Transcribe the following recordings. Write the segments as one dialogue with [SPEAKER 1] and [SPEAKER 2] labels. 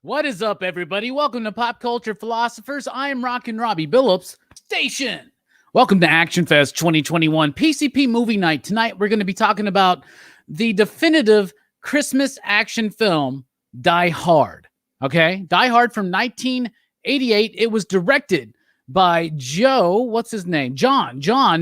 [SPEAKER 1] What is up, everybody? Welcome to Pop Culture Philosophers. I am Rockin' Robbie Billups Station. Welcome to ActionFest 2021 PCP Movie Night. Tonight, we're going to be talking about the definitive Christmas action film, Die Hard. Okay? Die Hard from 1988. It was directed by John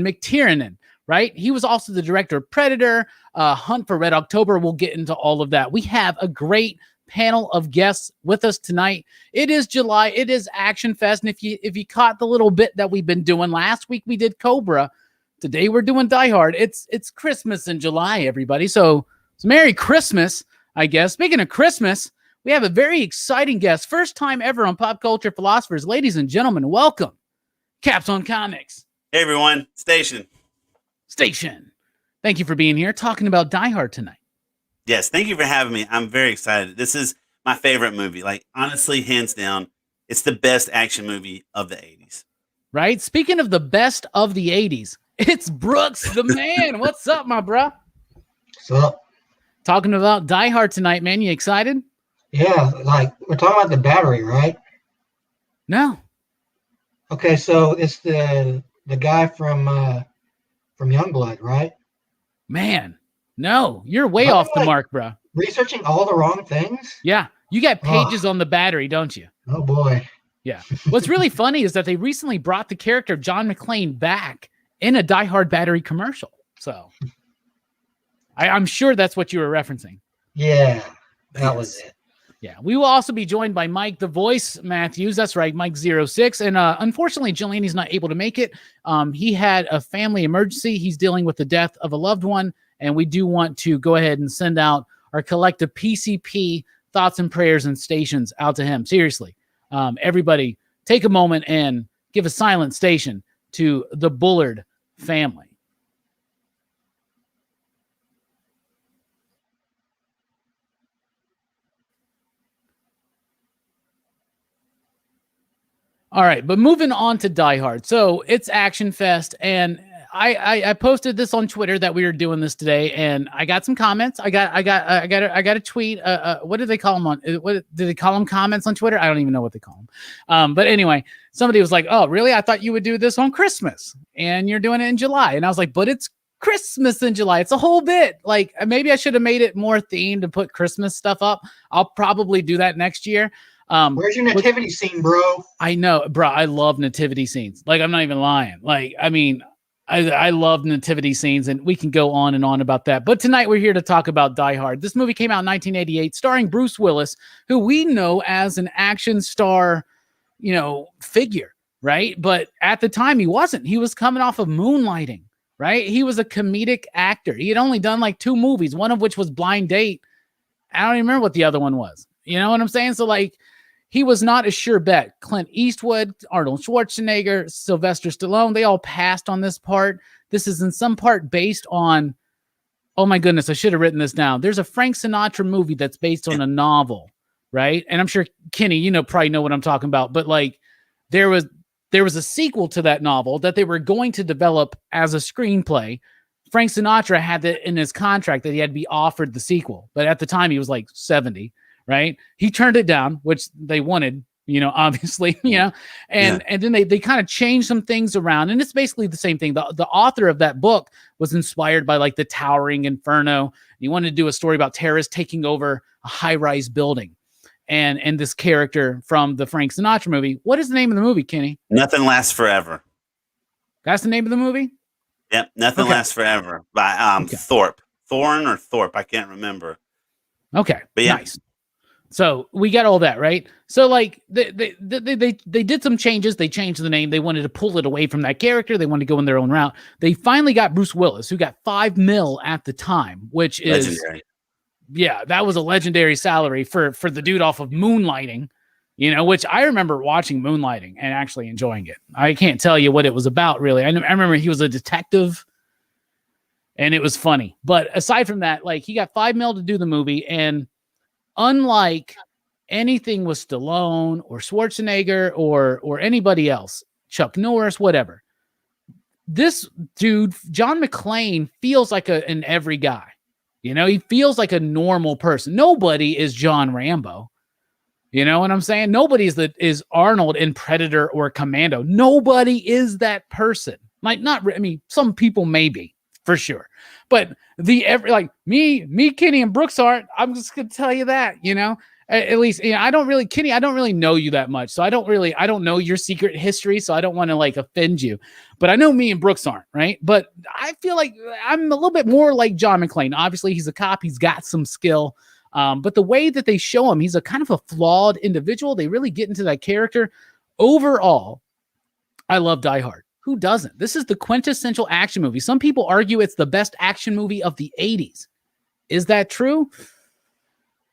[SPEAKER 1] McTiernan, right? He was also the director of Predator, Hunt for Red October. We'll get into all of that. We have a great panel of guests with us tonight. It is July. It is ActionFest. And if you caught the little bit that we've been doing last week, we did Cobra. Today we're doing Die Hard. It's Christmas in July, everybody. So Merry Christmas, I guess. Speaking of Christmas, we have a very exciting guest. First time ever on Pop Culture Philosophers. Ladies and gentlemen, welcome. Caps on Comics.
[SPEAKER 2] Hey, everyone. Station.
[SPEAKER 1] Thank you for being here, talking about Die Hard tonight.
[SPEAKER 2] Yes, thank you for having me. I'm very excited. This is my favorite movie. Like, honestly, hands down, it's the best action movie of the 80s.
[SPEAKER 1] Right? Speaking of the best of the 80s, it's Brooks, the man. What's up, my bro?
[SPEAKER 3] What's up?
[SPEAKER 1] Talking about Die Hard tonight, man. You excited?
[SPEAKER 3] Yeah, like, we're talking about the battery, right?
[SPEAKER 1] No.
[SPEAKER 3] Okay, so it's the guy from Youngblood, right?
[SPEAKER 1] Man. No, you're way off the mark, bro.
[SPEAKER 3] Researching all the wrong things?
[SPEAKER 1] Yeah. You got pages on the battery, don't you?
[SPEAKER 3] Oh, boy.
[SPEAKER 1] Yeah. What's really funny is that they recently brought the character of John McClane back in a Die Hard battery commercial. So I'm sure that's what you were referencing.
[SPEAKER 3] Yeah, that was it.
[SPEAKER 1] Yeah. We will also be joined by Mike, the voice Matthews. That's right, Mike06. And unfortunately, Jelani's not able to make it. He had a family emergency. He's dealing with the death of a loved one. And we do want to go ahead and send out our collective PCP thoughts and prayers and stations out to him. Seriously, everybody take a moment and give a silent station to the Bullard family. All right, but moving on to Die Hard. So it's ActionFest, and I posted this on Twitter that we were doing this today, and I got some comments. I got a tweet. What do they call them on? What do they call them? Comments on Twitter? I don't even know what they call them. But anyway, somebody was like, "Oh, really? I thought you would do this on Christmas, and you're doing it in July." And I was like, "But it's Christmas in July. It's a whole bit. Like, maybe I should have made it more themed to put Christmas stuff up. I'll probably do that next year."
[SPEAKER 3] Where's your nativity scene, bro?
[SPEAKER 1] I know, bro. I love nativity scenes. Like, I'm not even lying. Like, I mean, I love nativity scenes, and we can go on and on about that. But tonight we're here to talk about Die Hard. This movie came out in 1988, starring Bruce Willis, who we know as an action star figure, right? But at the time he wasn't. He was coming off of Moonlighting, right? He was a comedic actor. He had only done like 2 movies, one of which was Blind Date. I don't even remember what the other one was. You know what I'm saying? So like, he was not a sure bet. Clint Eastwood, Arnold Schwarzenegger, Sylvester Stallone, they all passed on this part. This is in some part based on, oh my goodness, I should have written this down. There's a Frank Sinatra movie that's based on a novel, right? And I'm sure Kenny, probably know what I'm talking about, but like there was a sequel to that novel that they were going to develop as a screenplay. Frank Sinatra had that in his contract that he had to be offered the sequel, but at the time he was like 70, right? He turned it down, which they wanted, obviously, and then they kind of changed some things around, and it's basically the same thing. The author of that book was inspired by like the Towering Inferno. He wanted to do a story about terrorists taking over a high-rise building, and this character from the Frank Sinatra movie. What is the name of the movie, Kenny?
[SPEAKER 2] Nothing Lasts Forever.
[SPEAKER 1] That's the name of the movie?
[SPEAKER 2] Yep, Nothing Lasts Forever by Thorpe. Thorne or Thorpe, I can't remember.
[SPEAKER 1] Okay,
[SPEAKER 2] but yeah.
[SPEAKER 1] Nice. So we got all that, right? So like they did some changes. They changed the name. They wanted to pull it away from that character. They wanted to go in their own route. They finally got Bruce Willis, who got $5 million at the time, which is legendary. Yeah, that was a legendary salary for the dude off of Moonlighting, which I remember watching Moonlighting and actually enjoying it. I can't tell you what it was about, really. I remember he was a detective and it was funny. But aside from that, like he got $5 million to do the movie, and unlike anything with Stallone or Schwarzenegger or anybody else, Chuck Norris, whatever, this dude, John McClane, feels like an every guy. He feels like a normal person. Nobody is John Rambo. You know what I'm saying? Nobody is Arnold in Predator or Commando. Nobody is that person. Like, some people maybe, for sure. But me, Kenny, and Brooks aren't. I'm just gonna tell you that, At least, I don't really, Kenny, I don't really know you that much. So I don't know your secret history. So I don't want to like offend you. But I know me and Brooks aren't, right? But I feel like I'm a little bit more like John McClane. Obviously, he's a cop. He's got some skill. But the way that they show him, he's a kind of a flawed individual. They really get into that character. Overall, I love Die Hard. Who doesn't? This is the quintessential action movie. Some people argue it's the best action movie of the 80s. Is that true?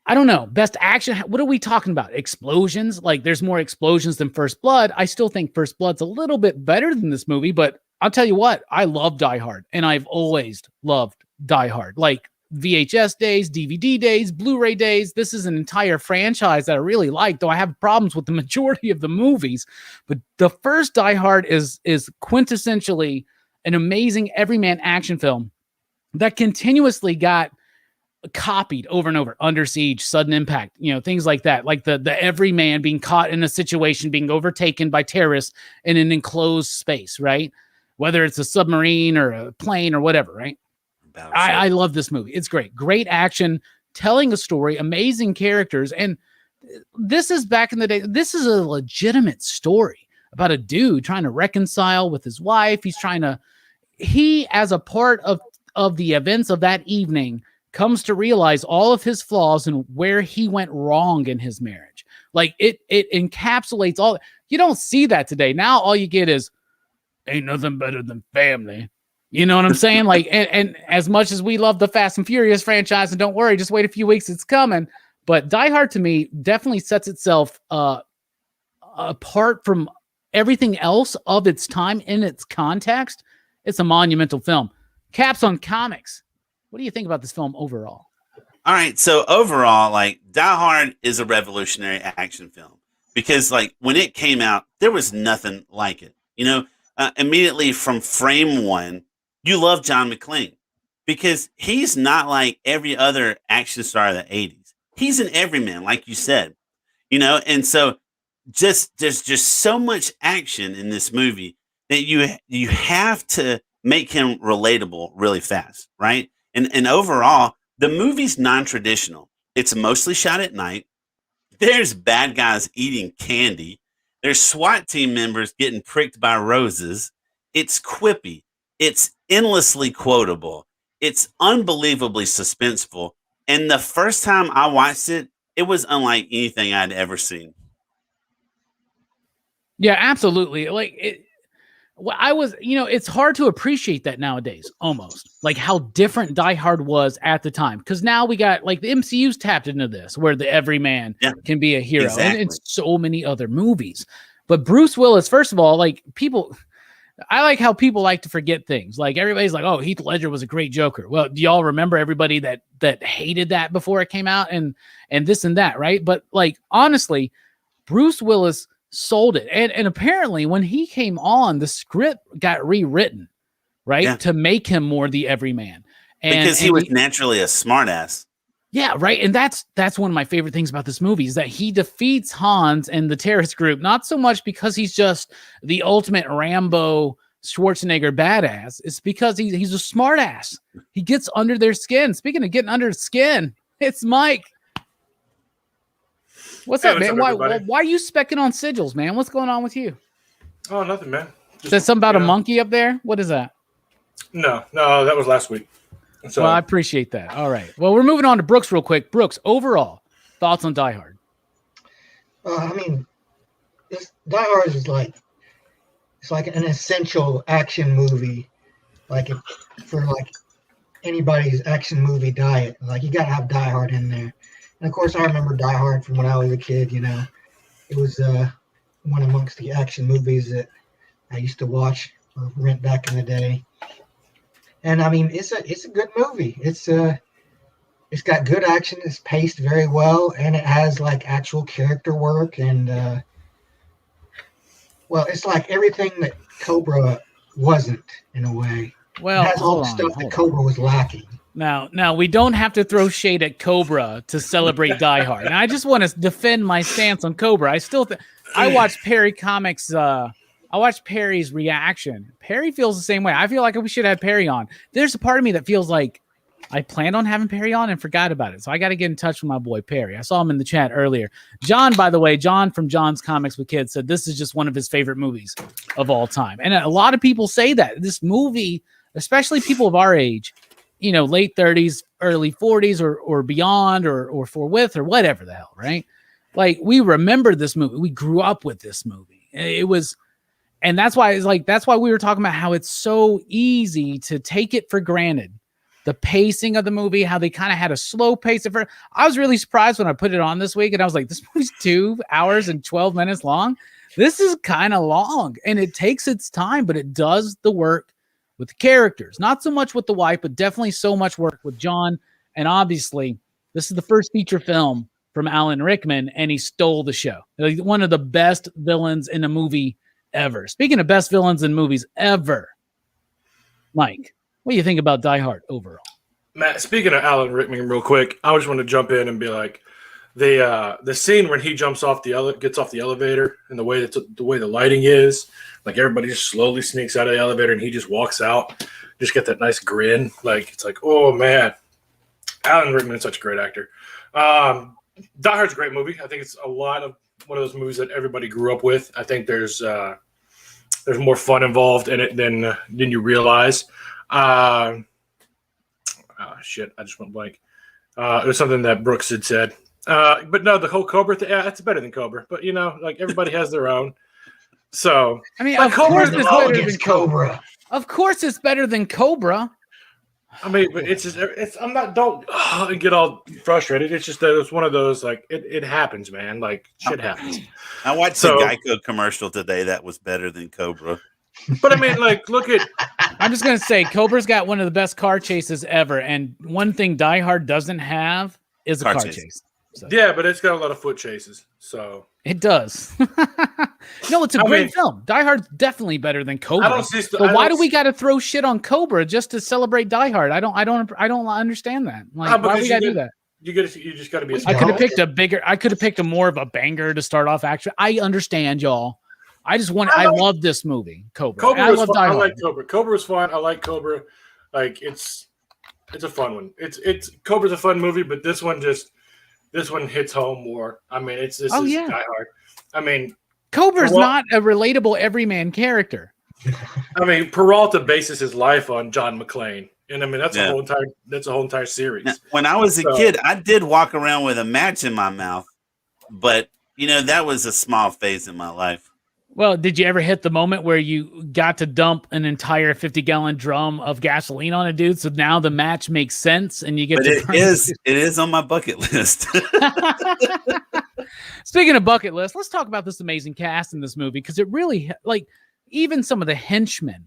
[SPEAKER 1] I don't know. Best action. What are we talking about? Explosions? Like there's more explosions than First Blood. I still think First Blood's a little bit better than this movie, but I'll tell you what, I love Die Hard, and I've always loved Die Hard. Like VHS days, DVD days, Blu-ray days. This is an entire franchise that I really like, though I have problems with the majority of the movies. But the first Die Hard is quintessentially an amazing everyman action film that continuously got copied over and over. Under Siege, Sudden Impact, things like that. Like the everyman being caught in a situation, being overtaken by terrorists in an enclosed space, right? Whether it's a submarine or a plane or whatever, right? I love this movie. It's great. Great action, telling a story, amazing characters. And this is back in the day. This is a legitimate story about a dude trying to reconcile with his wife. He, as a part of the events of that evening, comes to realize all of his flaws and where he went wrong in his marriage. Like it encapsulates all. You don't see that today. Now all you get is ain't nothing better than family. You know what I'm saying? Like, and as much as we love the Fast and Furious franchise, and don't worry, just wait a few weeks, it's coming. But Die Hard to me definitely sets itself apart from everything else of its time in its context. It's a monumental film. Caps on Comics. What do you think about this film overall?
[SPEAKER 2] All right. So overall, like Die Hard is a revolutionary action film because like when it came out, there was nothing like it. Immediately from frame one, you love John McClane because he's not like every other action star of the 80s. He's an everyman, like you said, and so there's just so much action in this movie that you have to make him relatable really fast, right? And overall, the movie's non-traditional. It's mostly shot at night. There's bad guys eating candy. There's SWAT team members getting pricked by roses. It's quippy. It's endlessly quotable. It's unbelievably suspenseful. And the first time I watched it, it was unlike anything I'd ever seen.
[SPEAKER 1] Yeah, absolutely. Like it, well, I was, it's hard to appreciate that nowadays, almost like how different Die Hard was at the time. Because now we got like the MCU's tapped into this, where the everyman can be a hero,
[SPEAKER 2] exactly.
[SPEAKER 1] and so many other movies. But Bruce Willis, first of all, like I like how people like to forget things. Like everybody's like, "Oh, Heath Ledger was a great Joker." Well, do y'all remember everybody that hated that before it came out, and this and that, right? But like honestly, Bruce Willis sold it. And apparently when he came on, the script got rewritten, right? To make him more the everyman.
[SPEAKER 2] Because he was naturally a smartass.
[SPEAKER 1] Yeah, right. And that's one of my favorite things about this movie is that he defeats Hans and the terrorist group, not so much because he's just the ultimate Rambo Schwarzenegger badass. It's because he's a smartass. He gets under their skin. Speaking of getting under the skin, it's Mike. What's up, man? Why are you specking on sigils, man? What's going on with you?
[SPEAKER 4] Oh, nothing, man.
[SPEAKER 1] Is that something about a monkey up there? What is that?
[SPEAKER 4] No, that was last week. So,
[SPEAKER 1] well, I appreciate that. All right. Well, we're moving on to Brooks real quick. Brooks, overall thoughts on Die Hard?
[SPEAKER 3] I mean, Die Hard is it's like an essential action movie, for anybody's action movie diet. Like you gotta have Die Hard in there. And of course, I remember Die Hard from when I was a kid. It was one amongst the action movies that I used to watch or rent back in the day. And I mean, it's a good movie. It's got good action. It's paced very well, and it has like actual character work. And well, it's like everything that Cobra wasn't in a way.
[SPEAKER 1] Well,
[SPEAKER 3] it has all the stuff that Cobra was lacking.
[SPEAKER 1] Now we don't have to throw shade at Cobra to celebrate Die Hard. And I just want to defend my stance on Cobra. I still I watched Perry Comics. I watched Perry's reaction. Perry feels the same way. I feel like we should have Perry on. There's a part of me that feels like I planned on having Perry on and forgot about it. So I got to get in touch with my boy Perry. I saw him in the chat earlier. John, by the way, John from John's Comics with Kids said this is just one of his favorite movies of all time. And a lot of people say that this movie, especially people of our age, late 30s, early 40s or beyond or forthwith or whatever the hell, right? Like we remember this movie. We grew up with this movie. It was, and that's why that's why we were talking about how it's so easy to take it for granted. The pacing of the movie, how they kind of had a slow pace. I was really surprised when I put it on this week and I was like, this movie's 2 hours and 12 minutes long. This is kind of long and it takes its time, but it does the work with the characters, not so much with the wife, but definitely so much work with John. And obviously this is the first feature film from Alan Rickman and he stole the show. Like one of the best villains in a movie ever. Speaking of best villains in movies ever, Mike, what do you think about Die Hard overall?
[SPEAKER 4] Matt, speaking of Alan Rickman real quick, I just want to jump in and be like, the scene when he gets off the elevator and the way the lighting is, like everybody just slowly sneaks out of the elevator and he just walks out, just get that nice grin. Like it's like, oh man, Alan Rickman is such a great actor. Die Hard's a great movie. I think it's a lot of one of those movies that everybody grew up with. I think there's more fun involved in it than you realize. Shit, I just went blank. It was something that Brooks had said. But no, the whole Cobra thing, it's better than Cobra. But like everybody has their own. So
[SPEAKER 1] I mean, of course it's better than
[SPEAKER 3] Cobra.
[SPEAKER 1] Of course it's better than Cobra.
[SPEAKER 4] I mean, but don't get all frustrated. It's just that it's one of those, like, it happens, man. Like, shit happens.
[SPEAKER 2] I watched the Geico commercial today that was better than Cobra.
[SPEAKER 4] But I mean, like, look at.
[SPEAKER 1] I'm just going to say, Cobra's got one of the best car chases ever. And one thing Die Hard doesn't have is a car chase. So.
[SPEAKER 4] Yeah, but it's got a lot of foot chases. So
[SPEAKER 1] it does. No, it's a great film. Die Hard's definitely better than Cobra. But why do we got to throw shit on Cobra just to celebrate Die Hard? I don't understand that. Like, why do we got to do that?
[SPEAKER 4] You just got to be.
[SPEAKER 1] I could have picked a bigger. I could have picked a more of a banger to start off. Actually, I understand, y'all. I love this movie, Cobra. I love Die Hard.
[SPEAKER 4] I like Cobra. Cobra was fun. I like Cobra. Like it's a fun one. It's Cobra's a fun movie, but this one hits home more. I mean, this is Die Hard. I mean,
[SPEAKER 1] Cobra's not a relatable everyman character.
[SPEAKER 4] I mean, Peralta bases his life on John McClane, and I mean that's a whole entire series.
[SPEAKER 2] Now, when I was a kid, I did walk around with a match in my mouth, but that was a small phase in my life.
[SPEAKER 1] Well, did you ever hit the moment where you got to dump an entire 50-gallon drum of gasoline on a dude? So now the match makes sense, and you get
[SPEAKER 2] But
[SPEAKER 1] to.
[SPEAKER 2] it is on my bucket list.
[SPEAKER 1] Speaking of bucket list, let's talk about this amazing cast in this movie, because it really, like, even some of the henchmen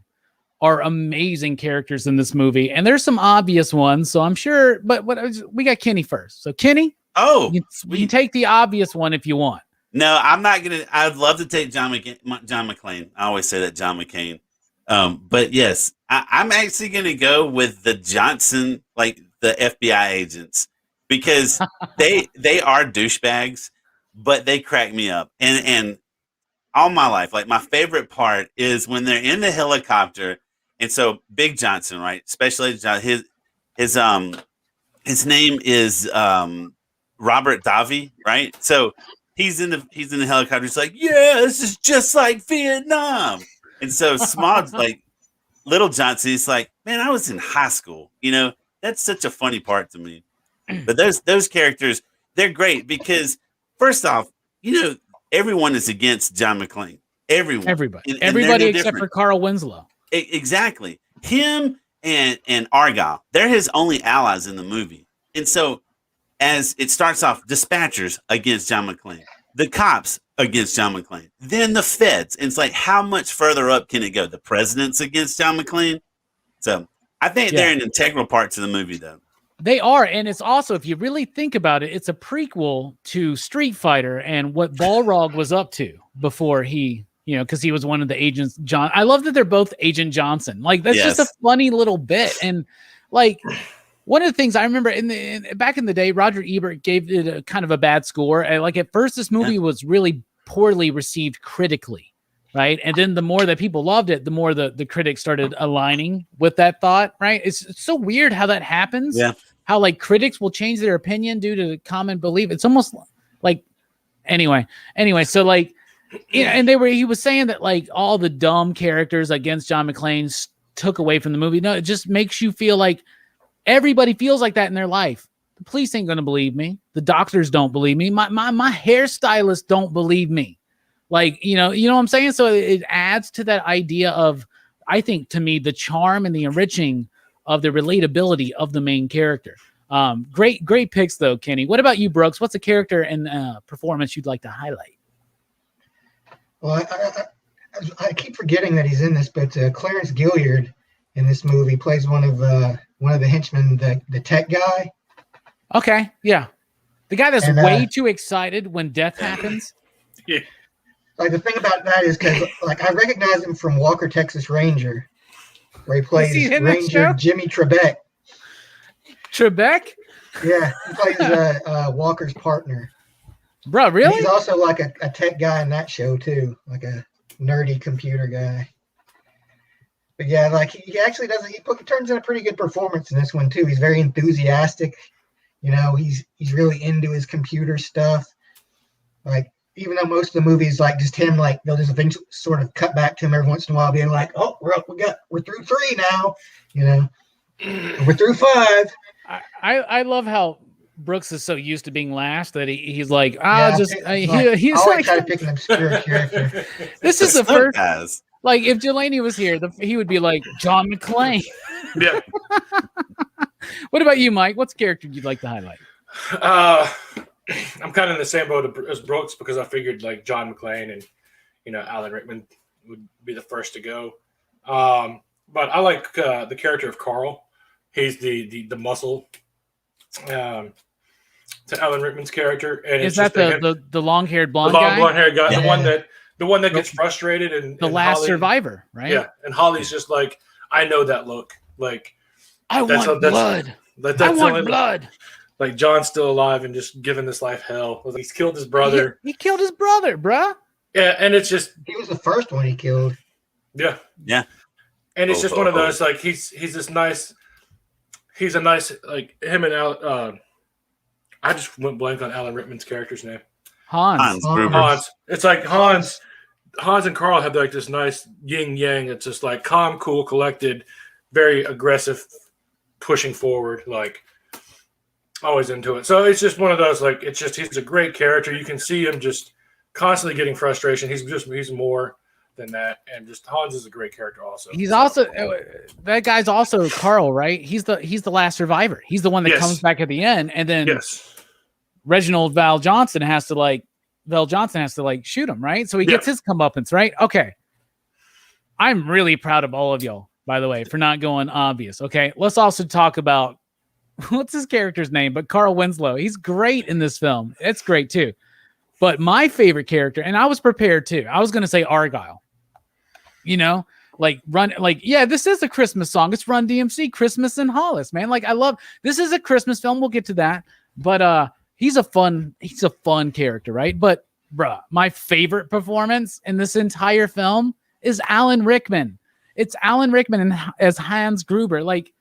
[SPEAKER 1] are amazing characters in this movie, and there's some obvious ones. So I'm sure, but we got Kenny first. So Kenny, you can take the obvious one if you want.
[SPEAKER 2] No, I'm not gonna. I'd love to take John McClane. I always say that, John McCain. But yes, I'm actually gonna go with the Johnson, like the FBI agents, because they are douchebags, but they crack me up. And all my life, like, my favorite part is when they're in the helicopter, and so Big Johnson, right? Special Agent Johnson, his name is Robert Davi, right? So he's in the helicopter. He's like, yeah, this is just like Vietnam. And so Smog's like, Little Johnson, he's like, man, I was in high school. You know, that's such a funny part to me. But those characters, they're great because, first off, you know, everyone is against John McClane. Everybody
[SPEAKER 1] except
[SPEAKER 2] different.
[SPEAKER 1] for Carl Winslow.
[SPEAKER 2] Exactly. Him and Argyle, they're his only allies in the movie. And so, as it starts off, dispatchers against John McClane, the cops against John McClane, then the feds. And it's like, how much further up can it go? The president's against John McClane. So I think they're an integral part to the movie, though.
[SPEAKER 1] They are. And it's also, if you really think about it, it's a prequel to Street Fighter and what Balrog was up to before he, you know, because he was one of the agents. I love that they're both Agent Johnson. Like, that's just a funny little bit. And like, one of the things I remember back in the day, Roger Ebert gave it a kind of a bad score. And like, at first, this movie was really poorly received critically, right? And then the more that people loved it, the more the critics started aligning with that thought, right? It's so weird how that happens.
[SPEAKER 2] Yeah.
[SPEAKER 1] How like critics will change their opinion due to common belief. It's almost like anyway. So like, you know, and he was saying that like all the dumb characters against John McClane took away from the movie. No, it just makes you feel like everybody feels like that in their life. The police ain't going to believe me. The doctors don't believe me. My hairstylists don't believe me. Like, you know what I'm saying? So it adds to that idea of, I think, to me, the charm and the enriching of the relatability of the main character. Great picks though, Kenny. What about you, Brooks? What's a character and performance you'd like to highlight?
[SPEAKER 3] Well, I keep forgetting that he's in this, but Clarence Gilliard in this movie plays one of the henchmen, the tech guy. Okay, yeah,
[SPEAKER 1] the guy that's way too excited when death happens.
[SPEAKER 4] Yeah.
[SPEAKER 3] Like, the thing about that is because like I recognize him from Walker, Texas Ranger, where he plays Ranger Jimmy Trebek.
[SPEAKER 1] Trebek?
[SPEAKER 3] Yeah, he plays Walker's partner.
[SPEAKER 1] Bro, really?
[SPEAKER 3] And he's also like a tech guy in that show too, like a nerdy computer guy. But yeah, like he actually does. He turns in a pretty good performance in this one too. He's very enthusiastic. You know, he's really into his computer stuff. Like, even though most of the movie is like just him, like they'll just eventually sort of cut back to him every once in a while, being like, "Oh, we're through 3 now," you know, we're through 5.
[SPEAKER 1] I love how Brooks is so used to being last that he's like,
[SPEAKER 3] he's like try to pick an obscure character.
[SPEAKER 1] This is the first. Guys. Like, if Delaney was here, he would be like John McClane.
[SPEAKER 4] Yeah.
[SPEAKER 1] What about you, Mike? What's a character you'd like to highlight?
[SPEAKER 4] I'm kind of in the same boat as Brooks because I figured like John McClane and, you know, Alan Rickman would be the first to go. But I like the character of Carl. He's the muscle to Alan Rickman's character. And
[SPEAKER 1] is that the long-haired blonde guy?
[SPEAKER 4] The long-haired guy, yeah. the one that gets frustrated and
[SPEAKER 1] the last survivor, right?
[SPEAKER 4] Yeah, and Holly's just like, I know that look. Like,
[SPEAKER 1] I want blood. I want blood.
[SPEAKER 4] Like, John's still alive and just giving this life hell. He's killed his brother.
[SPEAKER 1] He killed his brother, bruh.
[SPEAKER 4] Yeah, and it's just
[SPEAKER 3] he was the first one he killed.
[SPEAKER 4] Yeah,
[SPEAKER 2] yeah.
[SPEAKER 4] And it's just one of those, like, he's this nice. He's a nice, like, him and Alan. I just went blank on Alan Rickman's character's name.
[SPEAKER 1] Hans.
[SPEAKER 4] It's like Hans and Carl have like this nice yin yang. It's just like calm, cool, collected, very aggressive, pushing forward, like always into it. So it's just one of those, like, it's just, he's a great character. You can see him just constantly getting frustration. He's more than that, and just Hans is a great character. Also,
[SPEAKER 1] He's also that guy's also Carl, right? He's the last survivor. He's the one that comes back at the end, and then Reginald Val Johnson has to shoot him, right? So he gets his comeuppance, right? Okay. I'm really proud of all of y'all, by the way, for not going obvious. Okay. Let's also talk about what's his character's name, but Carl Winslow. He's great in this film. It's great too. But my favorite character, and I was prepared too. I was going to say Argyle. You know, this is a Christmas song. It's Run DMC, Christmas in Hollis, man. Like, I love, this is a Christmas film. We'll get to that. But he's a fun character, right? But bruh, my favorite performance in this entire film is Alan Rickman. It's Alan Rickman as Hans Gruber. Like,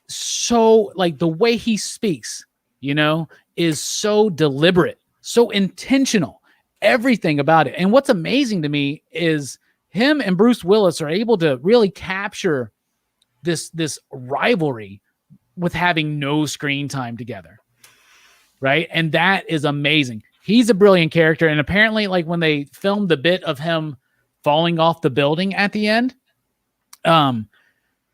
[SPEAKER 1] so, like, the way he speaks, you know, is so deliberate, so intentional, everything about it. And what's amazing to me is him and Bruce Willis are able to really capture this rivalry with having no screen time together. Right. And that is amazing. He's a brilliant character. And apparently, like, when they filmed the bit of him falling off the building at the end,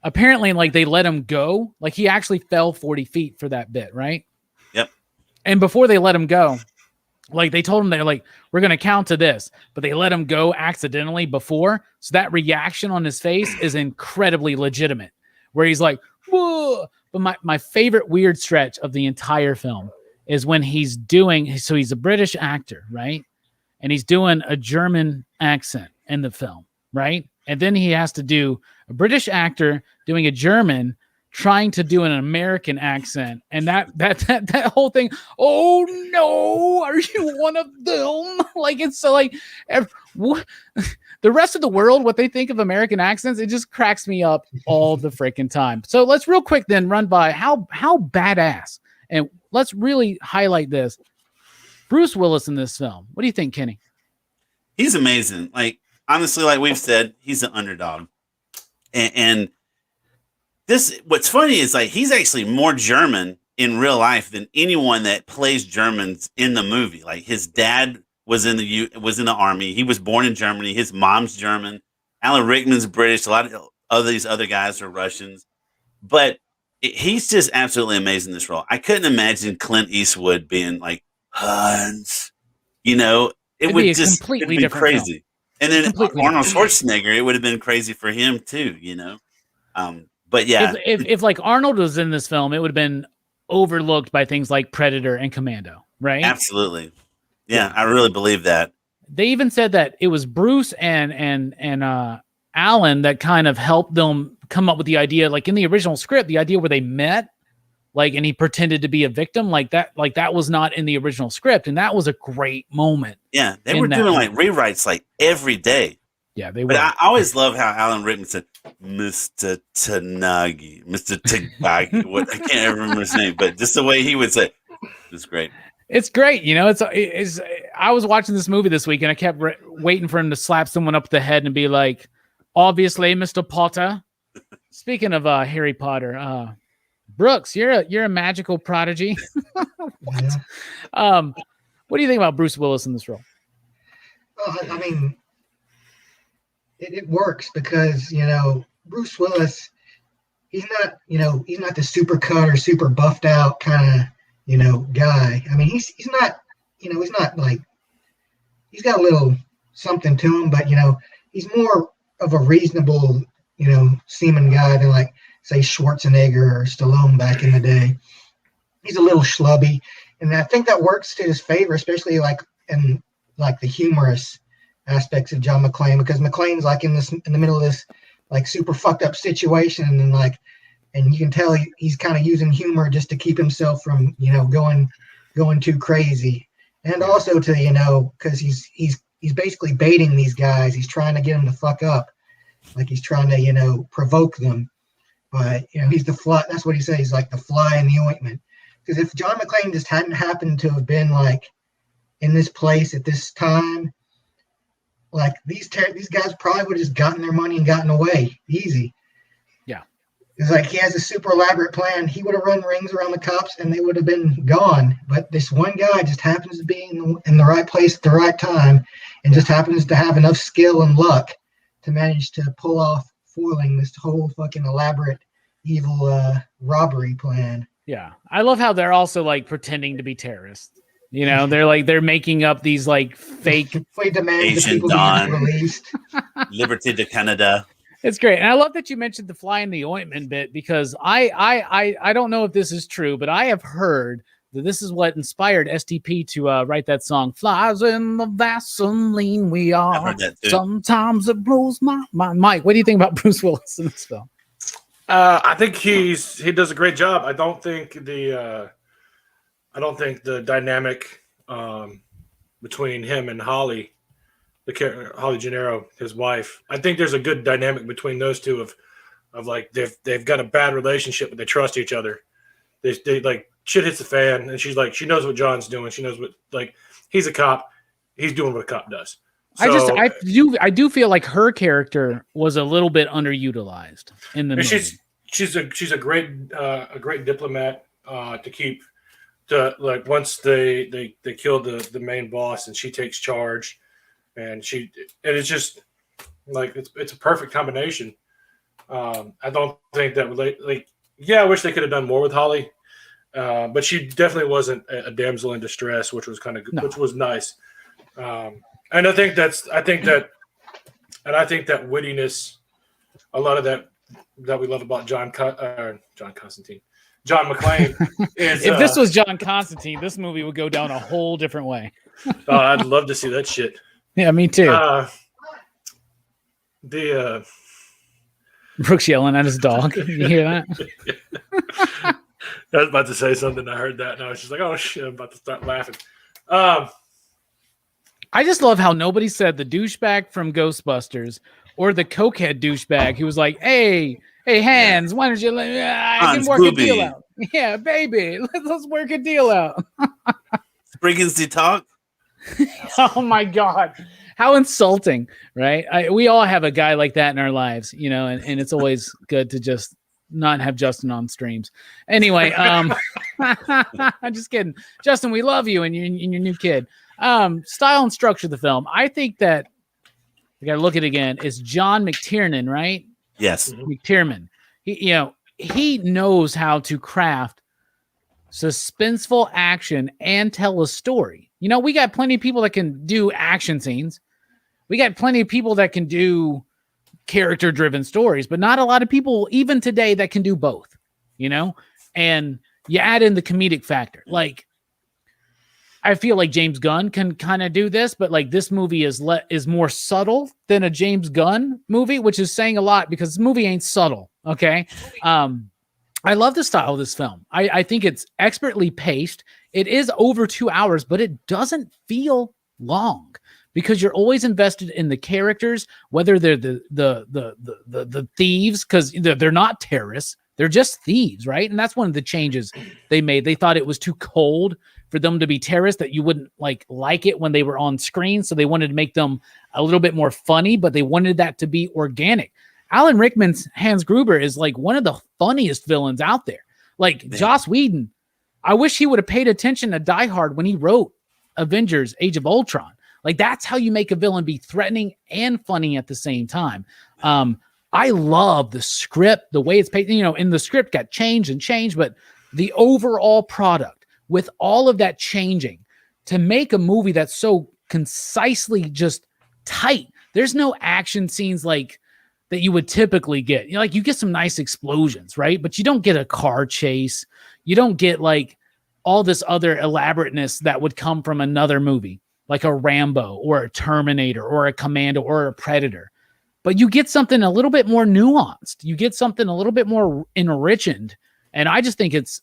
[SPEAKER 1] apparently, like, they let him go. Like, he actually fell 40 feet for that bit. Right.
[SPEAKER 2] Yep.
[SPEAKER 1] And before they let him go, like, they told him, they're like, we're going to count to this, but they let him go accidentally before. So that reaction on his face is incredibly legitimate, where he's like, whoa. But my favorite weird stretch of the entire film is when he's doing, so he's a British actor, right? And he's doing a German accent in the film, right? And then he has to do a British actor doing a German, trying to do an American accent. And that whole thing, oh no, are you one of them? Like, it's so like, the rest of the world, what they think of American accents, it just cracks me up all the freaking time. So let's real quick then run by how badass, and let's really highlight this. Bruce Willis in this film. What do you think, Kenny?
[SPEAKER 2] He's amazing. Like, honestly, like we've said, he's an underdog. And this, what's funny is, like, he's actually more German in real life than anyone that plays Germans in the movie. Like, his dad was in the army. He was born in Germany. His mom's German. Alan Rickman's British. A lot of these other guys are Russians. But he's just absolutely amazing in this role. I couldn't imagine Clint Eastwood being like, Hans. You know, it would just completely be crazy. Film. And then Arnold Schwarzenegger, it would have been crazy for him too, you know. But yeah,
[SPEAKER 1] if like Arnold was in this film, it would have been overlooked by things like Predator and Commando, right?
[SPEAKER 2] Absolutely. Yeah, I really believe that.
[SPEAKER 1] They even said that it was Bruce and Alan that kind of helped them come up with the idea, like in the original script, the idea where they met, like, and he pretended to be a victim, like that was not in the original script, and that was a great moment.
[SPEAKER 2] Yeah, they were doing like rewrites like every day.
[SPEAKER 1] Yeah, they were.
[SPEAKER 2] But I always love how Alan Rickman said, Mr. Tanagi, Mr. Tagagi. What, I can't ever remember his name, but just the way he would say, it's great.
[SPEAKER 1] It's great, you know. It's. I was watching this movie this week, and I kept waiting for him to slap someone up the head and be like, "Obviously, Mr. Potter." Speaking of Harry Potter, Brooks, you're a magical prodigy. What?
[SPEAKER 3] Yeah.
[SPEAKER 1] What do you think about Bruce Willis in this role?
[SPEAKER 3] Well, I mean, it works because, you know, Bruce Willis, he's not the super cut or super buffed out kind of, you know, guy. I mean, he's not, you know, he's not like, he's got a little something to him, but, you know, he's more of a reasonable, you know, seeming guy than, like, say, Schwarzenegger or Stallone back in the day. He's a little schlubby, and I think that works to his favor, especially like in like the humorous aspects of John McClane, because McClane's like in the middle of this like super fucked up situation, and you can tell he's kind of using humor just to keep himself from, you know, going too crazy, and also to, you know, because he's basically baiting these guys. He's trying to get them to fuck up, like he's trying to, you know, provoke them. But, you know, he's the fly. That's what he says. He's like the fly in the ointment. Because if John McClane just hadn't happened to have been like in this place at this time, like these guys probably would have just gotten their money and gotten away easy.
[SPEAKER 1] Yeah.
[SPEAKER 3] It's like he has a super elaborate plan. He would have run rings around the cops and they would have been gone. But this one guy just happens to be in the right place at the right time and just happens to have enough skill and luck to manage to pull off foiling this whole fucking elaborate evil robbery plan.
[SPEAKER 1] Yeah. I love how they're also like pretending to be terrorists. You know, they're making up these like fake
[SPEAKER 3] We demand the
[SPEAKER 2] Asian
[SPEAKER 3] people
[SPEAKER 2] Don.
[SPEAKER 3] be released.
[SPEAKER 2] Liberty to Canada.
[SPEAKER 1] It's great. And I love that you mentioned the fly in the ointment bit because I don't know if this is true, but I have heard that this is what inspired STP to write that song, Flies in the Vaseline we
[SPEAKER 2] I've
[SPEAKER 1] are.
[SPEAKER 2] heard that too.
[SPEAKER 1] Sometimes it blows my mind. Mike, what do you think about Bruce Willis in this film?
[SPEAKER 4] I think he does a great job. I don't think the dynamic between him and Holly, Holly Gennaro, his wife. I think there's a good dynamic between those two of like they've got a bad relationship, but they trust each other. They like shit hits the fan, and she's like she knows what John's doing. She knows what like he's a cop. He's doing what a cop does. So,
[SPEAKER 1] I do feel like her character was a little bit underutilized in the movie.
[SPEAKER 4] She's a great diplomat to keep. Like once they kill the main boss and she takes charge, and it's just like it's a perfect combination. I don't think that I wish they could have done more with Holly, but she definitely wasn't a damsel in distress, which was kind of which was nice. And I think that wittiness, a lot of that we love about John McClane is.
[SPEAKER 1] If this was John Constantine, this movie would go down a whole different way.
[SPEAKER 4] I'd love to see that shit.
[SPEAKER 1] Yeah, me too. Brooks yelling at his dog. You hear that?
[SPEAKER 4] I was about to say something. I heard that, and I was just like, "Oh shit!" I'm about to start laughing.
[SPEAKER 1] I just love how nobody said the douchebag from Ghostbusters or the cokehead douchebag who was like, "Hey, Hans, why don't you? I can work a deal out. Yeah, baby, let's work a deal out."
[SPEAKER 2] Spriggans to talk.
[SPEAKER 1] Oh my god, how insulting, right? We all have a guy like that in our lives, you know, and it's always good to just not have Justin on streams. Anyway, I'm just kidding, Justin. We love you and your new kid. Style and structure of the film. I think that we got to look at it again. Is John McTiernan, right?
[SPEAKER 2] Yes.
[SPEAKER 1] McTiernan. He knows how to craft suspenseful action and tell a story. You know, we got plenty of people that can do action scenes. We got plenty of people that can do character-driven stories, but not a lot of people, even today, that can do both, you know? And you add in the comedic factor. Like, I feel like James Gunn can kind of do this, but like this movie is more subtle than a James Gunn movie, which is saying a lot because this movie ain't subtle, okay? I love the style of this film. I think it's expertly paced. It is over 2 hours, but it doesn't feel long because you're always invested in the characters, whether they're the thieves, because they're not terrorists, they're just thieves, right? And that's one of the changes they made. They thought it was too cold for them to be terrorists, that you wouldn't like it when they were on screen, so they wanted to make them a little bit more funny, but they wanted that to be organic. Alan Rickman's Hans Gruber is like one of the funniest villains out there. Like Joss Whedon, I wish he would have paid attention to Die Hard when he wrote Avengers Age of Ultron. Like, that's how you make a villain be threatening and funny at the same time. I love the script, the way it's paid. You know, and the script got changed, but the overall product with all of that changing to make a movie that's so concisely just tight. There's no action scenes like that you would typically get. You know, like you get some nice explosions, right? But you don't get a car chase. You don't get like all this other elaborateness that would come from another movie, like a Rambo or a Terminator or a Commando or a Predator. But you get something a little bit more nuanced. You get something a little bit more enriched. And I just think it's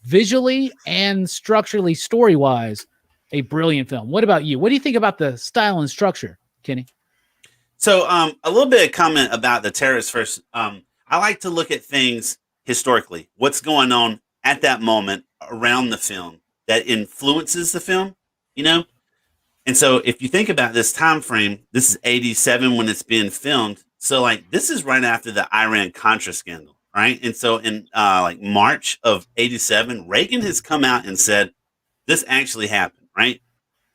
[SPEAKER 1] visually and structurally, story-wise, a brilliant film. What about you? What do you think about the style and structure, Kenny?
[SPEAKER 2] So a little bit of comment about the terrorists first. I like to look at things historically. What's going on at that moment around the film that influences the film, you know? And so if you think about this time frame, this is 87 when it's being filmed. So like this is right after the Iran-Contra scandal. right? And so in like March of '87, Reagan has come out and said this actually happened, right?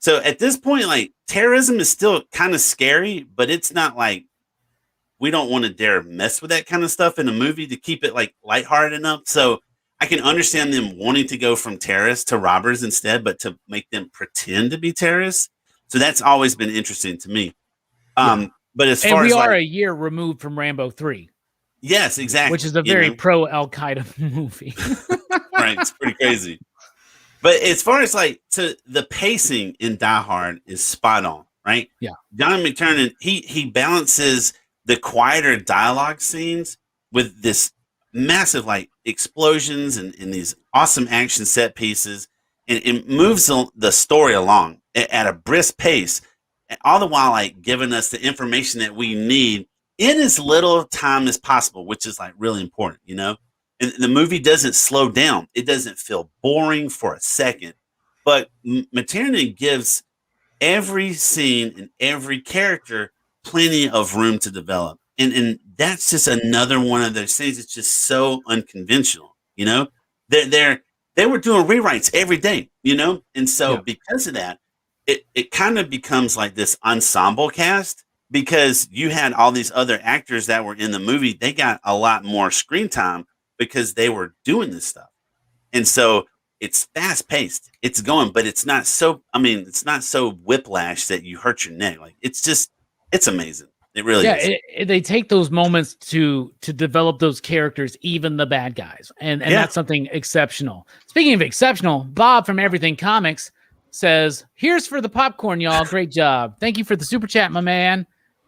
[SPEAKER 2] So at this point, like terrorism is still kind of scary, but it's not like we don't want to dare mess with that kind of stuff in a movie to keep it like lighthearted enough. So I can understand them wanting to go from terrorists to robbers instead, but to make them pretend to be terrorists. So that's always been interesting to me. But as far
[SPEAKER 1] we
[SPEAKER 2] as
[SPEAKER 1] are
[SPEAKER 2] like,
[SPEAKER 1] a year removed from Rambo 3.
[SPEAKER 2] yes, exactly,
[SPEAKER 1] Which is a very pro Al Qaeda movie.
[SPEAKER 2] Right, it's pretty crazy. But as far as like to the pacing in Die Hard is spot on, right?
[SPEAKER 1] Yeah.
[SPEAKER 2] John McTiernan, he balances the quieter dialogue scenes with this massive like explosions and these awesome action set pieces, and it moves the story along at a brisk pace, and all the while like giving us the information that we need in as little time as possible, which is like really important, you know? And the movie doesn't slow down. It doesn't feel boring for a second, but McTiernan gives every scene and every character plenty of room to develop. And that's just another one of those things that's just so unconventional, you know? They were doing rewrites every day, you know? And so because of that, it kind of becomes like this ensemble cast, because you had all these other actors that were in the movie. They got a lot more screen time because they were doing this stuff. And so it's fast paced, it's going, but it's not so, it's not so whiplash that you hurt your neck. Like it's amazing. It really is.
[SPEAKER 1] They take those moments to develop those characters, even the bad guys. And that's something exceptional. Speaking of exceptional, Bob from Everything Comics says, here's for the popcorn, y'all. Great job. Thank you for the super chat, my man.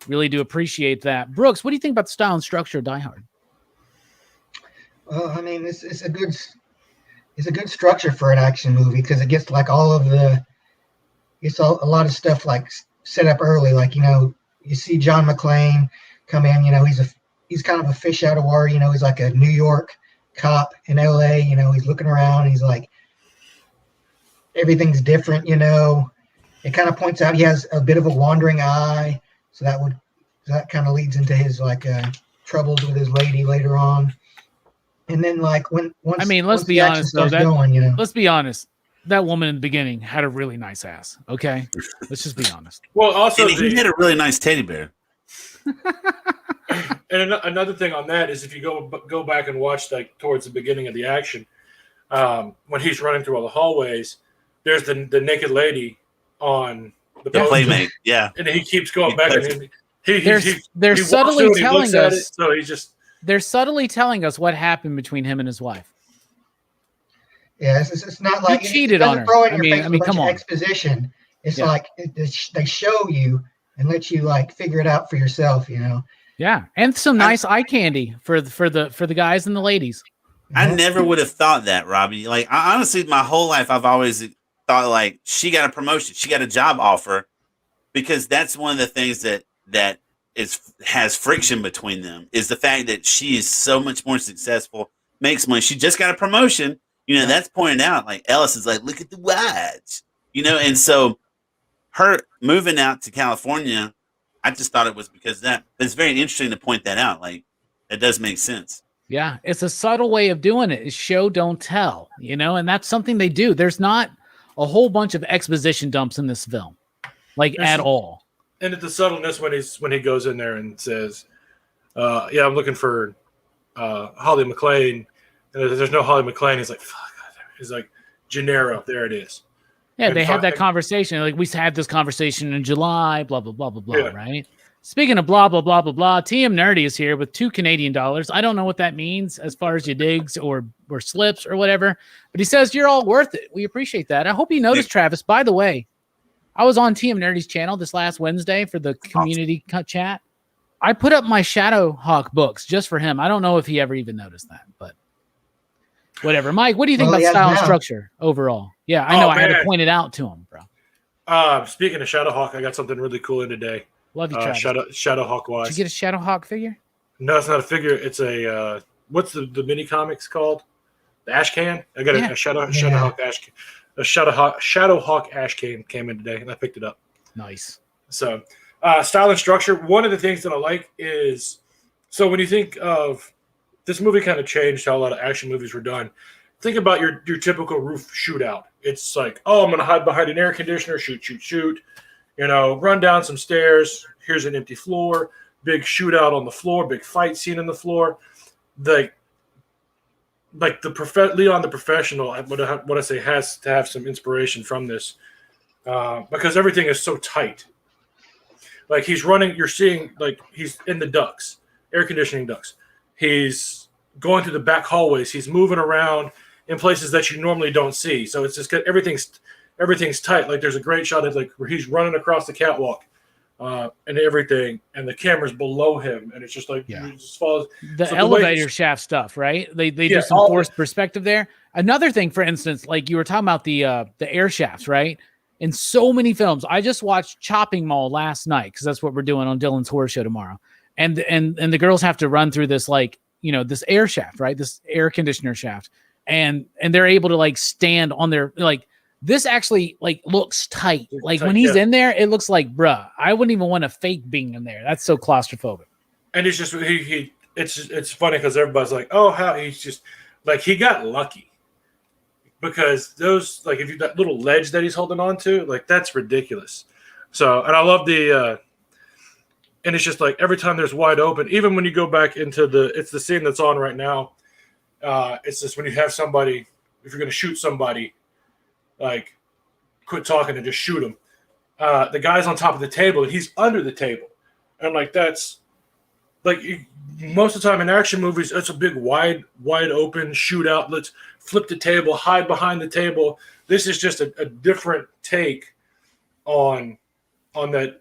[SPEAKER 1] Really do appreciate that. Brooks, what do you think about the style and structure of Die Hard?
[SPEAKER 3] Well, it's a good structure for an action movie, because it gets like a lot of stuff like set up early. Like, you see John McClane come in, he's kind of a fish out of water, he's like a New York cop in LA, he's looking around, he's like, everything's different, it kind of points out he has a bit of a wandering eye. So that kind of leads into his like troubles with his lady later on. And then like
[SPEAKER 1] let's be honest though, let's be honest. That woman in the beginning had a really nice ass. Okay, let's just be honest.
[SPEAKER 4] Well, also
[SPEAKER 2] he had a really nice teddy bear.
[SPEAKER 4] And another thing on that is, if you go back and watch like towards the beginning of the action, when he's running through all the hallways, there's the naked lady on the
[SPEAKER 2] Playmate. Yeah,
[SPEAKER 4] and he keeps going back, and
[SPEAKER 1] they're subtly telling us.
[SPEAKER 4] It, so he's just
[SPEAKER 1] they're subtly telling us what happened between him and his wife.
[SPEAKER 3] Yeah, it's not like
[SPEAKER 1] he cheated on her. Come on.
[SPEAKER 3] Exposition. It's like they show you and let you like figure it out for yourself,
[SPEAKER 1] Yeah, and some nice eye candy for the guys and the ladies.
[SPEAKER 2] I never would have thought that, Robbie. Like, honestly, my whole life, I've always thought like she got a promotion, she got a job offer, because that's one of the things that has friction between them, is the fact that she is so much more successful, makes money. She just got a promotion. That's pointed out. Like Ellis is like, look at the watch, and so her moving out to California, I just thought it was because of that. It's very interesting to point that out. Like, it does make sense.
[SPEAKER 1] Yeah, it's a subtle way of doing it. It's show, don't tell, and that's something they do. There's not a whole bunch of exposition dumps in this film, at all.
[SPEAKER 4] And it's the subtleness when he goes in there and says, I'm looking for Holly McClane. And there's no Holly McClane. He's like, fuck. He's like, Gennaro. There it is.
[SPEAKER 1] Yeah, they had that conversation. Like, we had this conversation in July, blah, blah, blah, blah, blah, right? Speaking of blah, blah, blah, blah, blah, TM Nerdy is here with $2 Canadian. I don't know what that means as far as your digs or slips or whatever, but he says you're all worth it. We appreciate that. I hope you noticed, Travis. By the way, I was on TM Nerdy's channel this last Wednesday for the community chat. I put up my Shadowhawk books just for him. I don't know if he ever even noticed that, but whatever. Mike, what do you think about style and structure overall? Yeah, I know. I had to point it out to him, bro.
[SPEAKER 4] Speaking of Shadowhawk, I got something really cool in today.
[SPEAKER 1] Love you, Travis.
[SPEAKER 4] Shadowhawk wise.
[SPEAKER 1] Did you get a Shadowhawk figure?
[SPEAKER 4] No, it's not a figure. It's a what's the mini comics called? The ash can. I got a Shadowhawk ash can. A Shadowhawk ash can came in today, and I picked it up.
[SPEAKER 1] Nice.
[SPEAKER 4] So, style and structure. One of the things that I like is, so when you think of this movie kind of changed how a lot of action movies were done. Think about your typical roof shootout. It's like, oh, I'm going to hide behind an air conditioner, shoot. Run down some stairs. Here's an empty floor. Big shootout on the floor. Big fight scene on the floor. Leon the Professional, what I say, has to have some inspiration from this because everything is so tight. Like he's running, you're seeing like he's in the ducts, air conditioning ducts. He's going through the back hallways. He's moving around in places that you normally don't see. So it's just everything's tight. Like there's a great shot of like where he's running across the catwalk and everything, and the camera's below him, and it's just like he just follows
[SPEAKER 1] the elevator shaft stuff, right? They do some forced perspective there. Another thing, for instance, like you were talking about the air shafts, right? In so many films, I just watched Chopping Mall last night because that's what we're doing on Dylan's Horror Show tomorrow, and the girls have to run through this this air shaft, right? This air conditioner shaft, and they're able to like stand on their like. This actually like looks tight. Like when he's in there, it looks like, bruh, I wouldn't even want to fake being in there. That's so claustrophobic.
[SPEAKER 4] And it's just it's funny because everybody's like, oh, how he's just like he got lucky because those like if you that little ledge that he's holding on to, like that's ridiculous. So and I love the and it's just like every time there's wide open, even when you go back into it's the scene that's on right now. It's just when you have somebody, if you're gonna shoot somebody. Like, quit talking and just shoot him. The guy's on top of the table and he's under the table, and like that's like most of the time in action movies, it's a big wide open shootout. Let's flip the table, hide behind the table. This is just a different take on that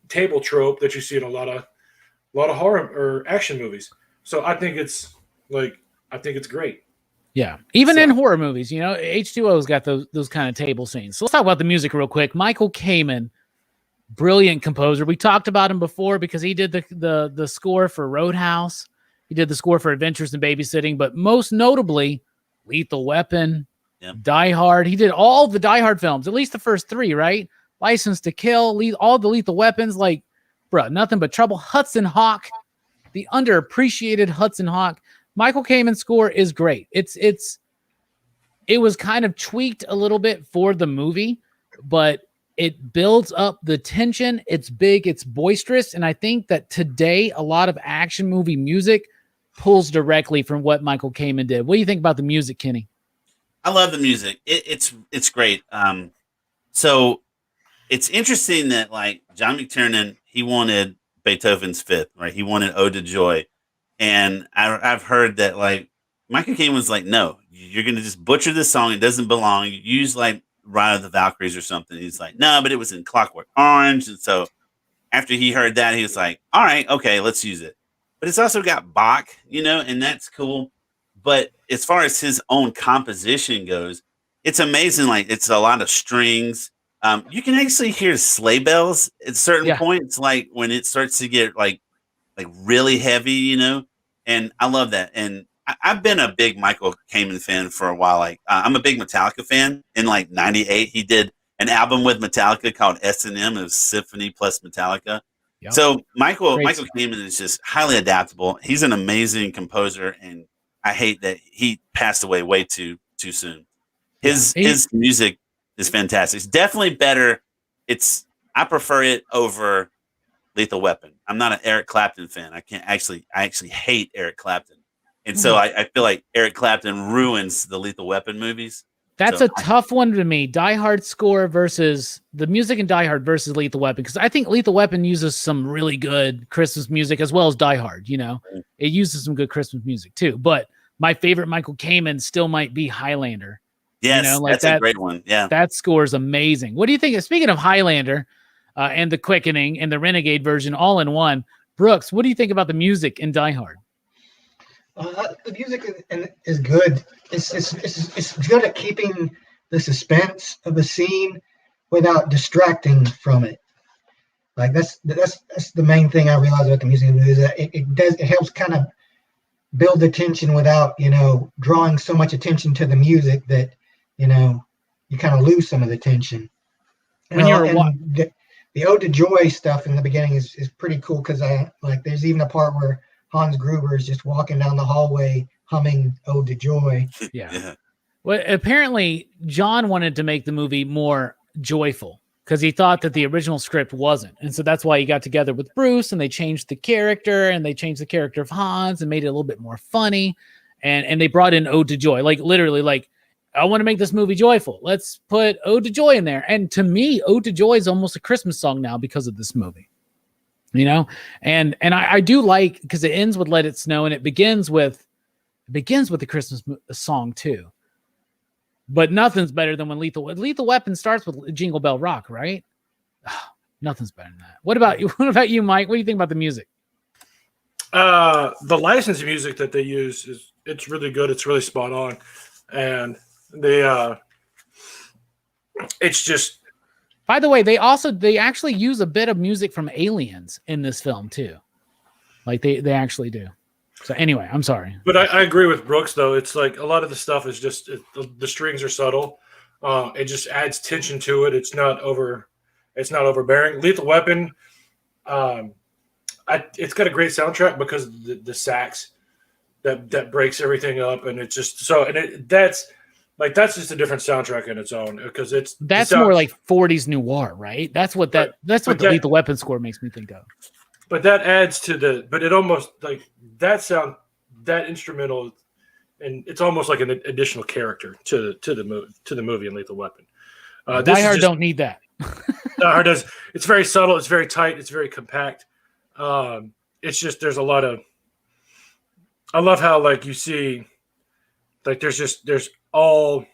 [SPEAKER 4] table trope that you see in a lot of horror or action movies. So I think it's great.
[SPEAKER 1] Yeah, even in horror movies, H2O's got those kind of table scenes. So let's talk about the music real quick. Michael Kamen, brilliant composer. We talked about him before because he did the score for Roadhouse. He did the score for Adventures in Babysitting, but most notably, Lethal Weapon, Die Hard. He did all the Die Hard films, at least the first three, right? License to Kill, all the Lethal Weapons, like, bruh, nothing but trouble. Hudson Hawk, the underappreciated Hudson Hawk. Michael Kamen's score is great. It was kind of tweaked a little bit for the movie, but it builds up the tension. It's big, it's boisterous, and I think that today a lot of action movie music pulls directly from what Michael Kamen did. What do you think about the music, Kenny?
[SPEAKER 2] I love the music. It's great. So it's interesting that like John McTiernan, he wanted Beethoven's Fifth, right? He wanted Ode to Joy. And I've heard that like Michael Caine was like, no, you're going to just butcher this song. It doesn't belong. You use like Ride of the Valkyries or something. He's like, no, but it was in Clockwork Orange. And so after he heard that, he was like, all right, okay, let's use it. But it's also got Bach, and that's cool. But as far as his own composition goes, it's amazing. Like it's a lot of strings. You can actually hear sleigh bells at certain points, like when it starts to get like really heavy, and I love that. And I've been a big Michael Kamen fan for a while. Like I'm a big Metallica fan. In like '98, he did an album with Metallica called S&M. It was Symphony plus Metallica. Yep. So Michael Kamen is just highly adaptable. He's an amazing composer, and I hate that he passed away way too soon. His music is fantastic. It's definitely better. I prefer it over Lethal Weapon. I'm not an Eric Clapton fan. I actually hate Eric Clapton. And so I feel like Eric Clapton ruins the Lethal Weapon movies.
[SPEAKER 1] That's a tough one to me. Die Hard score versus the music in Die Hard versus Lethal Weapon. Because I think Lethal Weapon uses some really good Christmas music as well as Die Hard, It uses some good Christmas music too. But my favorite Michael Kamen still might be Highlander.
[SPEAKER 2] Yes, that's a great one. Yeah.
[SPEAKER 1] That score is amazing. What do you think? Speaking of Highlander, and The Quickening and the Renegade version all in one. Brooks, what do you think about the music in Die Hard?
[SPEAKER 3] The music is good. It's good at keeping the suspense of the scene without distracting from it. Like that's the main thing I realized about the music is that it helps kind of build the tension without drawing so much attention to the music that you kind of lose some of the tension. The Ode to Joy stuff in the beginning is pretty cool because there's even a part where Hans Gruber is just walking down the hallway humming "Ode to Joy."
[SPEAKER 1] Yeah. Well, apparently John wanted to make the movie more joyful because he thought that the original script wasn't. And so that's why he got together with Bruce and they changed the character of Hans and made it a little bit more funny. And they brought in "Ode to Joy," like literally like, I want to make this movie joyful. Let's put "Ode to Joy" in there. And to me, "Ode to Joy" is almost a Christmas song now because of this movie, you know? And I do like, because it ends with "Let It Snow" and it begins with the Christmas song too. But nothing's better than when Lethal Weapon starts with "Jingle Bell Rock," right? Nothing's better than that. What about you, Mike? What do you think about the music?
[SPEAKER 4] The licensed music that they use it's really good. It's really spot on. And it's just,
[SPEAKER 1] by the way, they actually use a bit of music from Aliens in this film too. Like they actually do. So anyway, I'm sorry.
[SPEAKER 4] But I agree with Brooks though. It's like a lot of the stuff is just the strings are subtle. It just adds tension to it. It's not overbearing. Lethal Weapon, it's got a great soundtrack because of the sax that breaks everything up, and it's just so. And that's just a different soundtrack in its own because that's
[SPEAKER 1] more like 40s noir, right? That's what the Lethal Weapon score makes me think of.
[SPEAKER 4] But that adds to but it almost like that instrumental, and it's almost like an additional character to the movie in Lethal Weapon.
[SPEAKER 1] Die Hard don't need that.
[SPEAKER 4] Die Hard does. It's very subtle. It's very tight. It's very compact. It's just there's a lot of. I love how like you see, like there's all.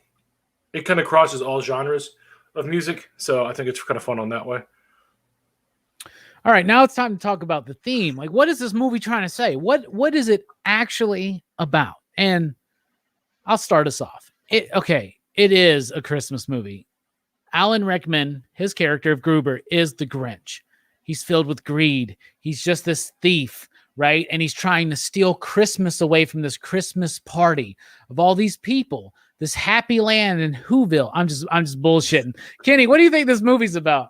[SPEAKER 4] It kind of crosses all genres of music, so I think it's kind of fun on that way.
[SPEAKER 1] All right, now it's time to talk about the theme. Like, what is this movie trying to say? What is it actually about? And I'll start us off. It is a Christmas movie. Alan Rickman, his character of Gruber, is the Grinch. He's filled with greed. He's just this thief, right? And he's trying to steal Christmas away from this Christmas party of all these people, this happy land in Whoville. I'm just bullshitting. Kenny, what do you think this movie's about?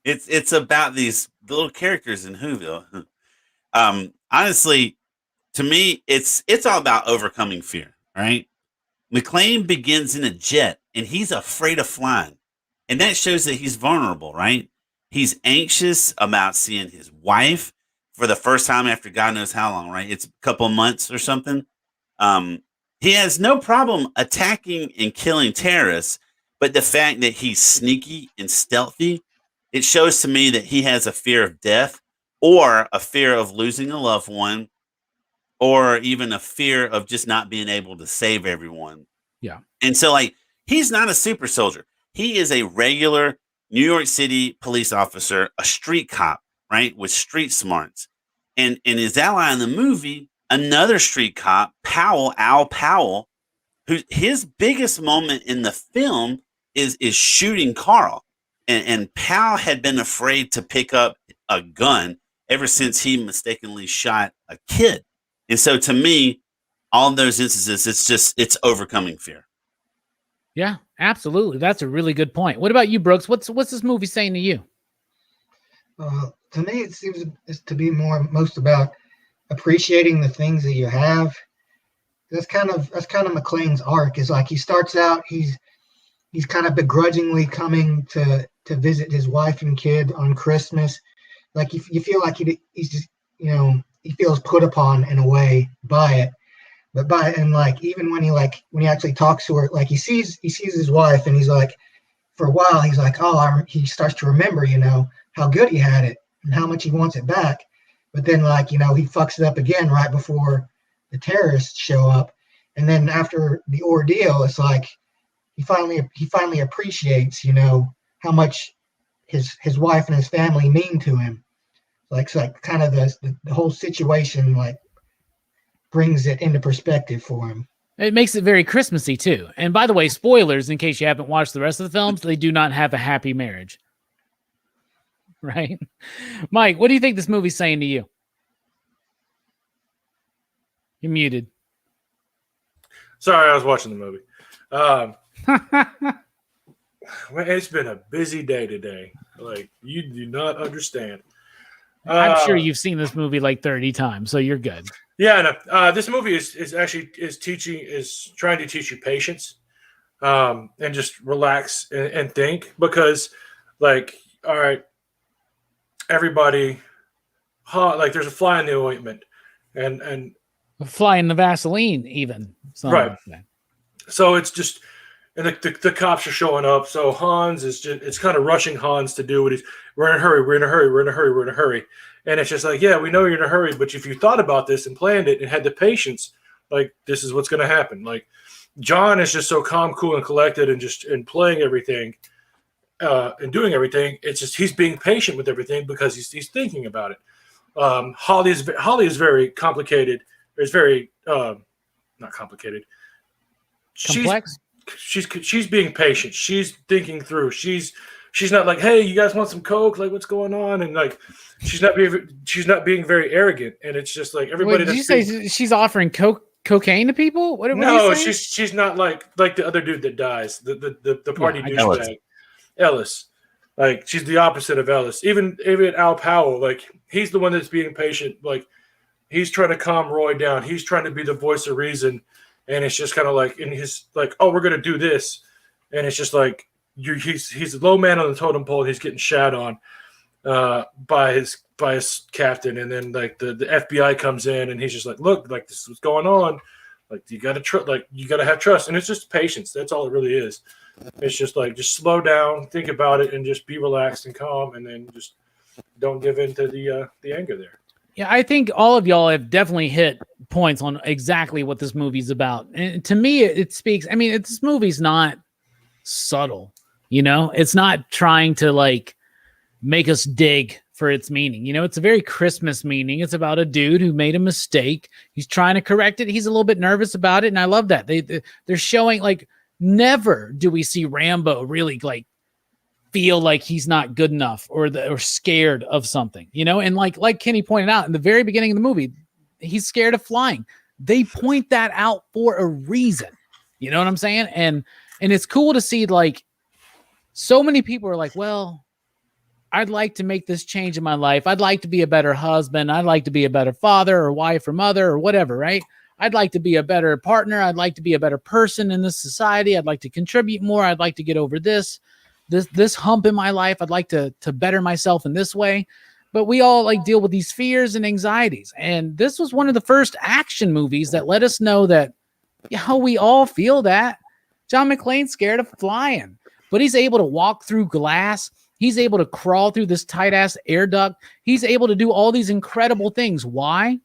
[SPEAKER 2] It's about these little characters in Whoville. Honestly, to me, it's all about overcoming fear, right? McClane begins in a jet and he's afraid of flying. And that shows that he's vulnerable, right? He's anxious about seeing his wife for the first time after God knows how long, right? It's a couple of months or something. He has no problem attacking and killing terrorists, but the fact that he's sneaky and stealthy, it shows to me that he has a fear of death or a fear of losing a loved one or even a fear of just not being able to save everyone.
[SPEAKER 1] Yeah.
[SPEAKER 2] And so, like, he's not a super soldier. He is a regular New York City police officer, a street cop, right, with street smarts. And his ally in the movie, another street cop, Al Powell, who his biggest moment in the film is shooting Carl. And Powell had been afraid to pick up a gun ever since he mistakenly shot a kid. And so to me, all of those instances, it's overcoming fear.
[SPEAKER 1] Yeah, absolutely. That's a really good point. What about you, Brooks? What's this movie saying to you?
[SPEAKER 3] To me, it seems to be most about appreciating the things that you have. That's kind of McClane's arc. Is like he starts out, he's kind of begrudgingly coming to visit his wife and kid on Christmas. Like you feel like he's just, he feels put upon in a way by it. And like even when he actually talks to her, like he sees his wife and he's like, for a while he's like, he starts to remember, how good he had it and how much he wants it back. But then he fucks it up again right before the terrorists show up. And then after the ordeal, it's like he finally appreciates, how much his wife and his family mean to him. It's like kind of the whole situation brings it into perspective for him.
[SPEAKER 1] It makes it very Christmassy too. And by the way, spoilers in case you haven't watched the rest of the films, they do not have a happy marriage. Right? Mike, what do you think this movie's saying to you? You're muted.
[SPEAKER 4] Sorry, I was watching the movie. It's been a busy day today. Like, you do not understand.
[SPEAKER 1] I'm sure you've seen this movie like 30 times, so you're good.
[SPEAKER 4] Yeah, no, this movie is trying to teach you patience, and just relax and think, because, like, all right, everybody, like, there's a fly in the ointment, and
[SPEAKER 1] Fly in the Vaseline, even.
[SPEAKER 4] Right. So it's just, and the cops are showing up. So Hans it's kind of rushing Hans to do what we're in a hurry, we're in a hurry, we're in a hurry, we're in a hurry. And it's just like, yeah, we know you're in a hurry, but if you thought about this and planned it and had the patience, like, this is what's going to happen. Like, John is just so calm, cool, and collected, and playing everything, and doing everything. It's just, he's being patient with everything because he's thinking about it. Holly is very complicated. It's very not complicated.
[SPEAKER 1] Complex.
[SPEAKER 4] She's being patient. She's thinking through. She's not like, hey, you guys want some Coke? Like, what's going on? And, like, she's not being very arrogant. And it's just like, everybody.
[SPEAKER 1] Wait, did you say she's offering cocaine to people? What
[SPEAKER 4] no, she's not like the other dude that dies. The party douchebag, Ellis. Like, she's the opposite of Ellis. Even Al Powell, like, he's the one that's being patient. Like, he's trying to calm Roy down. He's trying to be the voice of reason. And it's just kind of like, in his, like, oh, we're going to do this. And it's just like, he's a low man on the totem pole. And he's getting shat on by his captain. And then, like, the FBI comes in, and he's just like, look, like, this is what's going on. Like, you got to have trust. And it's just patience. That's all it really is. It's just like, just slow down, think about it, and just be relaxed and calm. And then just don't give in to the anger there.
[SPEAKER 1] Yeah, I think all of y'all have definitely hit points on exactly what this movie's about. And to me, it speaks. I mean, this movie's not subtle, you know? It's not trying to, like, make us dig for its meaning. You know, it's a very Christmas meaning. It's about a dude who made a mistake. He's trying to correct it. He's a little bit nervous about it, and I love that. They're showing, like, never do we see Rambo really, like, feel like he's not good enough or scared of something, you know? And like Kenny pointed out in the very beginning of the movie, he's scared of flying. They point that out for a reason. You know what I'm saying? And it's cool to see, like, so many people are like, well, I'd like to make this change in my life. I'd like to be a better husband. I'd like to be a better father or wife or mother or whatever, right? I'd like to be a better partner. I'd like to be a better person in this society. I'd like to contribute more. I'd like to get over this hump in my life. I'd like to better myself in this way. But we all, like, deal with these fears and anxieties. And this was one of the first action movies that let us know that, yeah, we all feel that. John McClane's scared of flying, but he's able to walk through glass. He's able to crawl through this tight ass air duct. He's able to do all these incredible things. Why?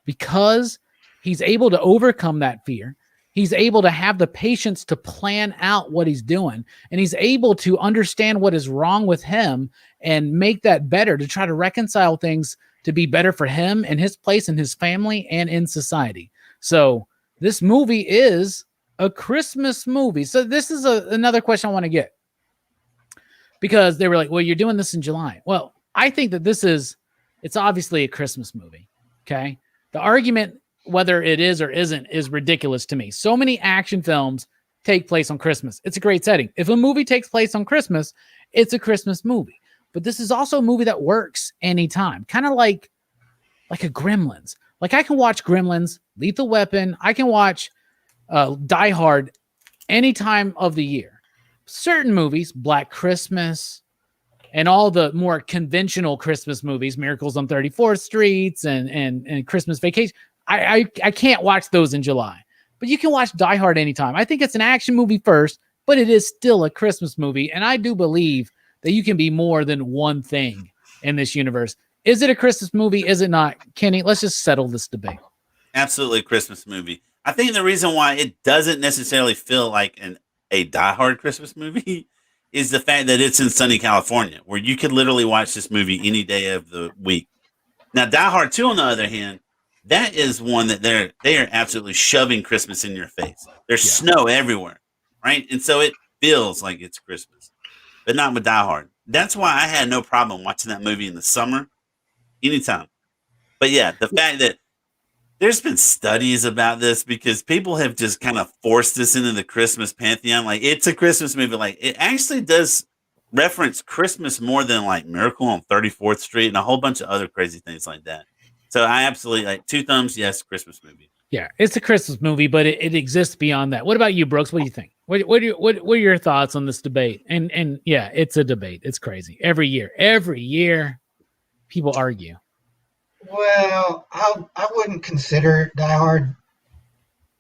[SPEAKER 1] Because he's able to overcome that fear. He's able to have the patience to plan out what he's doing, and he's able to understand what is wrong with him and make that better, to try to reconcile things to be better for him and his place in his family and in society. So this movie is a Christmas movie. So this is another question I want to get, because they were like, well, you're doing this in July. Well, I think that it's obviously a Christmas movie. Okay. The argument, whether it is or isn't, is ridiculous to me. So many action films take place on Christmas. It's a great setting. If a movie takes place on Christmas, it's a Christmas movie. But this is also a movie that works anytime. Kind of like a Gremlins. Like, I can watch Gremlins, Lethal Weapon. I can watch Die Hard any time of the year. Certain movies, Black Christmas, and all the more conventional Christmas movies, Miracles on 34th Street and Christmas Vacation, I can't watch those in July. But you can watch Die Hard anytime. I think it's an action movie first, but it is still a Christmas movie. And I do believe that you can be more than one thing in this universe. Is it a Christmas movie? Is it not? Kenny, let's just settle this debate.
[SPEAKER 2] Absolutely a Christmas movie. I think the reason why it doesn't necessarily feel like a Die Hard Christmas movie is the fact that it's in sunny California, where you could literally watch this movie any day of the week. Now, Die Hard 2, on the other hand, that is one that they are absolutely shoving Christmas in your face. There's snow everywhere, right? And so it feels like it's Christmas, but not with Die Hard. That's why I had no problem watching that movie in the summer, anytime. But yeah, the fact that there's been studies about this, because people have just kind of forced this into the Christmas pantheon. Like, it's a Christmas movie. Like, it actually does reference Christmas more than like Miracle on 34th Street and a whole bunch of other crazy things like that. So I absolutely like two thumbs. Yes. Christmas movie.
[SPEAKER 1] Yeah. It's a Christmas movie, but it exists beyond that. What about you, Brooks? What do you think? What are your thoughts on this debate? And yeah, it's a debate. It's crazy. Every year people argue.
[SPEAKER 3] Well, I wouldn't consider Die Hard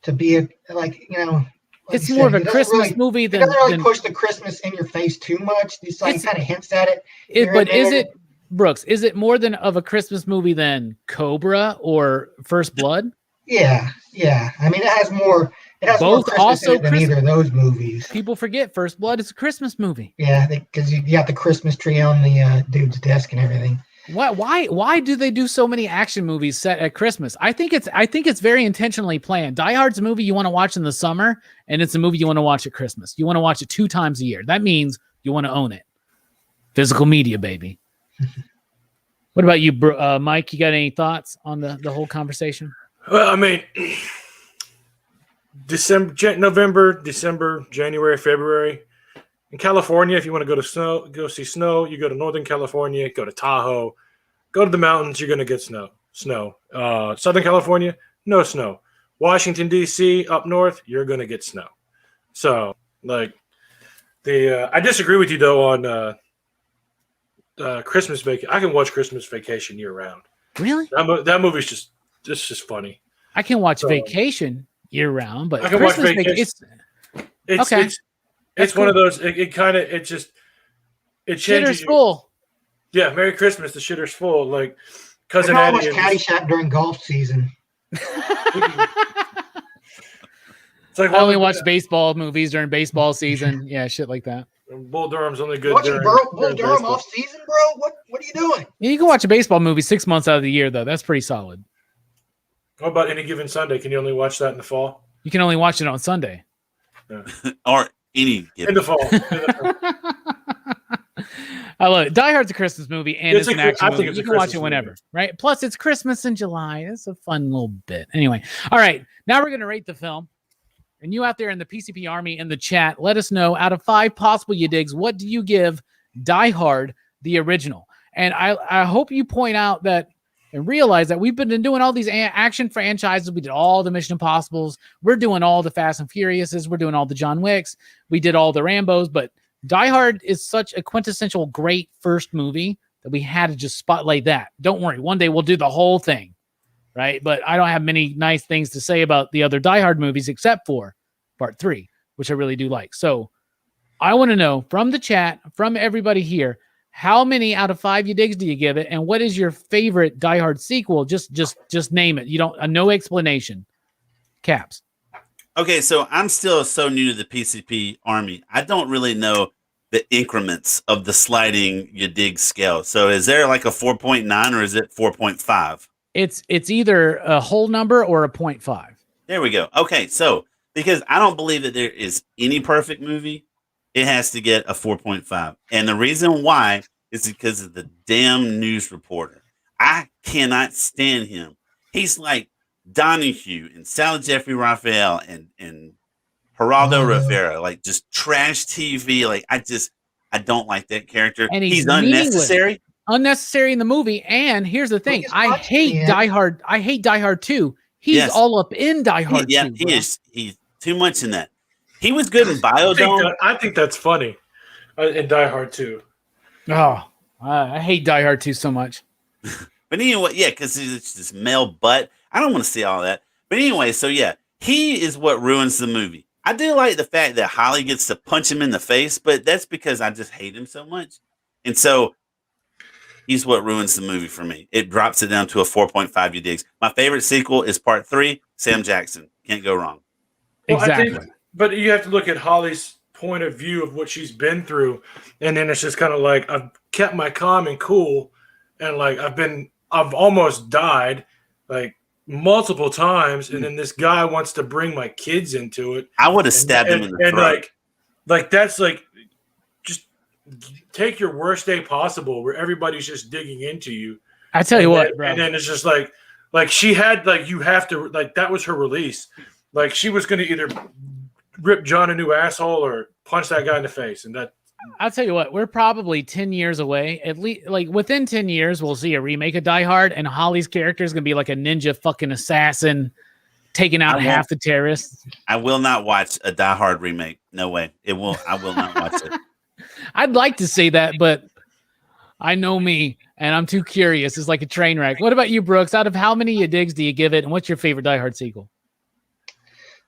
[SPEAKER 3] to be
[SPEAKER 1] It's more of a Christmas movie than.
[SPEAKER 3] It doesn't really push the Christmas in your face too much. It's kind of hints at it.
[SPEAKER 1] But is it, Brooks? Is it more than of a Christmas movie than Cobra or First Blood?
[SPEAKER 3] Yeah. I mean, it has more. It has
[SPEAKER 1] Both
[SPEAKER 3] more Christmas
[SPEAKER 1] also
[SPEAKER 3] in it than either of those movies.
[SPEAKER 1] People forget First Blood is a Christmas movie.
[SPEAKER 3] Yeah, because you got the Christmas tree on the dude's desk and everything.
[SPEAKER 1] Why do they do so many action movies set at Christmas? I think it's very intentionally planned. Die Hard's a movie you want to watch in the summer, and it's a movie you want to watch at Christmas. You want to watch it 2 times a year. That means you want to own it. Physical media, baby. What about you, Mike? You got any thoughts on the whole conversation?
[SPEAKER 4] Well, I mean, November, December, January, February. In California, if you want to go see snow, you go to Northern California, go to Tahoe, go to the mountains, you're going to get snow. Southern California, no snow. Washington, D.C., up north, you're going to get snow. So, like, I disagree with you, though, on Christmas Vacation. I can watch Christmas Vacation year-round.
[SPEAKER 1] Really?
[SPEAKER 4] That movie's just funny.
[SPEAKER 1] I can watch Vacation year-round, but
[SPEAKER 4] I can
[SPEAKER 1] Christmas
[SPEAKER 4] watch Vacation.
[SPEAKER 1] Okay.
[SPEAKER 4] It's one of those. It changes.
[SPEAKER 1] Shitter's full.
[SPEAKER 4] Yeah, Merry Christmas. The shitter's full. Like cousin
[SPEAKER 3] I
[SPEAKER 4] Eddie.
[SPEAKER 3] watch Caddyshack during golf season.
[SPEAKER 4] It's like
[SPEAKER 1] I only watch baseball movies during baseball season. Yeah, shit like that.
[SPEAKER 4] Bull Durham's only good.
[SPEAKER 3] Watching Bull
[SPEAKER 4] during
[SPEAKER 3] Durham
[SPEAKER 4] baseball.
[SPEAKER 3] off season, bro. What are you doing?
[SPEAKER 1] You can watch a baseball movie 6 months out of the year, though. That's pretty solid.
[SPEAKER 4] What about Any Given Sunday? Can you only watch that in the fall?
[SPEAKER 1] You can only watch it on Sunday.
[SPEAKER 2] Yeah. Or any
[SPEAKER 4] in the fall.
[SPEAKER 1] I love it. Die Hard's a Christmas movie, and it's an action movie.
[SPEAKER 4] It's
[SPEAKER 1] you can watch it whenever, right? Plus, it's Christmas in July. It's a fun little bit. Anyway, all right. Now we're going to rate the film. And you out there in the PCP Army in the chat, let us know, out of 5 possible you digs, what do you give Die Hard, the original? And I hope you point out that and realize that we've been doing all these action franchises. We did all the Mission Impossibles. We're doing all the Fast and Furiouses. We're doing all the John Wicks. We did all the Rambos. But Die Hard is such a quintessential great first movie that we had to just spotlight that. Don't worry. One day we'll do the whole thing, right? But I don't have many nice things to say about the other Die Hard movies except for Part 3, which I really do like. So I want to know from the chat, from everybody here, how many out of 5 you digs do you give it? And what is your favorite Die Hard sequel? Just name it. You don't, no explanation. Caps.
[SPEAKER 2] Okay, so I'm still so new to the PCP Army. I don't really know the increments of the sliding you dig scale. So is there like a 4.9 or is it 4.5?
[SPEAKER 1] It's either a whole number or a 0.5.
[SPEAKER 2] There we go. Okay, so because I don't believe that there is any perfect movie, it has to get a 4.5. And the reason why is because of the damn news reporter. I cannot stand him. He's like Donahue and Sal Jeffrey Raphael and Geraldo Rivera, like just trash TV. Like I don't like that character.
[SPEAKER 1] And
[SPEAKER 2] he's unnecessary.
[SPEAKER 1] Unnecessary in the movie. And here's the thing. I hate Die Hard. I hate Die Hard 2. He's all up in Die Hard 2.
[SPEAKER 2] Yeah, he's too much in that. He was good in Biodome.
[SPEAKER 4] I think that's funny in Die Hard 2.
[SPEAKER 1] Oh, I hate Die Hard 2 so much.
[SPEAKER 2] But anyway, yeah, because it's this male butt. I don't want to see all that. But anyway, so yeah, he is what ruins the movie. I do like the fact that Holly gets to punch him in the face, but that's because I just hate him so much. And so he's what ruins the movie for me. It drops it down to a 4.5 you digs. My favorite sequel is Part 3, Sam Jackson. Can't go wrong.
[SPEAKER 4] Well,
[SPEAKER 1] exactly.
[SPEAKER 4] But you have to look at Holly's point of view of what she's been through. And then it's just kind of like, I've kept my calm and cool. And like, I've almost died like multiple times. And then this guy wants to bring my kids into it.
[SPEAKER 2] I would have stabbed him in the throat.
[SPEAKER 4] Like that's like, just take your worst day possible where everybody's just digging into you.
[SPEAKER 1] I tell you what, bro.
[SPEAKER 4] And then it's just like she had, like, you have to, like, that was her release. Like she was going to either rip John a new asshole or punch that guy in the face. And
[SPEAKER 1] I'll tell you what, we're probably 10 years away. At least, like within 10 years, we'll see a remake of Die Hard, and Holly's character is gonna be like a ninja fucking assassin, taking out half the terrorists.
[SPEAKER 2] I will not watch a Die Hard remake. No way. I will not watch it.
[SPEAKER 1] I'd like to say that, but I know me, and I'm too curious. It's like a train wreck. What about you, Brooks? Out of how many digs do you give it, and what's your favorite Die Hard sequel?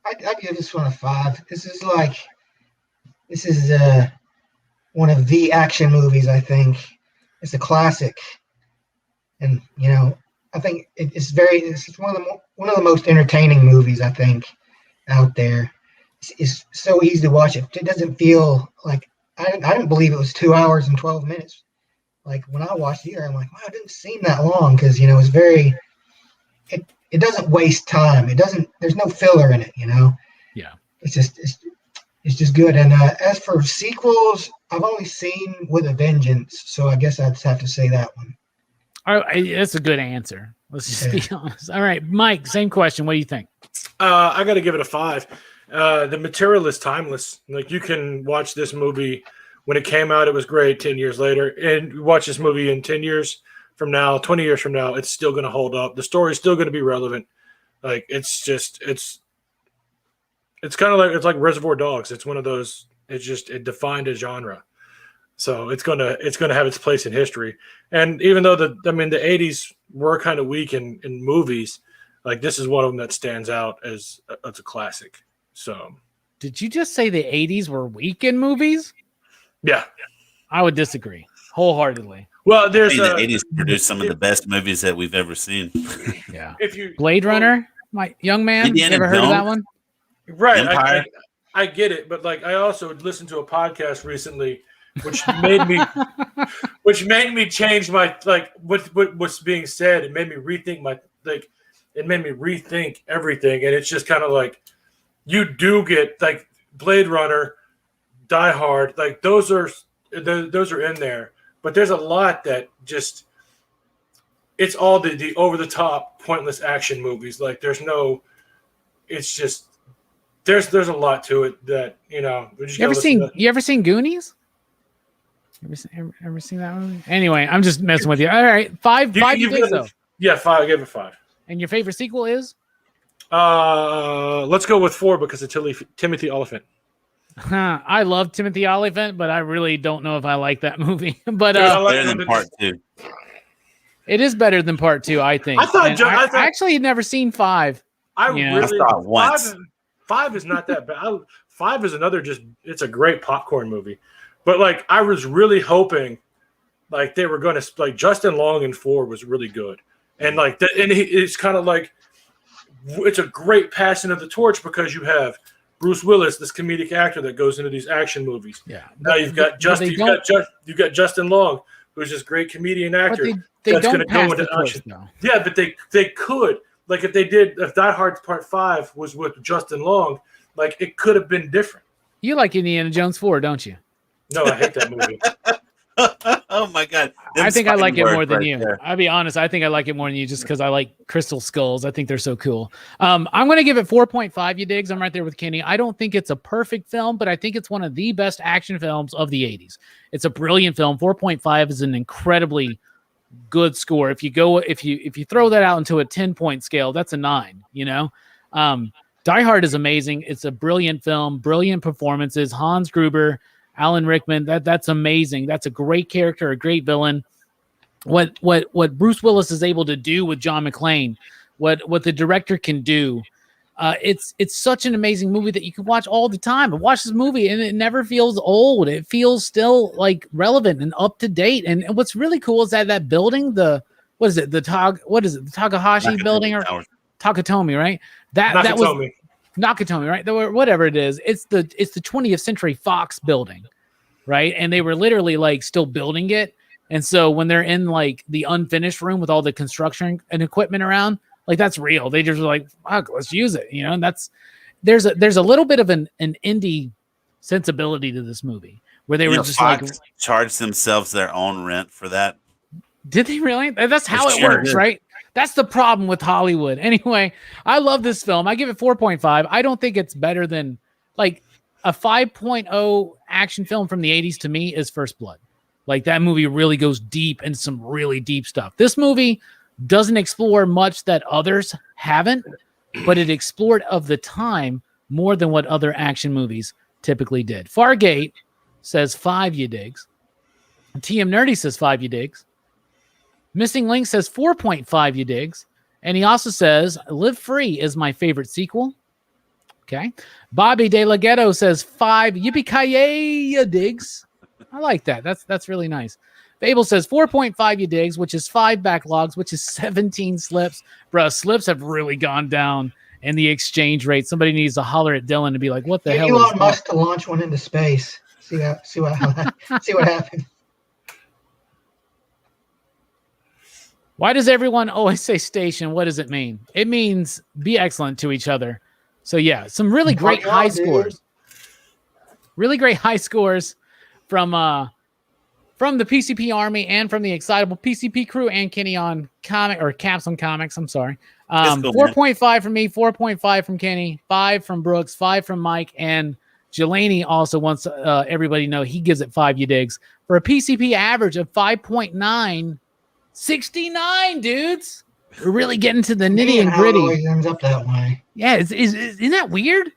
[SPEAKER 3] I give this one a 5. This is one of the action movies. I think it's a classic, and I think it's one of the most entertaining movies I think out there. It's so easy to watch. It doesn't feel like I didn't believe it was 2 hours and 12 minutes. Like when I watched it, I'm like, wow, it didn't seem that long because it's very. It doesn't waste time. There's no filler in it.
[SPEAKER 1] Yeah.
[SPEAKER 3] It's just good. And as for sequels, I've only seen With a Vengeance, so I guess I'd just have to say that one.
[SPEAKER 1] All right, that's a good answer. Let's just be honest. All right, Mike, same question. What do you think?
[SPEAKER 4] I got to give it a 5. The material is timeless. Like you can watch this movie when it came out, it was great. 10 years later, and watch this movie in 10 years from now, 20 years from now, it's still going to hold up. The story's still going to be relevant. Like it's kind of like Reservoir Dogs. It's one of those. It defined a genre. So it's gonna have its place in history. And even though the 80s were kind of weak in movies, like this is one of them that stands out as a classic. So
[SPEAKER 1] did you just say the 80s were weak in movies?
[SPEAKER 4] Yeah.
[SPEAKER 1] I would disagree wholeheartedly.
[SPEAKER 4] Well, the
[SPEAKER 2] 80s produced some of the best movies that we've ever seen.
[SPEAKER 1] Yeah. Blade Runner, my young man,
[SPEAKER 2] Indiana
[SPEAKER 1] ever heard of that one?
[SPEAKER 4] Right. I get it, but like I also listened to a podcast recently which made me change my what's being said. It made me rethink everything, and it's just kind of like you do get like Blade Runner, Die Hard, like those are in there, but there's a lot that just it's all the over the top pointless action movies. Like there's a lot to it that
[SPEAKER 1] you ever seen Goonies? Ever seen that movie? Anyway, I'm just messing with you. All right, 5. You think so?
[SPEAKER 4] Yeah, 5. I gave it 5.
[SPEAKER 1] And your favorite sequel is?
[SPEAKER 4] Let's go with 4 because of Timothy Olyphant.
[SPEAKER 1] I love Timothy Olyphant, but I really don't know if I like that movie. But
[SPEAKER 2] better than part 2.
[SPEAKER 1] It is better than part 2, I think. I actually had never seen 5.
[SPEAKER 4] I
[SPEAKER 2] saw it once.
[SPEAKER 4] 5 is not that bad. 5 is it's a great popcorn movie. But like I was really hoping like they were going to like Justin Long in 4 was really good. And like that, and it's kind of like it's a great passing of the torch because you have Bruce Willis, this comedic actor that goes into these action movies.
[SPEAKER 1] Yeah.
[SPEAKER 4] Now you've got you've got Justin Long, who's this great comedian actor that's going to go into action. Yeah, but they could like if Die Hard Part 5 was with Justin Long, like it could have been different.
[SPEAKER 1] You like Indiana Jones 4, don't you?
[SPEAKER 4] No, I hate that movie.
[SPEAKER 2] Oh my god!
[SPEAKER 1] I think I like it more than you. I'll be honest. I think I like it more than you just because I like crystal skulls. I think they're so cool. I'm going to give it 4.5. You digs? I'm right there with Kenny. I don't think it's a perfect film, but I think it's one of the best action films of the 80s. It's a brilliant film. 4.5 is an incredibly good score. If you throw that out into a 10-point scale, that's a 9. Die Hard is amazing. It's a brilliant film, brilliant performances. Hans Gruber, Alan Rickman, that's amazing. That's a great character, a great villain. What Bruce Willis is able to do with John McClane, what the director can do, it's such an amazing movie that you can watch all the time. I watch this movie and it never feels old. It feels still like relevant and up to date. And what's really cool is that building, the Takahashi building or Takatomi, right? That was Nakatomi, right? Whatever it is, it's the 20th Century Fox building, right? And they were literally like still building it. And so when they're in like the unfinished room with all the construction and equipment around, like that's real. They just were like, fuck, let's use it, And there's a little bit of an indie sensibility to this movie where they were just Fox like
[SPEAKER 2] charged themselves their own rent for that.
[SPEAKER 1] Did they really? That's how it works, right? That's the problem with Hollywood. Anyway, I love this film. I give it 4.5. I don't think it's better than a 5.0 action film from the 80s to me is First Blood. Like that movie really goes deep into some really deep stuff. This movie doesn't explore much that others haven't, but it explored of the time more than what other action movies typically did. Fargate says 5 you digs. TM Nerdy says 5 you digs. Missing Link says 4.5 you digs. And he also says Live Free is my favorite sequel. Okay. Bobby De La Ghetto says 5 yippee-ki-yay digs. I like that. That's really nice. Fable says 4.5 you digs, which is 5 backlogs, which is 17 slips. Bruh, slips have really gone down in the exchange rate. Somebody needs to holler at Dylan to be like, what the hell
[SPEAKER 3] Elon
[SPEAKER 1] is
[SPEAKER 3] Musk to launch one into space. See what happens.
[SPEAKER 1] Why does everyone always say station? What does it mean? It means be excellent to each other. So yeah, some really great high scores. Really great high scores from the PCP Army and from the Excitable PCP crew and Kenny on Caps on Comics. I'm sorry. 4.5 from me, 4.5 from Kenny, 5 from Brooks, 5 from Mike, and Jelani also wants everybody to know he gives it 5 you digs for a PCP average of 5.9. 69 dudes. We're really getting to the nitty and gritty.
[SPEAKER 3] Always ends up that way.
[SPEAKER 1] Yeah, isn't that weird?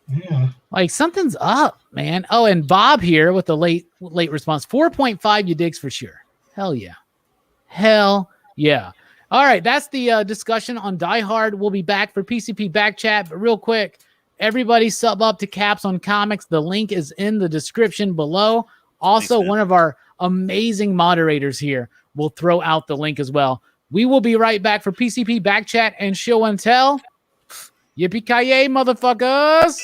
[SPEAKER 3] Yeah.
[SPEAKER 1] Like something's up, man. Oh, and Bob here with the late response. 4.5 you digs for sure. Hell yeah. Hell yeah. All right, that's the discussion on Die Hard. We'll be back for PCP Backchat, but real quick, everybody sub up to Caps on Comics. The link is in the description below. Also, one of our amazing moderators here will throw out the link as well. We will be right back for PCP Backchat and Show and Tell. Yippee-ki-yay, motherfuckers!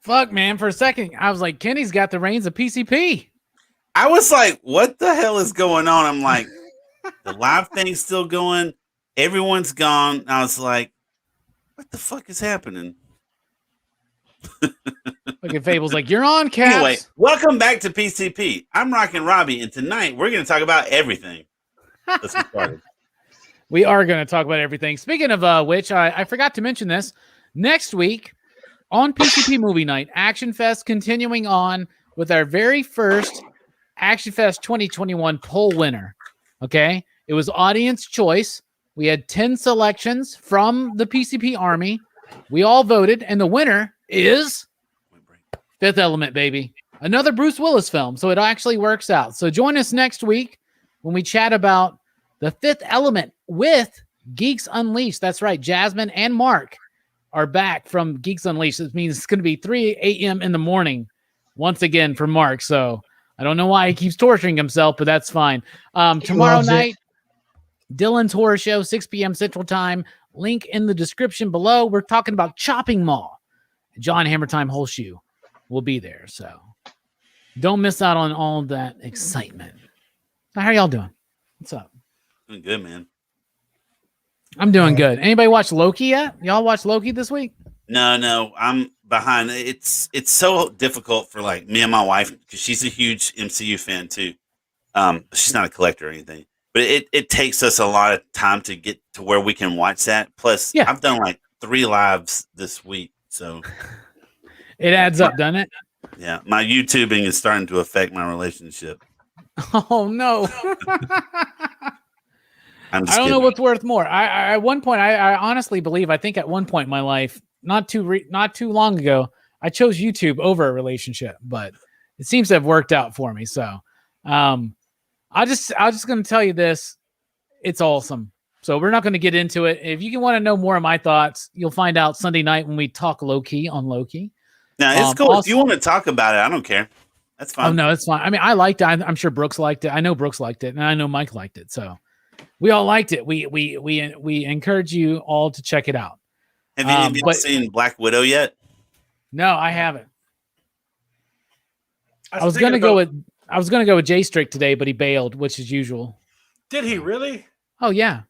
[SPEAKER 1] Fuck, man. For a second, I was like, Kenny's got the reins of PCP.
[SPEAKER 2] I was like, what the hell is going on? I'm like, the live thing's still going. Everyone's gone. I was like, what the fuck is happening?
[SPEAKER 1] Look at Fable's like, you're on, Caps.
[SPEAKER 2] Anyway, welcome back to PCP. I'm Rockin' Robbie, and tonight we're going to talk about everything. Let's get started.
[SPEAKER 1] We are going to talk about everything. Speaking of which, I forgot to mention this. Next week on PCP Movie Night, ActionFest continuing on with our very first ActionFest 2021 poll winner. Okay? It was audience choice. We had 10 selections from the PCP Army. We all voted, and the winner is Fifth Element, baby. Another Bruce Willis film, so it actually works out. So join us next week when we chat about The Fifth Element with Geeks Unleashed. That's right. Jasmine and Mark are back from Geeks Unleashed. This means it's going to be 3 a.m. in the morning once again for Mark. So I don't know why he keeps torturing himself, but that's fine. Tomorrow night, Dylan's Horror Show, 6 p.m. Central Time. Link in the description below. We're talking about Chopping Mall. John Hammertime Holshoe will be there. So don't miss out on all that excitement. How are y'all doing? What's up?
[SPEAKER 2] Doing good, man.
[SPEAKER 1] I'm doing good. Anybody watch Loki yet? Y'all watch Loki this week?
[SPEAKER 2] No, I'm behind. It's so difficult for like me and my wife because she's a huge MCU fan too. She's not a collector or anything, but it takes us a lot of time to get to where we can watch that. Plus, yeah. I've done like 3 lives this week, so
[SPEAKER 1] it adds up, doesn't it?
[SPEAKER 2] Yeah, my YouTubing is starting to affect my relationship.
[SPEAKER 1] Oh no.
[SPEAKER 2] I
[SPEAKER 1] don't know what's worth more. I at one point, I honestly believe, I think at one point in my life, not too long ago, I chose YouTube over a relationship, but it seems to have worked out for me. So, I'm just going to tell you this. It's awesome. So we're not going to get into it. If you want to know more of my thoughts, you'll find out Sunday night when we talk Loki on Loki.
[SPEAKER 2] Now, it's cool. Also, if you want to talk about it, I don't care. That's fine.
[SPEAKER 1] Oh, no, it's fine. I mean, I liked it. I'm sure Brooks liked it. I know Brooks liked it, and I know Mike liked it. So we all liked it. We encourage you all to check it out.
[SPEAKER 2] Have you seen Black Widow yet?
[SPEAKER 1] No, I haven't. I was gonna go with Jay Strick today, but he bailed, which is usual.
[SPEAKER 4] Did he really?
[SPEAKER 1] Oh yeah.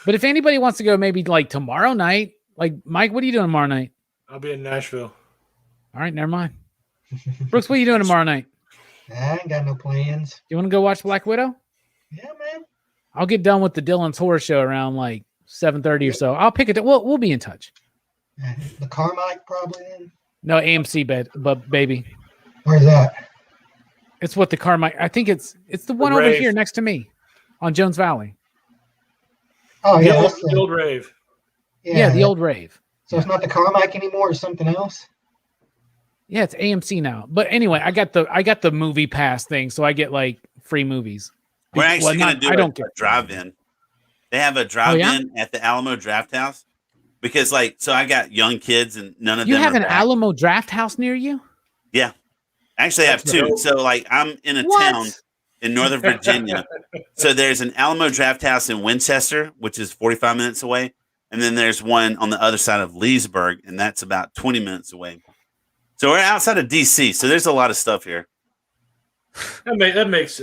[SPEAKER 1] But if anybody wants to go, maybe like tomorrow night, like Mike, what are you doing tomorrow night?
[SPEAKER 4] I'll be in Nashville.
[SPEAKER 1] All right, never mind. Brooks, what are you doing tomorrow night?
[SPEAKER 3] I ain't got no plans.
[SPEAKER 1] You want to go watch Black Widow?
[SPEAKER 3] Yeah, man.
[SPEAKER 1] I'll get done with the Dylan's Horror Show around like 7:30 or so. I'll pick it. We'll be in touch.
[SPEAKER 3] The Carmike probably in?
[SPEAKER 1] No, AMC baby.
[SPEAKER 3] Where's that?
[SPEAKER 1] It's what the Carmike. I think it's the one over here next to me on Jones Valley.
[SPEAKER 3] Oh yeah,
[SPEAKER 4] the old rave.
[SPEAKER 1] Yeah, the old rave.
[SPEAKER 3] So it's not the Carmike anymore, or something else?
[SPEAKER 1] Yeah, it's AMC now. But anyway, I got the movie pass thing, so I get like free movies.
[SPEAKER 2] We're actually going to do a drive-in. They have a drive-in at the Alamo Draft House because, so I got young kids and none of them.
[SPEAKER 1] You have an Alamo Draft House near you?
[SPEAKER 2] Yeah, actually, I have 2. So, I'm in a town in Northern Virginia. So there's an Alamo Draft House in Winchester, which is 45 minutes away, and then there's one on the other side of Leesburg, and that's about 20 minutes away. So we're outside of DC. So there's a lot of stuff here.
[SPEAKER 4] That makes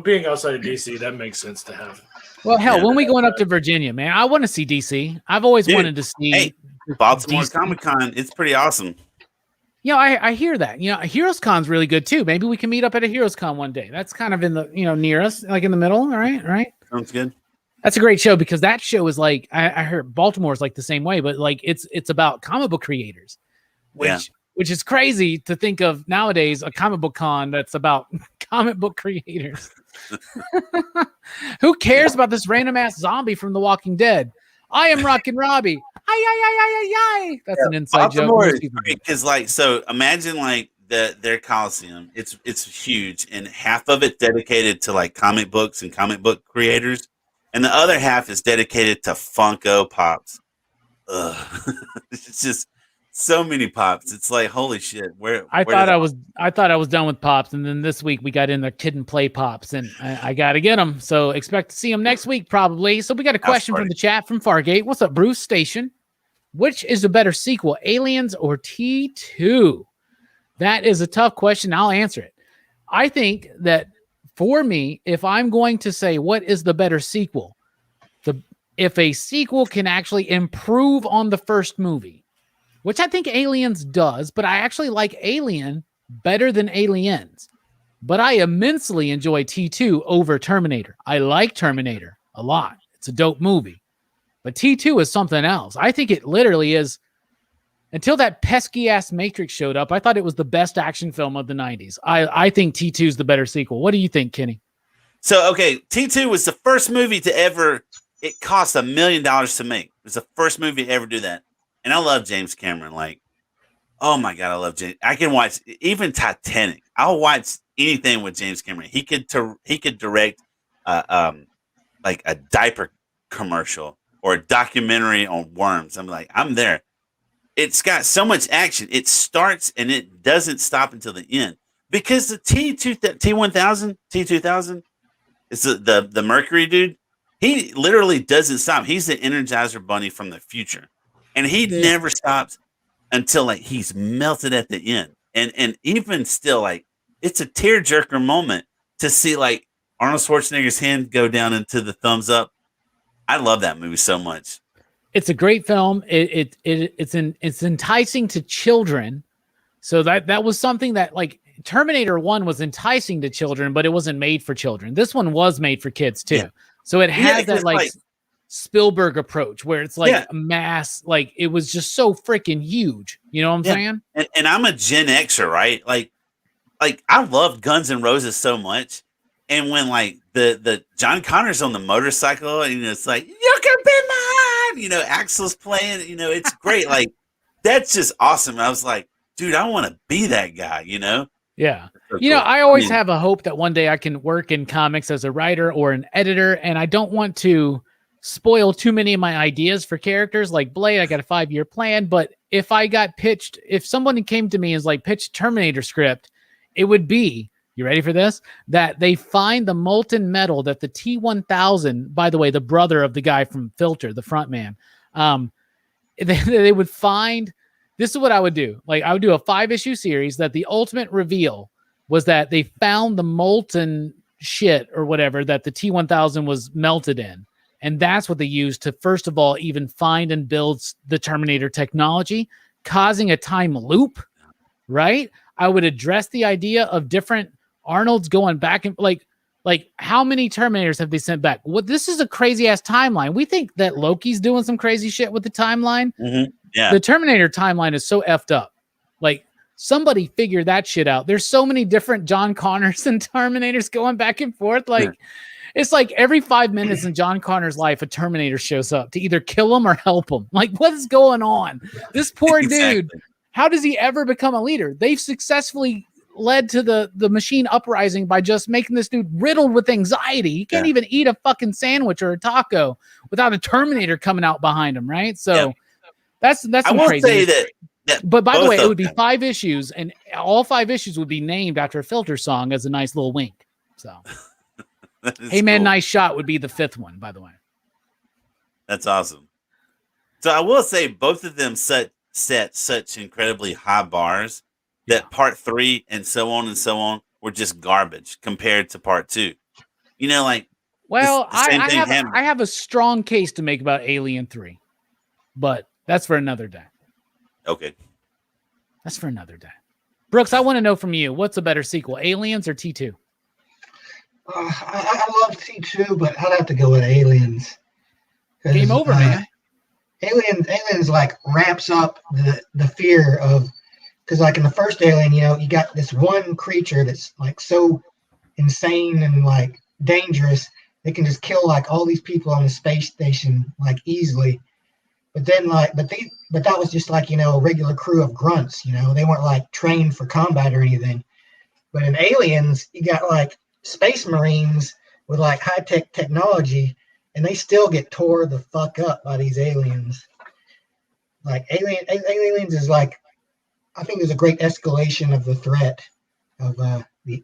[SPEAKER 4] being outside of DC, that makes sense to have.
[SPEAKER 1] Well, hell, when we going up to Virginia, man, I want to see DC. I've always wanted to see
[SPEAKER 2] Baltimore Comic-Con. It's pretty awesome.
[SPEAKER 1] I hear that. Heroes Con's really good too. Maybe we can meet up at a Heroes Con one day. That's kind of in the near us, like in the middle. All right.
[SPEAKER 2] Sounds good.
[SPEAKER 1] That's a great show because that show is like I heard Baltimore's like the same way, but like it's about comic book creators, which is crazy to think of nowadays, a comic book con that's about comic book creators. Who cares about this random ass zombie from The Walking Dead? I am Rockin' Robbie. That's an inside joke.
[SPEAKER 2] Because so imagine their Coliseum. It's huge, and half of it dedicated to like comic books and comic book creators, and the other half is dedicated to Funko Pops. It's just so many Pops. It's like holy shit. I thought I was done with Pops, and then this week we got in the Kid and Play Pops, and I got to get them. So expect to see them next week probably. So we got a question from the chat from Fargate. What's up, Bruce Station?
[SPEAKER 1] Which is a better sequel, Aliens or T2? That is a tough question. I'll answer it. I think that for me, if I'm going to say what is the better sequel, if a sequel can actually improve on the first movie, which I think Aliens does, but I actually like Alien better than Aliens. But I immensely enjoy T2 over Terminator. I like Terminator a lot. It's a dope movie. But T2 is something else. I think it literally is. Until that pesky-ass Matrix showed up, I thought it was the best action film of the 90s. I think T2 is the better sequel. What do you think, Kenny?
[SPEAKER 2] So, okay, T2 was the first movie to ever, it cost $1 million to make. It was the first movie to ever do that. And I love James Cameron. Like, oh my God, I love James. I can watch even Titanic. I'll watch anything with James Cameron. He could direct like a diaper commercial or a documentary on worms. I'm like, I'm there. It's got so much action. It starts and it doesn't stop until the end. Because the T1000, T2000, it's the Mercury dude. He literally doesn't stop. He's the Energizer Bunny from the future. And he never stops until like he's melted at the end. And even still, like, it's a tearjerker moment to see like Arnold Schwarzenegger's hand go down into the thumbs up. I love that movie so much.
[SPEAKER 1] It's a great film. It's enticing to children. So that was something that, like, Terminator 1 was enticing to children, but it wasn't made for children. This one was made for kids too. Yeah. So it has that like Spielberg approach where it's like a mass, like it was just so freaking huge. You know what I'm saying?
[SPEAKER 2] And I'm a Gen Xer, right? Like I loved Guns N' Roses so much. And when like the John Connor's on the motorcycle and it's like, you can be mine, Axel's playing, it's great. Like that's just awesome. I was like, dude, I want to be that guy,
[SPEAKER 1] Yeah.
[SPEAKER 2] So
[SPEAKER 1] cool. I always have a hope that one day I can work in comics as a writer or an editor, and I don't want to spoil too many of my ideas for characters like Blade. I got a 5-year plan, but if someone came to me and was like, pitch Terminator script, it would be, you ready for this? That they find the molten metal that the T1000, by the way, the brother of the guy from Filter, the front man, they would find. This is what I would do. Like, I would do a 5-issue series that the ultimate reveal was that they found the molten shit or whatever that the T1000 was melted in. And that's what they used to, first of all, even find and build the Terminator technology, causing a time loop, right? I would address the idea of different Arnolds going back and like how many Terminators have they sent back? Well, this is a crazy ass timeline. We think that Loki's doing some crazy shit with the timeline.
[SPEAKER 2] Mm-hmm. Yeah.
[SPEAKER 1] The Terminator timeline is so effed up. Like, somebody figured that shit out. There's so many different John Connors and Terminators going back and forth. Like, it's like every 5 minutes in John Connor's life, a Terminator shows up to either kill him or help him. Like, what is going on? This poor dude, how does he ever become a leader? They've successfully led to the machine uprising by just making this dude riddled with anxiety. He can't even eat a fucking sandwich or a taco without a Terminator coming out behind him, right? So that's
[SPEAKER 2] I will
[SPEAKER 1] crazy.
[SPEAKER 2] say that
[SPEAKER 1] but by the way, it would be 5 issues, and all 5 issues would be named after a Filter song as a nice little wink. So, hey man, nice shot would be the 5th one, by the way.
[SPEAKER 2] That's awesome. So I will say both of them set such incredibly high bars that part 3 and so on were just garbage compared to part 2. Like,
[SPEAKER 1] well, I have a strong case to make about Alien 3, but that's for another day.
[SPEAKER 2] Okay.
[SPEAKER 1] That's for another day. Brooks, I want to know from you, what's a better sequel, Aliens or T2?
[SPEAKER 3] I love T2, but I'd have to go with Aliens.
[SPEAKER 1] Game over, man.
[SPEAKER 3] Aliens like ramps up the fear of, because like in the first Alien, you got this one creature that's like so insane and like dangerous, they can just kill like all these people on the space station like easily. But then but that was just like, a regular crew of grunts, they weren't like trained for combat or anything. But in Aliens, you got like space Marines with like high-tech technology, and they still get tore the fuck up by these aliens. Like Aliens is like, I think there's a great escalation of the threat of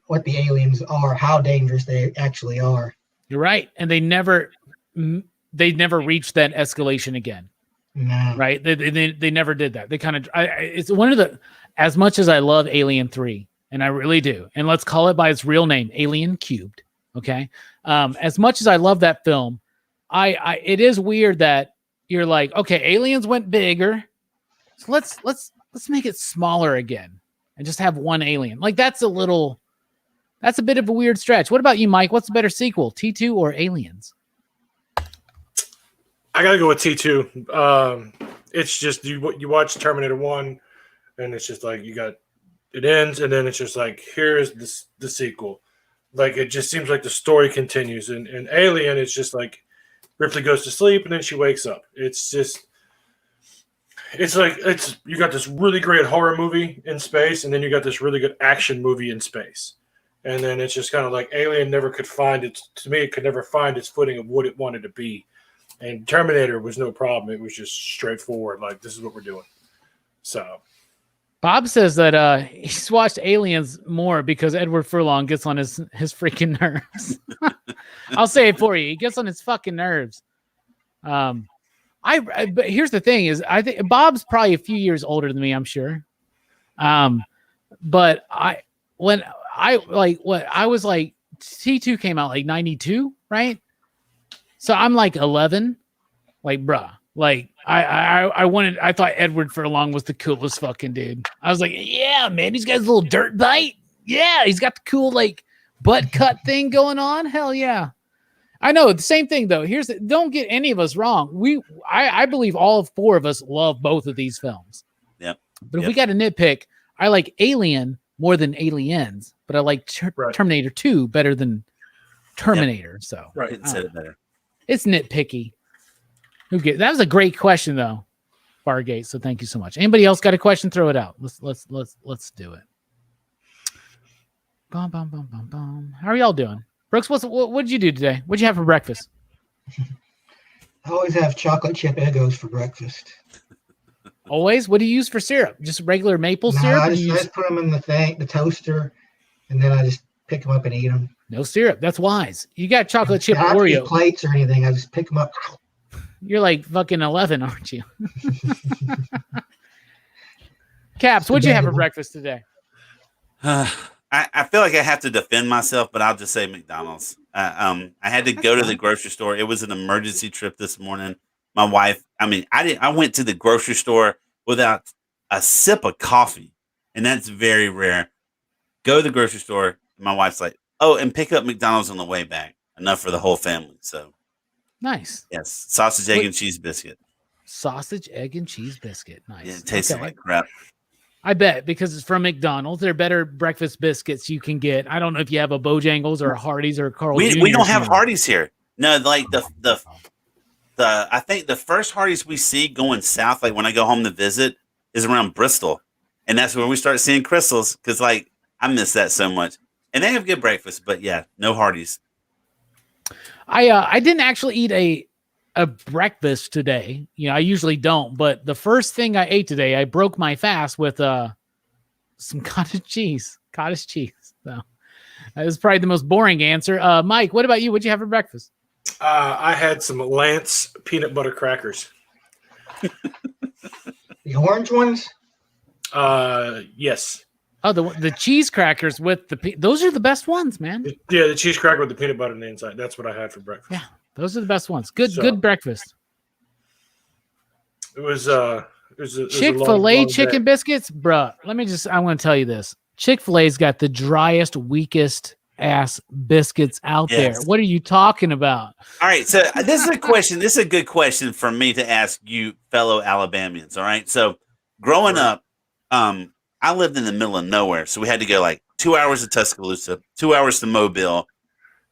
[SPEAKER 3] what the aliens are, how dangerous they actually are.
[SPEAKER 1] You're right. And they never reached that escalation again.
[SPEAKER 3] No.
[SPEAKER 1] right? They never did that. They kind of it's one of the, as much as I love Alien 3, and I really do, and let's call it by its real name, Alien Cubed. Okay, as much as I love that film, it is weird that you're like, okay, aliens went bigger, so let's make it smaller again and just have one alien. Like that's a bit of a weird stretch. What about you, Mike? What's the better sequel, T2 or Aliens?
[SPEAKER 4] I gotta go with T2. It's just you watch Terminator 1, and it's just like it ends, and then it's just like here's the sequel. Like it just seems like the story continues, and Alien is just like Ripley goes to sleep and then she wakes up. It's you got this really great horror movie in space, and then you got this really good action movie in space, and then it's just kind of like Alien never could find its. To me, it could never find its footing of what it wanted to be, and Terminator was no problem. It was just straightforward. Like this is what we're doing. So.
[SPEAKER 1] Bob says that he's watched Aliens more because Edward Furlong gets on his freaking nerves. I'll say it for you. He gets on his fucking nerves. But here's the thing is I think Bob's probably a few years older than me, I'm sure. But I was like T2 came out like 92, right? So I'm like 11, like bruh. Like I thought Edward Furlong was the coolest fucking dude. I was like, yeah, man, he's got his little dirt bite. Yeah, he's got the cool like butt cut thing going on. Hell yeah. I know the same thing though. Don't get any of us wrong. I believe all 4 of us love both of these films.
[SPEAKER 2] Yep.
[SPEAKER 1] But if we got to nitpick, I like Alien more than Aliens, but I like Terminator 2 better than Terminator. Yep. So
[SPEAKER 2] right, said it better.
[SPEAKER 1] It's nitpicky. That was a great question though, Fargate. So thank you so much. Anybody else got a question? Throw it out. Let's do it. Bum, bum, bum, bum, bum. How are y'all doing? Brooks, what did you do today? What'd you have for breakfast?
[SPEAKER 3] I always have chocolate chip Eggos for breakfast.
[SPEAKER 1] Always? What do you use for syrup? Just regular maple syrup?
[SPEAKER 3] I just put them in the toaster, and then I just pick them up and eat them.
[SPEAKER 1] No syrup. That's wise. You got chocolate chip Oreo
[SPEAKER 3] plates or anything. I just pick them up.
[SPEAKER 1] You're like fucking 11, aren't you? Caps, what'd you have for breakfast today?
[SPEAKER 2] I feel like I have to defend myself, but I'll just say McDonald's. I had to go to the grocery store. It was an emergency trip this morning. My wife, I went to the grocery store without a sip of coffee, and that's very rare. Go to the grocery store. My wife's like, oh, and pick up McDonald's on the way back. Enough for the whole family. So
[SPEAKER 1] nice.
[SPEAKER 2] Yes. Sausage, egg, and cheese biscuit.
[SPEAKER 1] Sausage, egg, and cheese biscuit. Nice.
[SPEAKER 2] Yeah, it tasted like crap.
[SPEAKER 1] I bet because it's from McDonald's. They're better breakfast biscuits you can get. I don't know if you have a Bojangles or a Hardee's or a Carl Jr.
[SPEAKER 2] We don't have Hardee's here. No, like the I think the first Hardee's we see going south, like when I go home to visit, is around Bristol, and that's when we start seeing Crystals. Because like I miss that so much, and they have good breakfast. But yeah, no Hardee's.
[SPEAKER 1] I didn't actually eat a breakfast today. You know, I usually don't, but the first thing I ate today, I broke my fast with some cottage cheese. So that was probably the most boring answer. Mike, what about you? What'd you have for breakfast?
[SPEAKER 4] I had some Lance peanut butter crackers.
[SPEAKER 3] The orange ones?
[SPEAKER 4] Yes.
[SPEAKER 1] Oh, the cheese crackers with those are the best ones, man.
[SPEAKER 4] Yeah, the cheese cracker with the peanut butter on the inside. That's what I had for breakfast.
[SPEAKER 1] Yeah, those are the best ones. Good breakfast.
[SPEAKER 4] It was
[SPEAKER 1] Chick-fil-A chicken biscuits, bruh. I want to tell you this. Chick-fil-A's got the driest, weakest ass biscuits out there. What are you talking about?
[SPEAKER 2] All right, so this is a question. This is a good question for me to ask you, fellow Alabamians. All right, so growing up, I lived in the middle of nowhere, so we had to go like 2 hours to Tuscaloosa, 2 hours to Mobile.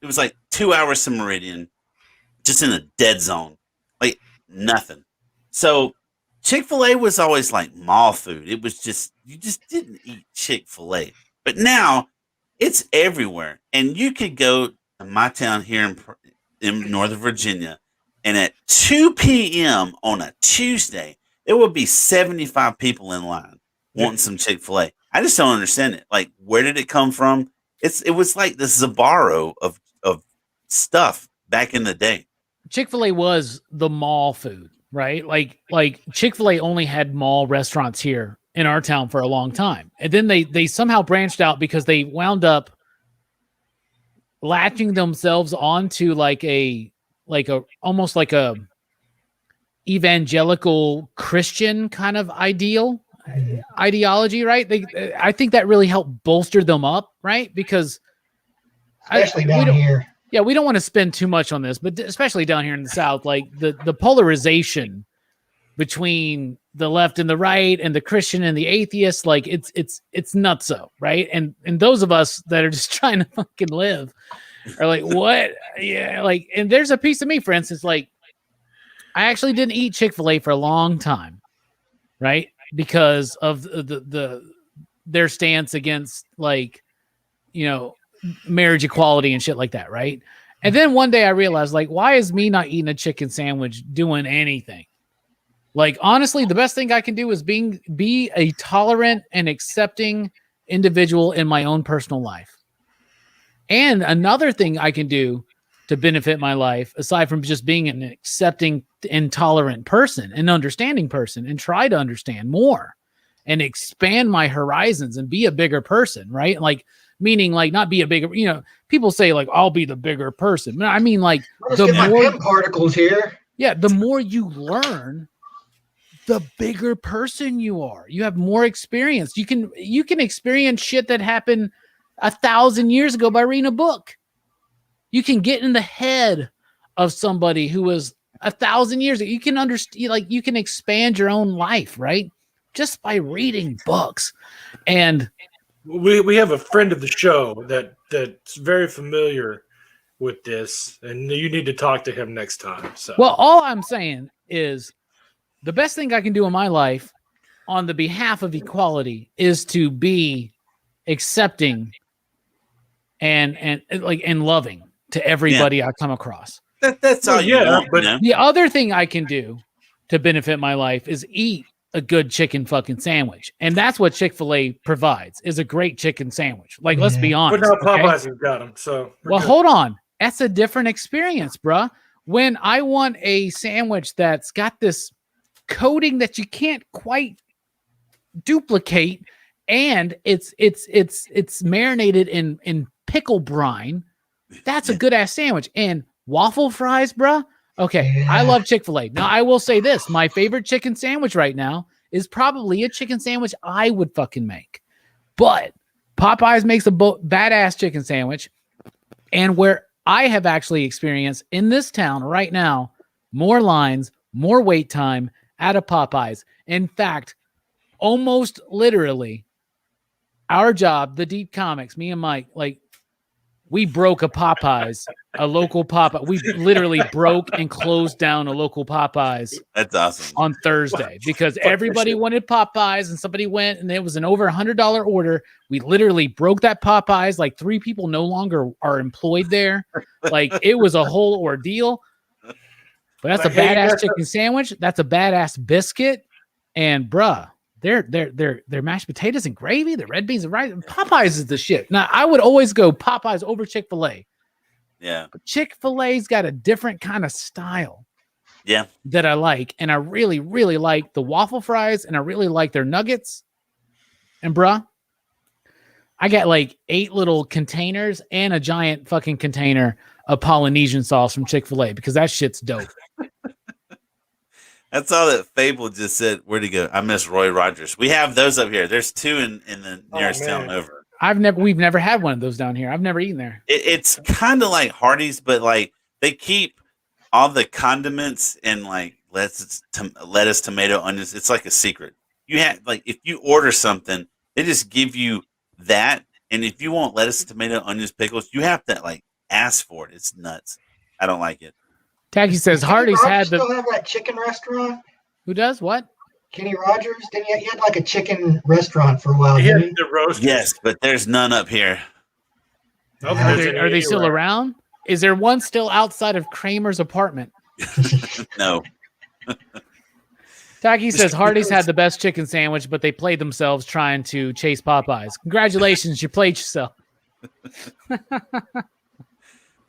[SPEAKER 2] It was like 2 hours to Meridian, just in a dead zone, like nothing. So Chick-fil-A was always like mall food. It was just, you just didn't eat Chick-fil-A. But now it's everywhere. And you could go to my town here in Northern Virginia, and at 2 p.m. on a Tuesday, there would be 75 people in line wanting some Chick-fil-A. I just don't understand it. Like, where did it come from? It was like the Sbarro of stuff back in the day.
[SPEAKER 1] Chick-fil-A was the mall food. right? Like Chick-fil-A only had mall restaurants here in our town for a long time. And then they somehow branched out because they wound up latching themselves onto like a almost like a evangelical Christian kind of ideology, right? I think that really helped bolster them up, right? Because
[SPEAKER 3] Especially down here.
[SPEAKER 1] Yeah, we don't want to spend too much on this, but especially down here in the South, like the polarization between the left and the right and the Christian and the atheist, like it's nutso, right? And those of us that are just trying to fucking live are like, what? Yeah, like, and there's a piece of me, for instance, like I actually didn't eat Chick-fil-A for a long time, right? Because of their stance against, like, you know, marriage equality and shit like that, right? And then one day I realized, like, why is me not eating a chicken sandwich doing anything? Like, honestly, the best thing I can do is be a tolerant and accepting individual in my own personal life. And another thing I can do to benefit my life, aside from just being an accepting and tolerant person, an understanding person, and try to understand more and expand my horizons and be a bigger person, right? Like, meaning like not be a bigger, you know, people say like, I'll be the bigger person. I mean, like,
[SPEAKER 3] the more particles here.
[SPEAKER 1] Yeah. The more you learn, the bigger person you are. You have more experience. You can experience shit that happened 1,000 years ago by reading a book. You can get in the head of somebody who was 1,000 years ago. You can understand, like, you can expand your own life, right? Just by reading books. And
[SPEAKER 4] we have a friend of the show that's very familiar with this, and you need to talk to him next time. So,
[SPEAKER 1] well, all I'm saying is the best thing I can do in my life on the behalf of equality is to be accepting and loving to everybody I come across.
[SPEAKER 2] That's all you want,
[SPEAKER 4] but
[SPEAKER 1] the other thing I can do to benefit my life is eat a good chicken fucking sandwich. And that's what Chick-fil-A provides, is a great chicken sandwich. Like, let's be honest.
[SPEAKER 4] But now Popeyes has got them, so.
[SPEAKER 1] Well, hold on. That's a different experience, bruh. When I want a sandwich that's got this coating that you can't quite duplicate, and it's marinated in pickle brine, that's a good ass sandwich. And waffle fries, bruh. Okay, I love Chick-fil-A. Now, I will say this. My favorite chicken sandwich right now is probably a chicken sandwich I would fucking make. But Popeyes makes a badass chicken sandwich. And where I have actually experienced in this town right now, more lines, more wait time at a Popeyes. In fact, almost literally, our job, the Deep Comics, me and Mike, like, we broke a Popeyes, a local Popeye. We literally broke and closed down a local Popeyes.
[SPEAKER 2] That's awesome.
[SPEAKER 1] On Thursday, because everybody wanted Popeyes, and somebody went, and it was an over $100 order. We literally broke that Popeyes. Like, 3 people no longer are employed there. Like, it was a whole ordeal. But that's a badass chicken sandwich. That's a badass biscuit. And bruh, their mashed potatoes and gravy, the red beans and rice. Popeyes is the shit. Now, I would always go Popeyes over Chick-fil-A.
[SPEAKER 2] Yeah.
[SPEAKER 1] But Chick-fil-A's got a different kind of style.
[SPEAKER 2] Yeah.
[SPEAKER 1] That I like. And I really, really like the waffle fries, and I really like their nuggets. And bruh, I got like 8 little containers and a giant fucking container of Polynesian sauce from Chick-fil-A, because that shit's dope.
[SPEAKER 2] That's all that Fable just said. Where'd he go? I miss Roy Rogers. We have those up here. There's 2 in the nearest town over.
[SPEAKER 1] We've never had one of those down here. I've never eaten there.
[SPEAKER 2] It's kind of like Hardee's, but like they keep all the condiments and like lettuce, tomato, onions. It's like a secret. You have, like, if you order something, they just give you that, and if you want lettuce, tomato, onions, pickles, you have to like ask for it. It's nuts. I don't like it.
[SPEAKER 1] Tacky says Hardee's had the.
[SPEAKER 3] Still have that chicken restaurant?
[SPEAKER 1] Who does what?
[SPEAKER 3] Kenny Rogers? Didn't he had like a chicken restaurant for a while?
[SPEAKER 4] He had
[SPEAKER 3] Didn't he?
[SPEAKER 4] the roast.
[SPEAKER 2] Yes, but there's none up here.
[SPEAKER 1] Are they still around? Is there one still outside of Kramer's apartment?
[SPEAKER 2] No.
[SPEAKER 1] Tacky says Hardee's had the best chicken sandwich, but they played themselves trying to chase Popeyes. Congratulations, you played yourself.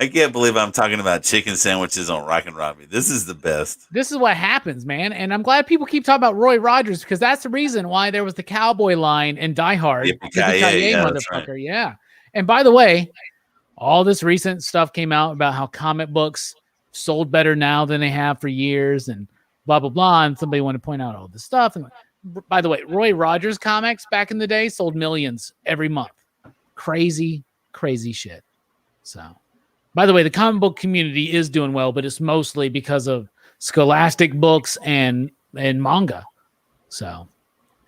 [SPEAKER 2] I can't believe I'm talking about chicken sandwiches on Rockin' Robbie. This is the best.
[SPEAKER 1] This is what happens, man. And I'm glad people keep talking about Roy Rogers because that's the reason why there was the cowboy line in Die Hard.
[SPEAKER 2] Yippee-ki-yay, yeah, that's
[SPEAKER 1] motherfucker.
[SPEAKER 2] right.
[SPEAKER 1] Yeah. And by the way, all this recent stuff came out about how comic books sold better now than they have for years and blah, blah, blah. And somebody wanted to point out all this stuff. And by the way, Roy Rogers comics back in the day sold millions every month. Crazy, crazy shit. So, by the way, the comic book community is doing well, but it's mostly because of Scholastic books and manga. So,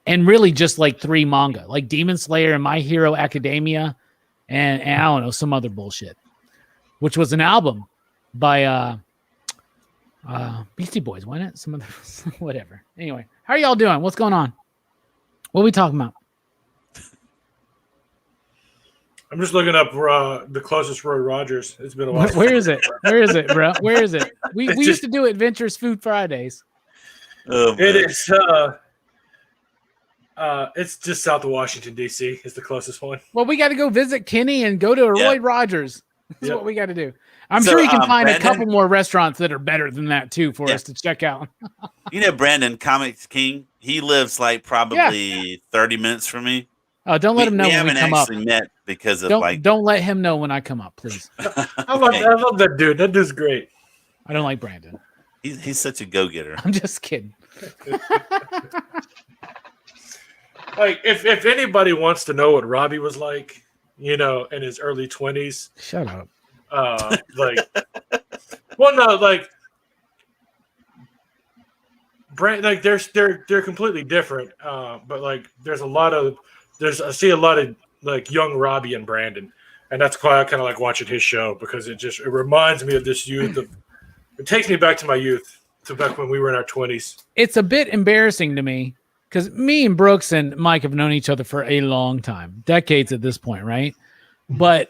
[SPEAKER 1] and really just like 3 manga, like Demon Slayer and My Hero Academia, and I don't know, some other bullshit, which was an album by Beastie Boys, wasn't it? Some other whatever. Anyway, how are y'all doing? What's going on? What are we talking about?
[SPEAKER 4] I'm just looking up the closest Roy Rogers. It's been a while.
[SPEAKER 1] Where is it? Where is it, bro? Where is it? We used to do Adventures Food Fridays.
[SPEAKER 2] Oh,
[SPEAKER 4] it is. It's just south of Washington D.C. is the closest one.
[SPEAKER 1] Well, we got to go visit Kenny and go to a Roy Rogers. That's what we got to do. I'm sure you can find Brandon, a couple more restaurants that are better than that too for us to check out.
[SPEAKER 2] You know, Brandon, Comics King, he lives like probably 30 minutes from me.
[SPEAKER 1] Oh, don't let him know when we come up.
[SPEAKER 2] We haven't actually met because of
[SPEAKER 1] Don't let him know when I come up, please.
[SPEAKER 4] I love that dude. That dude's great.
[SPEAKER 1] I don't like Brandon.
[SPEAKER 2] He's such a go-getter.
[SPEAKER 1] I'm just kidding.
[SPEAKER 4] Like, if anybody wants to know what Robbie was like, you know, in his early 20s.
[SPEAKER 1] Shut up.
[SPEAKER 4] They're completely different. But like, I see a lot of like young Robbie and Brandon, and that's why I kind of like watching his show because it reminds me of this youth. It takes me back to my youth, to back when we were in our 20s.
[SPEAKER 1] It's a bit embarrassing to me because me and Brooks and Mike have known each other for a long time, decades at this point, right? But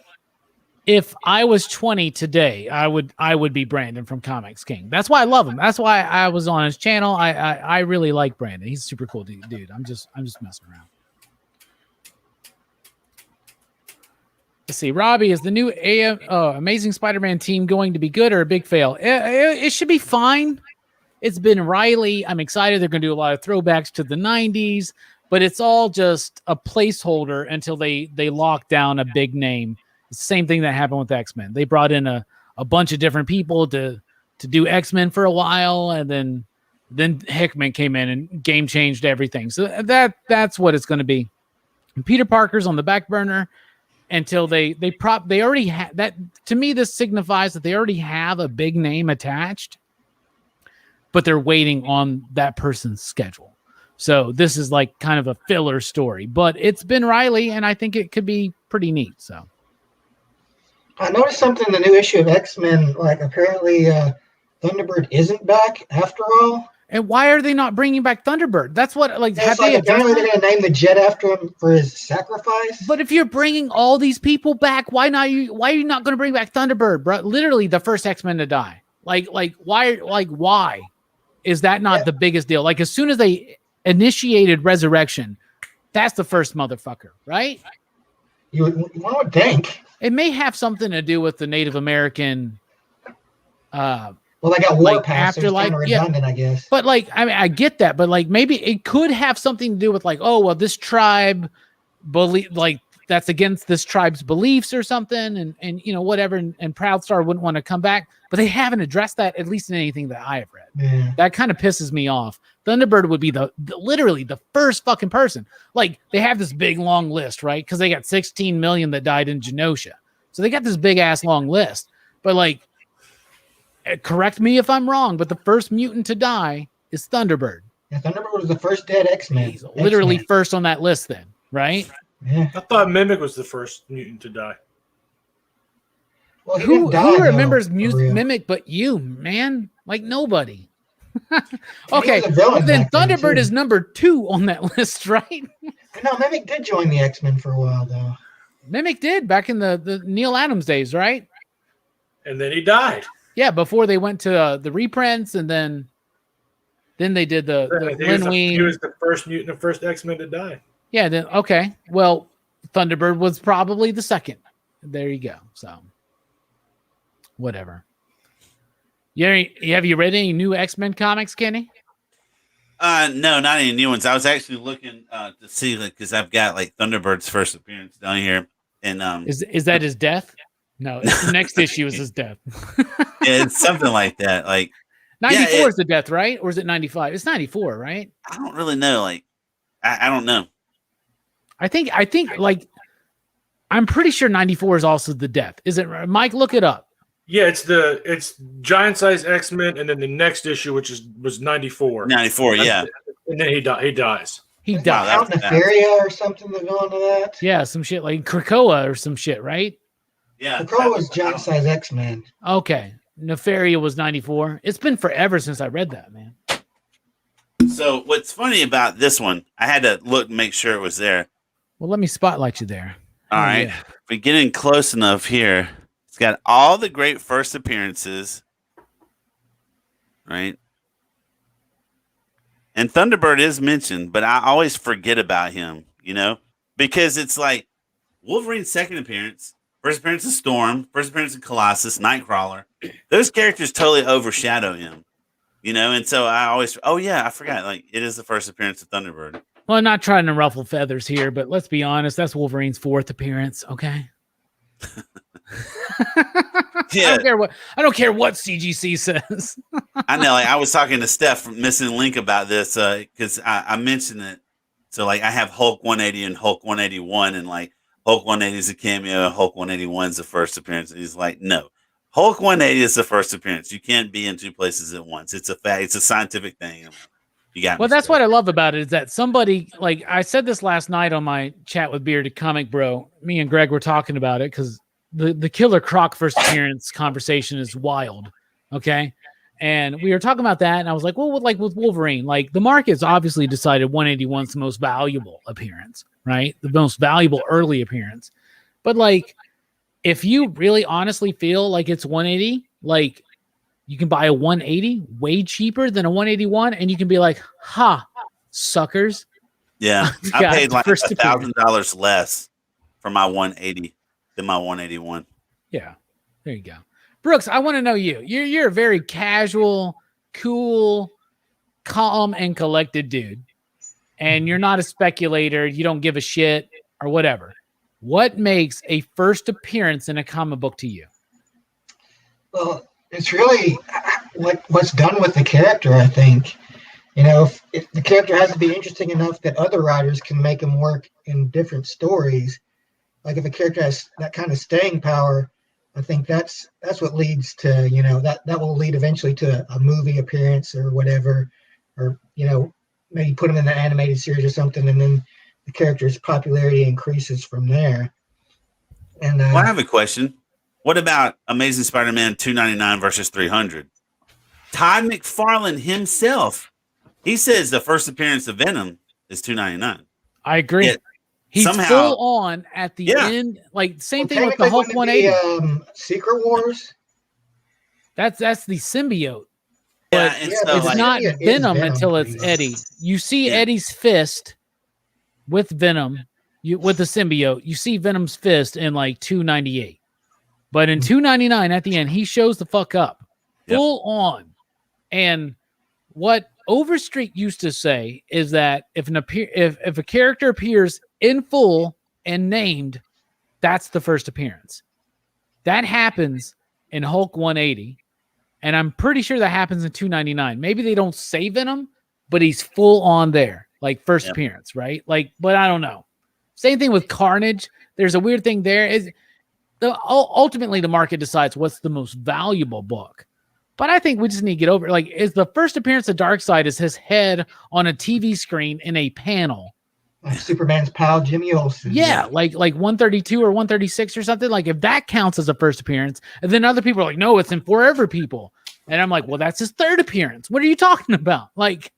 [SPEAKER 1] if I was 20 today, I would be Brandon from Comics King. That's why I love him. That's why I was on his channel. I really like Brandon. He's a super cool dude. I'm just messing around. Let's see. Robbie, is the new Amazing Spider-Man team going to be good or a big fail? It should be fine. It's been Riley. I'm excited. They're going to do a lot of throwbacks to the 90s, but it's all just a placeholder until they lock down a big name. It's the same thing that happened with X-Men. They brought in a bunch of different people to do X-Men for a while, and then Hickman came in and game changed everything. So that's what it's going to be. And Peter Parker's on the back burner until they already have that. To me, this signifies that they already have a big name attached, but they're waiting on that person's schedule. So this is like kind of a filler story, but it's been Riley, and I think it could be pretty neat. So
[SPEAKER 3] I noticed something in the new issue of X-Men. Like apparently, Thunderbird isn't back after all.
[SPEAKER 1] And why are they not bringing back Thunderbird? That's what apparently
[SPEAKER 3] they're going to name the jet after him for his sacrifice.
[SPEAKER 1] But if you're bringing all these people back, why are you not going to bring back Thunderbird, bro? Literally the first X-Men to die. Like why is that not the biggest deal? Like as soon as they initiated Resurrection, that's the first motherfucker, right?
[SPEAKER 3] You would think.
[SPEAKER 1] It may have something to do with the Native American.
[SPEAKER 3] Well, they got war pass
[SPEAKER 1] afterlife,
[SPEAKER 3] redundant, I guess.
[SPEAKER 1] But like, I mean, I get that, but like, maybe it could have something to do with like, oh, well, this tribe believe like that's against this tribe's beliefs or something, and you know whatever, and Proudstar wouldn't want to come back, but they haven't addressed that at least in anything that I have read.
[SPEAKER 3] Yeah.
[SPEAKER 1] That kind of pisses me off. Thunderbird would be literally the first fucking person. Like they have this big long list, right? Because they got 16 million that died in Genosha, so they got this big ass long list, but like. Correct me if I'm wrong, but the first mutant to die is Thunderbird.
[SPEAKER 3] Yeah, Thunderbird was the first dead X-Men.
[SPEAKER 1] He's literally first on that list then, right?
[SPEAKER 3] Yeah.
[SPEAKER 4] I thought Mimic was the first mutant to die.
[SPEAKER 3] Well,
[SPEAKER 1] who remembers Mimic but you, man? Like nobody. Okay, but then Thunderbird is number 2 on that list, right?
[SPEAKER 3] No, Mimic did join the X-Men for a while, though.
[SPEAKER 1] Mimic did back in the Neil Adams days, right?
[SPEAKER 4] And then he died.
[SPEAKER 1] Yeah, before they went to the reprints, and then they did the
[SPEAKER 4] He was the first mutant, the first X-Men to die.
[SPEAKER 1] Yeah, then okay. Well, Thunderbird was probably the second. There you go. So whatever. Have you read any new X-Men comics, Kenny?
[SPEAKER 2] No, not any new ones. I was actually looking to see, like, because I've got like Thunderbird's first appearance down here, and
[SPEAKER 1] is that his death? No, it's the next issue is his death.
[SPEAKER 2] yeah, it's something like that. Like
[SPEAKER 1] 94 is the death, right? Or is it 95? It's 94, right?
[SPEAKER 2] I don't really know. Like, I don't know.
[SPEAKER 1] I think like I'm pretty sure 94 is also the death. Is it, Mike? Look it up.
[SPEAKER 4] Yeah, it's giant size X-Men, and then the next issue, which was 94.
[SPEAKER 2] 94, yeah.
[SPEAKER 4] And then he dies.
[SPEAKER 1] He
[SPEAKER 3] Is
[SPEAKER 1] died.
[SPEAKER 3] Count Nefaria or something that go into that?
[SPEAKER 1] Yeah, some shit like Krakoa or some shit, right?
[SPEAKER 2] Yeah.
[SPEAKER 3] Krakoa was giant size X-Men.
[SPEAKER 1] Okay. Nefaria was 94. It's been forever since I read that, man.
[SPEAKER 2] So what's funny about this one, I had to look and make sure it was there.
[SPEAKER 1] Well, let me spotlight you there.
[SPEAKER 2] All right.
[SPEAKER 1] Yeah.
[SPEAKER 2] If we get in close enough here, it's got all the great first appearances. Right. And Thunderbird is mentioned, but I always forget about him, because it's like Wolverine's second appearance, first appearance of Storm, first appearance of Colossus, Nightcrawler. Those characters totally overshadow him, and so I always, I forgot. Like, it is the first appearance of Thunderbird.
[SPEAKER 1] Well, I'm not trying to ruffle feathers here, but let's be honest. That's Wolverine's fourth appearance. Okay.
[SPEAKER 2] Yeah.
[SPEAKER 1] I don't care what CGC says.
[SPEAKER 2] I know. Like, I was talking to Steph from Missing Link about this because I mentioned it. So, like, I have Hulk 180 and Hulk 181, and like Hulk 180 is a cameo, and Hulk 181 is the first appearance. And he's like, no, Hulk 180 is the first appearance. You can't be in two places at once. It's a fact. It's a scientific thing. You got.
[SPEAKER 1] Well, that's what I love about it is that somebody, like I said this last night on my chat with Bearded Comic Bro. Me and Greg were talking about it because the Killer Croc first appearance conversation is wild. Okay. And we were talking about that, and I was like, well, with Wolverine, like the market's obviously decided 181 is the most valuable appearance, right? The most valuable early appearance. But like, if you really honestly feel like it's 180, like you can buy a 180 way cheaper than a 181, and you can be like, ha, suckers.
[SPEAKER 2] Yeah. I paid like $1,000 less for my 180 than my 181.
[SPEAKER 1] Yeah. There you go. Brooks, I want to know you. You're a very casual, cool, calm, and collected dude. And you're not a speculator. You don't give a shit or whatever. What makes a first appearance in a comic book to you?
[SPEAKER 3] Well, it's really what's done with the character, I think. If the character has to be interesting enough that other writers can make him work in different stories. Like if a character has that kind of staying power, I think that's what leads to, that will lead eventually to a movie appearance or whatever, or, maybe put him in the animated series or something, and then the character's popularity increases from there. And
[SPEAKER 2] well, I have a question. What about Amazing Spider-Man 299 versus 300? Todd McFarlane himself, he says the first appearance of Venom is 299.
[SPEAKER 1] I agree.
[SPEAKER 2] Yet,
[SPEAKER 1] he's
[SPEAKER 2] somehow,
[SPEAKER 1] full on at the end. Like same thing with the Hulk 180.
[SPEAKER 3] Secret Wars.
[SPEAKER 1] That's the symbiote.
[SPEAKER 2] Yeah,
[SPEAKER 1] But
[SPEAKER 2] so,
[SPEAKER 1] it's not Venom until it's Eddie. You see Eddie's fist with Venom, with the symbiote. You see Venom's fist in like 298. But in 299 at the end, he shows the fuck up. Full on. And what Overstreet used to say is that if a character appears in full and named, that's the first appearance. That happens in Hulk 180. And I'm pretty sure that happens in 299. Maybe they don't say Venom, but he's full on there, like first appearance, right? Like, but I don't know. Same thing with Carnage. There's a weird thing there. Ultimately, the market decides what's the most valuable book. But I think we just need to get over it. Like, is the first appearance of Darkseid is his head on a TV screen in a panel.
[SPEAKER 3] Like Superman's pal, Jimmy Olsen.
[SPEAKER 1] Yeah, like 132 or 136 or something. Like, if that counts as a first appearance, and then other people are like, no, it's in Forever People. And I'm like, well, that's his third appearance. What are you talking about? Like,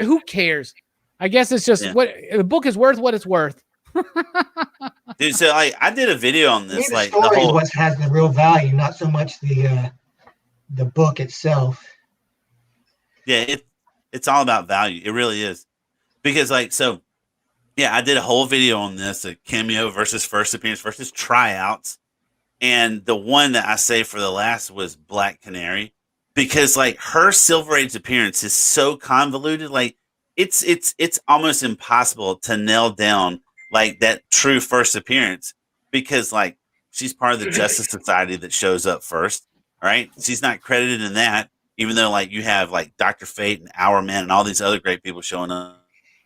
[SPEAKER 1] who cares? I guess it's just what the book is worth, what it's worth.
[SPEAKER 2] Dude, so I did a video on this.
[SPEAKER 3] The story is what has the real value, not so much the book itself.
[SPEAKER 2] Yeah, it's all about value. It really is. Because I did a whole video on this, a cameo versus first appearance versus tryouts. And the one that I say for the last was Black Canary, because like her Silver Age appearance is so convoluted. Like it's almost impossible to nail down like that true first appearance, because like she's part of the Justice Society that shows up first. All right. She's not credited in that, even though like you have like Dr. Fate and Hourman and all these other great people showing up.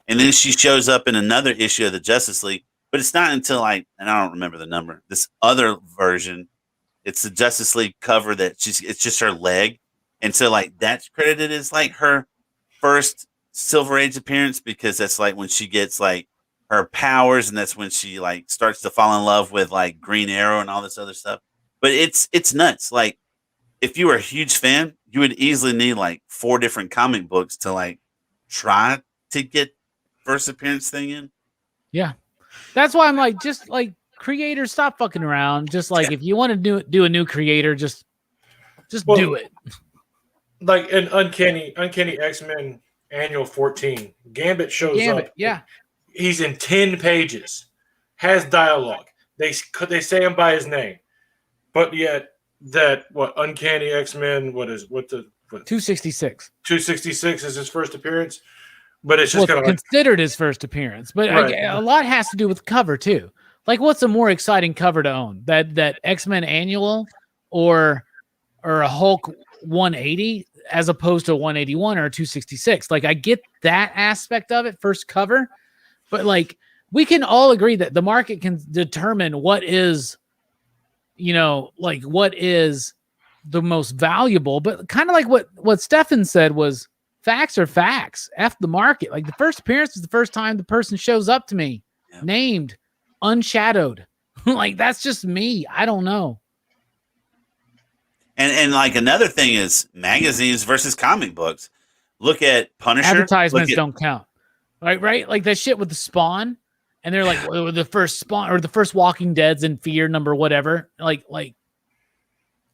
[SPEAKER 2] And then she shows up in another issue of the Justice League, but it's not until like, and I don't remember the number, this other version, it's the Justice League cover that it's just her leg. And so like that's credited as like her first Silver Age appearance, because that's like when she gets like her powers, and that's when she like starts to fall in love with like Green Arrow and all this other stuff. But it's nuts. Like if you were a huge fan, you would easily need like 4 different comic books to like try to get first appearance thing in.
[SPEAKER 1] Yeah. That's why I'm like, just like creators, stop fucking around. Just like if you want to do a new creator, just do it.
[SPEAKER 4] Like in Uncanny X-Men Annual 14, Gambit shows up.
[SPEAKER 1] Yeah.
[SPEAKER 4] He's in 10 pages, has dialogue. They say him by his name, but yet that Uncanny X-Men,
[SPEAKER 1] 266.
[SPEAKER 4] 266 is his first appearance, but it's just kind of
[SPEAKER 1] considered his first appearance. But
[SPEAKER 4] right.
[SPEAKER 1] a lot has to do with cover too. Like, what's a more exciting cover to own? That X-Men Annual or a Hulk 180 as opposed to a 181 or a 266? Like, I get that aspect of it, first cover. But like, we can all agree that the market can determine what is, what is the most valuable. But kind of like what Stefan said was, facts are facts. F the market. Like, the first appearance is the first time the person shows up to me, named, unshadowed. Like, that's just me. I don't know.
[SPEAKER 2] And like another thing is magazines versus comic books. Look at Punisher.
[SPEAKER 1] Advertisements don't count. Right? Like that shit with the Spawn, and they're like the first Spawn or the first Walking Dead's in Fear number whatever. Like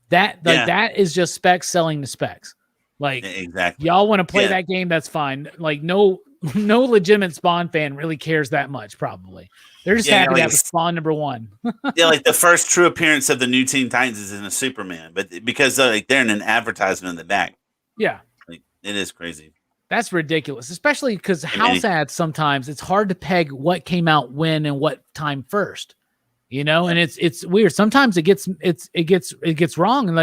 [SPEAKER 1] that. Like that is just specs selling the specs. Like,
[SPEAKER 2] exactly.
[SPEAKER 1] Y'all want to play that game? That's fine. Like no legitimate Spawn fan really cares that much. Probably they're just happy to have Spawn number 1.
[SPEAKER 2] Like the first true appearance of the new Teen Titans is in a Superman, but because they're in an advertisement in the back. Yeah, like it is crazy.
[SPEAKER 1] That's ridiculous, especially because house ads, sometimes it's hard to peg what came out when and what time first, and it's weird. Sometimes it gets wrong. And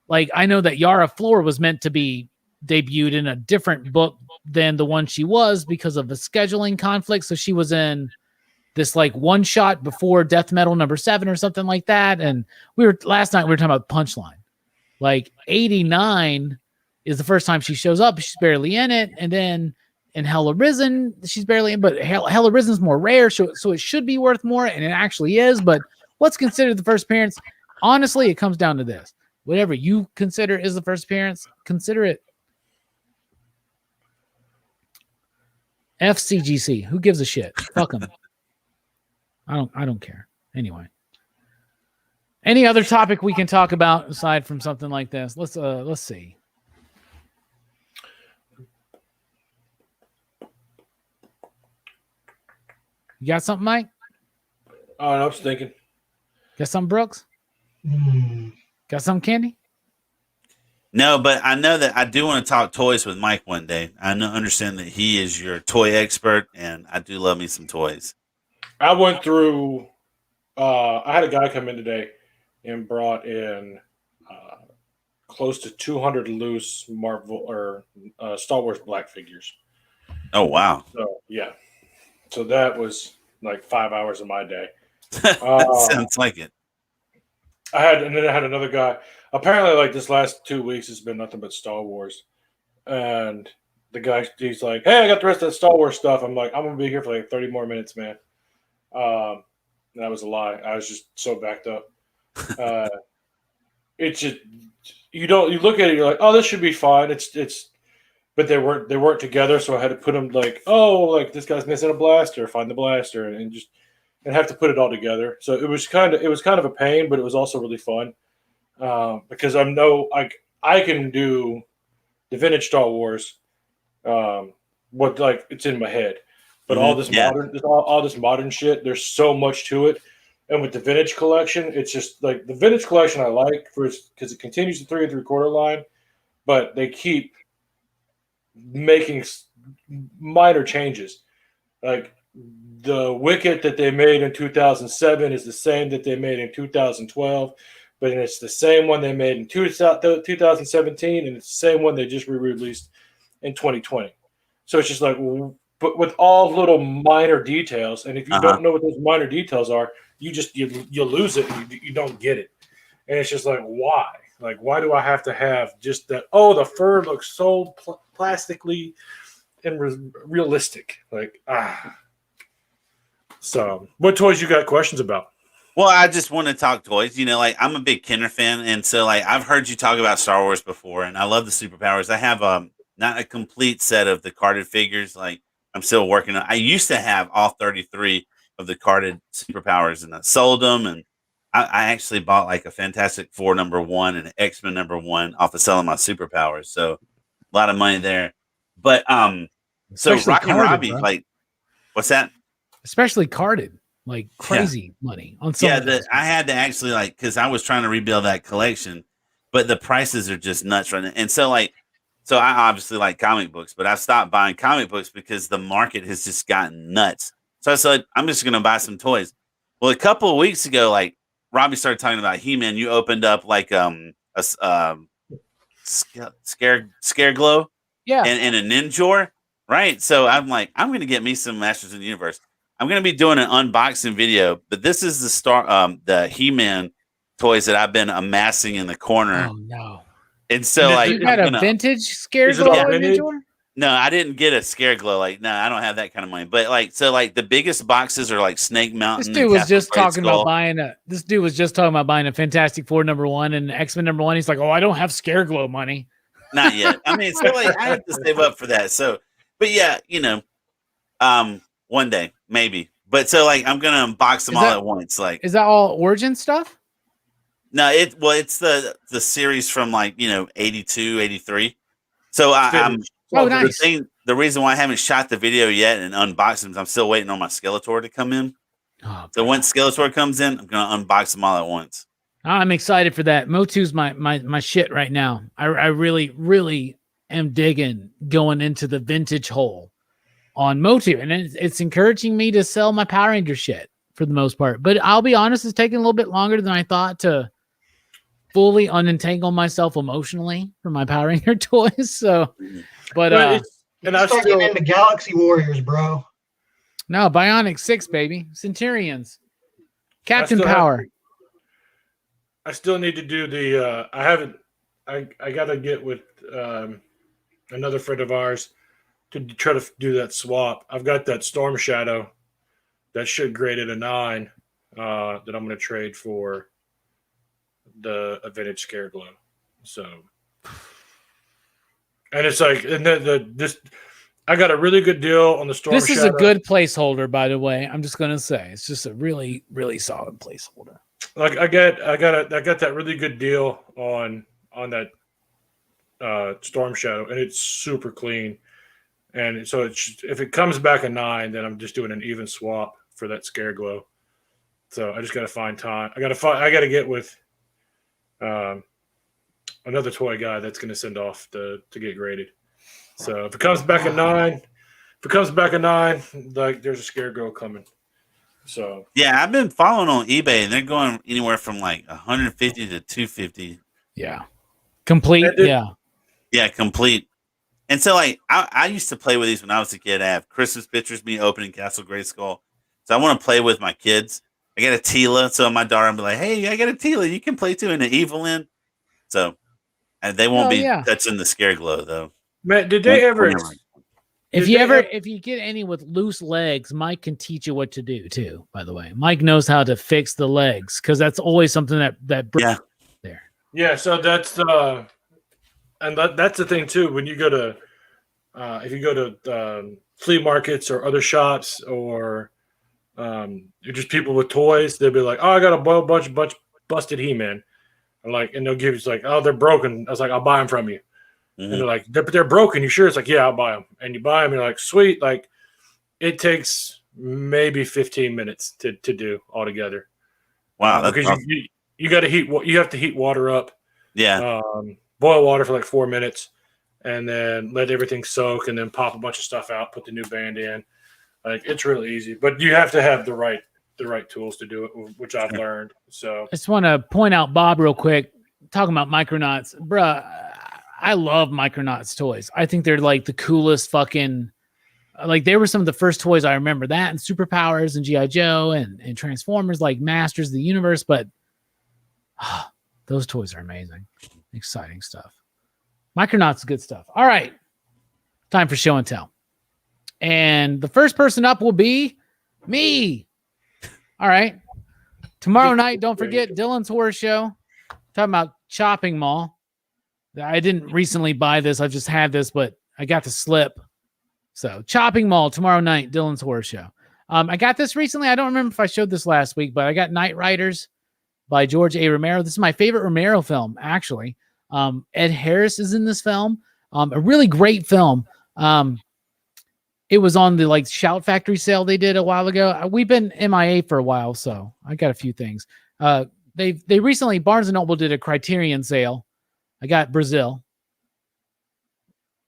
[SPEAKER 1] like I know that Yara Flor was meant to be debuted in a different book than the one she was because of a scheduling conflict. So she was in this like one shot before Death Metal number 7 or something like that. And last night we were talking about Punchline. Like 89 is the first time she shows up. She's barely in it. And then in Hell Arisen, she's barely in, but Hell Arisen is more rare. So it should be worth more. And it actually is. But what's considered the first appearance? Honestly, it comes down to this. Whatever you consider is the first appearance, consider it. FCGC. Who gives a shit? Fuck them. I don't care. Anyway. Any other topic we can talk about aside from something like this? Let's see. You got something, Mike?
[SPEAKER 4] I was thinking.
[SPEAKER 1] Got something, Brooks? Got some, Candy?
[SPEAKER 2] No, but I know that I do want to talk toys with Mike one day. I understand that he is your toy expert, and I do love me some toys.
[SPEAKER 4] I went through. I had a guy come in today and brought in close to 200 loose Marvel or Star Wars Black figures.
[SPEAKER 2] Oh wow!
[SPEAKER 4] So yeah, so that was like 5 hours of my day.
[SPEAKER 2] Sounds like it.
[SPEAKER 4] I had another guy. Apparently, like this last 2 weeks has been nothing but Star Wars. And the guy, he's like, "Hey, I got the rest of the Star Wars stuff." I'm like, "I'm gonna be here for like 30 more minutes, man." That was a lie. I was just so backed up. It's just you look at it, you're like, "Oh, this should be fine." But they weren't together, so I had to put them like, "Oh, like this guy's missing a blaster. Find the blaster," and have to put it all together. So it was kind of a pain, but it was also really fun because I can do the vintage Star Wars, what like it's in my head, but all this modern shit. There's so much to it, And with the vintage collection, it's just like the vintage collection I like because it continues the 3 3/4 line, but they keep making minor changes. Like the Wicket that they made in 2007 is the same that they made in 2012, but it's the same one they made in 2017, and it's the same one they just re-released in 2020. So it's just like, but with all little minor details, and if you don't know what those minor details are, you lose it and you don't get it. And it's just like, why? Like, why do I have to have just that? Oh, the fur looks so plastically and realistic. Like, So, what toys you got questions about?
[SPEAKER 2] Well, I just want to talk toys. You know, like I'm a big Kenner fan, and so like I've heard you talk about Star Wars before, and I love the superpowers. I have not a complete set of the carded figures. Like I'm still working on. I used to have all 33 of the carded superpowers, and I sold them, and I actually bought like a Fantastic Four #1 and an X-Men #1 off of selling my superpowers. So a lot of money there. But so
[SPEAKER 1] Especially
[SPEAKER 2] Rockin'
[SPEAKER 1] carded,
[SPEAKER 2] Robbie,
[SPEAKER 1] bro.
[SPEAKER 2] like, what's that?
[SPEAKER 1] Especially carded, like crazy money on some.
[SPEAKER 2] Yeah, I had to actually like because I was trying to rebuild that collection, but the prices are just nuts right now. And so I obviously like comic books, but I've stopped buying comic books because the market has just gotten nuts. So I said I'm just gonna buy some toys. Well, a couple of weeks ago, like Robbie started talking about He-Man. You opened up like a scare glow,
[SPEAKER 1] Yeah,
[SPEAKER 2] and a Ninjor, right? So I'm like, I'm gonna get me some Masters of the Universe. I'm going to be doing an unboxing video, but this is the He-Man toys that I've been amassing in the corner.
[SPEAKER 1] Oh no!
[SPEAKER 2] And so like
[SPEAKER 1] you got a vintage scare
[SPEAKER 4] Is it
[SPEAKER 1] glow
[SPEAKER 4] all
[SPEAKER 1] in
[SPEAKER 4] vintage?
[SPEAKER 1] Ninjor?
[SPEAKER 2] No, I didn't get a scare glow. Like, no, I don't have that kind of money. But like, so like the biggest boxes are like Snake Mountain.
[SPEAKER 1] This dude was just talking about buying a Fantastic Four #1 and X-Men #1. He's like, oh, I don't have scare glow money.
[SPEAKER 2] Not yet. I mean, so like I have to save up for that. So, but yeah, you know, one day maybe. But so like I'm gonna unbox them all at once. Like,
[SPEAKER 1] is that all Origin stuff?
[SPEAKER 2] No, it's the series from like 82, 83. So I'm
[SPEAKER 1] nice.
[SPEAKER 2] The reason why I haven't shot the video yet and unboxed them is I'm still waiting on my Skeletor to come in.
[SPEAKER 1] Oh,
[SPEAKER 2] so once Skeletor comes in, I'm gonna unbox them all at once.
[SPEAKER 1] I'm excited for that. Motu's my shit right now. I really, really am digging going into the vintage hole on Motu, and it's encouraging me to sell my Power Ranger shit for the most part. But I'll be honest, it's taking a little bit longer than I thought to fully unentangle myself emotionally from my Power Ranger toys. So, but
[SPEAKER 3] and I start getting into Galaxy Warriors, bro.
[SPEAKER 1] No, Bionic 6, baby, Centurions, Captain Power.
[SPEAKER 4] I still need to do the. I gotta get with another friend of ours to try to do that swap. I've got that Storm Shadow that should grade at a 9 that I'm going to trade for the vintage Scare Glow. So, and it's like, and this I got a really good deal on the Storm Shadow.
[SPEAKER 1] This is a good placeholder, by the way. I'm just going to say it's just a really, really solid placeholder.
[SPEAKER 4] Like I got that really good deal on that Storm Shadow, and it's super clean. And so if it comes back a 9, then I'm just doing an even swap for that Scare Glow. So I just got to find time. I got to get with another toy guy that's going to send off to get graded. So if it comes back a 9, like there's a Scare Glow coming. So
[SPEAKER 2] yeah, I've been following on eBay, and they're going anywhere from like 150 to 250.
[SPEAKER 1] Yeah, complete.
[SPEAKER 2] Yeah, complete. And so, like, I used to play with these when I was a kid. I have Christmas pictures, me opening Castle Grayskull. So I want to play with my kids. I got a Tila, so my daughter will be like, hey, I got a Tila. You can play too, and an Evelyn. So, and they won't be touching the Scare Glow, though.
[SPEAKER 4] Matt, did they ever...
[SPEAKER 1] If you get any with loose legs, Mike can teach you what to do, too, by the way. Mike knows how to fix the legs, because that's always something that
[SPEAKER 2] yeah.
[SPEAKER 1] There.
[SPEAKER 4] Yeah, so that's... And that's the thing too. When you go to, if you go to flea markets or other shops, or you're just people with toys, they'll be like, "Oh, I got a bunch busted He-Man," and they'll give you like, "Oh, they're broken." I was like, "I'll buy them from you," and they're like, "They're broken. You sure?" It's like, "Yeah, I'll buy them." And you buy them, you're like, "Sweet!" Like, it takes maybe 15 minutes to do altogether.
[SPEAKER 2] Wow, that's
[SPEAKER 4] because
[SPEAKER 2] awesome.
[SPEAKER 4] you got to you have to heat water up.
[SPEAKER 2] Yeah.
[SPEAKER 4] Boil water for like 4 minutes, and then let everything soak, and then pop a bunch of stuff out. Put the new band in. Like it's really easy, but you have to have the right tools to do it, which I've learned. So
[SPEAKER 1] I just want to point out Bob real quick, talking about Micronauts, bruh. I love Micronauts toys. I think they're like the coolest fucking. Like they were some of the first toys I remember. That and Superpowers and G.I. Joe and Transformers, like Masters of the Universe. But those toys are amazing, exciting stuff. Micronauts is good stuff. All right, time for show and tell. And the first person up will be me. All right. Tomorrow night, don't forget Dylan's Horror Show. Talking about Chopping Mall. I didn't recently buy this. I've just had this, but I got the slip. So Chopping Mall tomorrow night, Dylan's Horror Show. I got this recently. I don't remember if I showed this last week, but I got Night Riders by George A. Romero. This is my favorite Romero film, actually. Ed Harris is in this film. A really great film. It was on the like Shout Factory sale they did a while ago. We've been MIA for a while, so I got a few things. They recently, Barnes & Noble did a Criterion sale. I got Brazil.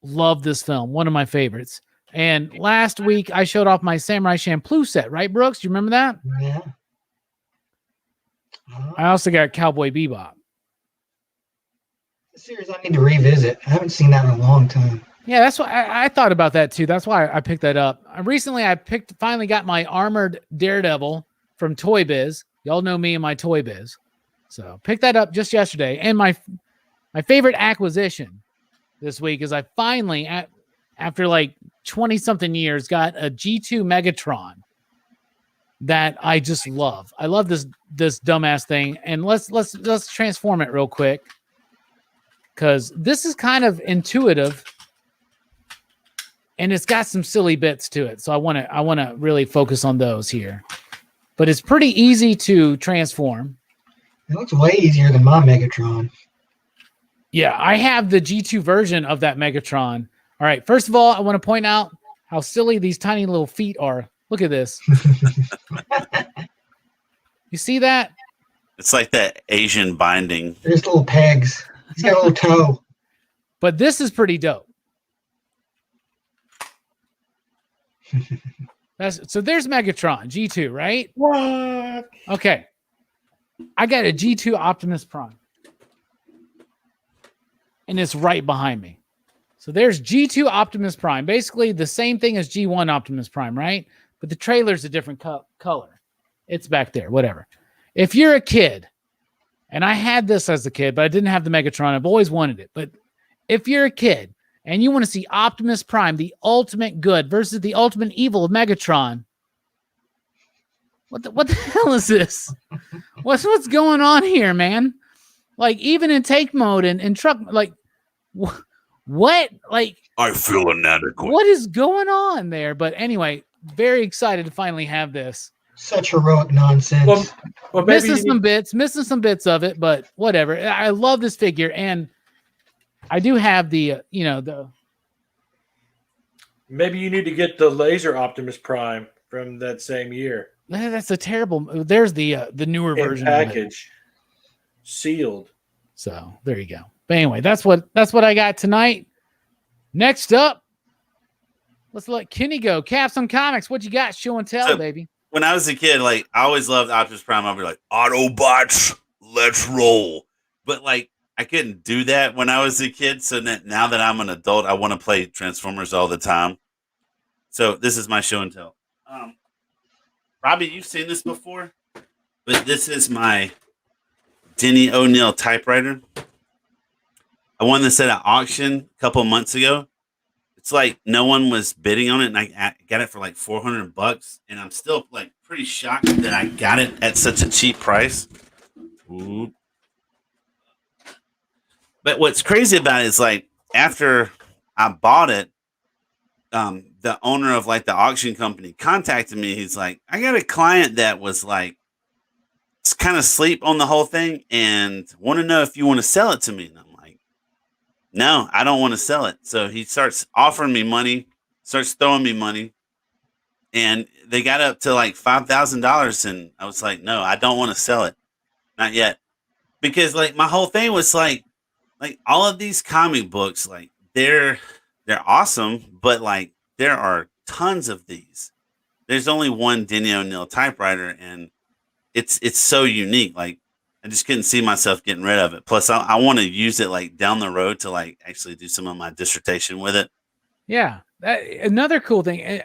[SPEAKER 1] Love this film. One of my favorites. And last week, I showed off my Samurai Champloo set, right, Brooks? Do you remember that?
[SPEAKER 3] Yeah.
[SPEAKER 1] I also got Cowboy Bebop.
[SPEAKER 3] The series I need to revisit. I haven't seen that in a long time.
[SPEAKER 1] Yeah, that's why I thought about that too. That's why I picked that up. Recently, finally got my Armored Daredevil from Toy Biz. Y'all know me and my Toy Biz. So picked that up just yesterday. And my favorite acquisition this week is I finally, after like 20-something years, got a G2 Megatron that I just love. I love this dumbass thing. And let's transform it real quick, because this is kind of intuitive. And it's got some silly bits to it. So I want to really focus on those here. But it's pretty easy to transform.
[SPEAKER 3] It looks way easier than my Megatron.
[SPEAKER 1] Yeah, I have the G2 version of that Megatron. All right, first of all, I want to point out how silly these tiny little feet are. Look at this. You see that?
[SPEAKER 2] It's like that Asian binding.
[SPEAKER 3] There's little pegs. He's got a little toe.
[SPEAKER 1] But this is pretty dope. So there's Megatron, G2, right?
[SPEAKER 4] what?
[SPEAKER 1] Okay. I got a G2 Optimus Prime. And it's right behind me. So there's G2 Optimus Prime. Basically the same thing as G1 Optimus Prime, right? But the trailer's a different color. It's back there, whatever. If you're a kid, and I had this as a kid, but I didn't have the Megatron. I've always wanted it. But if you're a kid, and you want to see Optimus Prime, the ultimate good versus the ultimate evil of Megatron, what the hell is this? What's going on here, man? Like, even in take mode and truck, like, what? Like,
[SPEAKER 2] I feel inadequate.
[SPEAKER 1] what is going on there? But anyway, very excited to finally have this.
[SPEAKER 3] Such heroic nonsense.
[SPEAKER 4] Well, maybe
[SPEAKER 1] missing some bits of it, but whatever. I love this figure, and I do have the,
[SPEAKER 4] maybe you need to get the Laser Optimus Prime from that same year.
[SPEAKER 1] That's a terrible. There's the newer version
[SPEAKER 4] package, sealed.
[SPEAKER 1] So there you go. But anyway, that's what I got tonight. Next up, let's let Kenny go. Caps on Comics. What you got? Show and tell, baby.
[SPEAKER 2] When I was a kid, like I always loved Optimus Prime. I'd be like, Autobots, let's roll. But like, I couldn't do that when I was a kid. So now that I'm an adult, I want to play Transformers all the time. So this is my show and tell. Robbie, you've seen this before, but this is my Denny O'Neil typewriter. I won this at an auction a couple months ago. It's like no one was bidding on it, and I got it for like $400, and I'm still like pretty shocked that I got it at such a cheap price. Ooh. But what's crazy about it is like after I bought it, the owner of like the auction company contacted me. He's like, I got a client that was like, it's kind of asleep on the whole thing and want to know if you want to sell it to me. And I'm like, no, I don't want to sell it. So he starts offering me money, starts throwing me money. And they got up to like $5,000. And I was like, no, I don't want to sell it. not yet. Because like my whole thing was like all of these comic books, like they're awesome, but like there are tons of these. There's only one Denny O'Neil typewriter, and it's so unique. Like I just couldn't see myself getting rid of it. Plus, I want to use it like down the road to like actually do some of my dissertation with it.
[SPEAKER 1] Yeah. Another cool thing.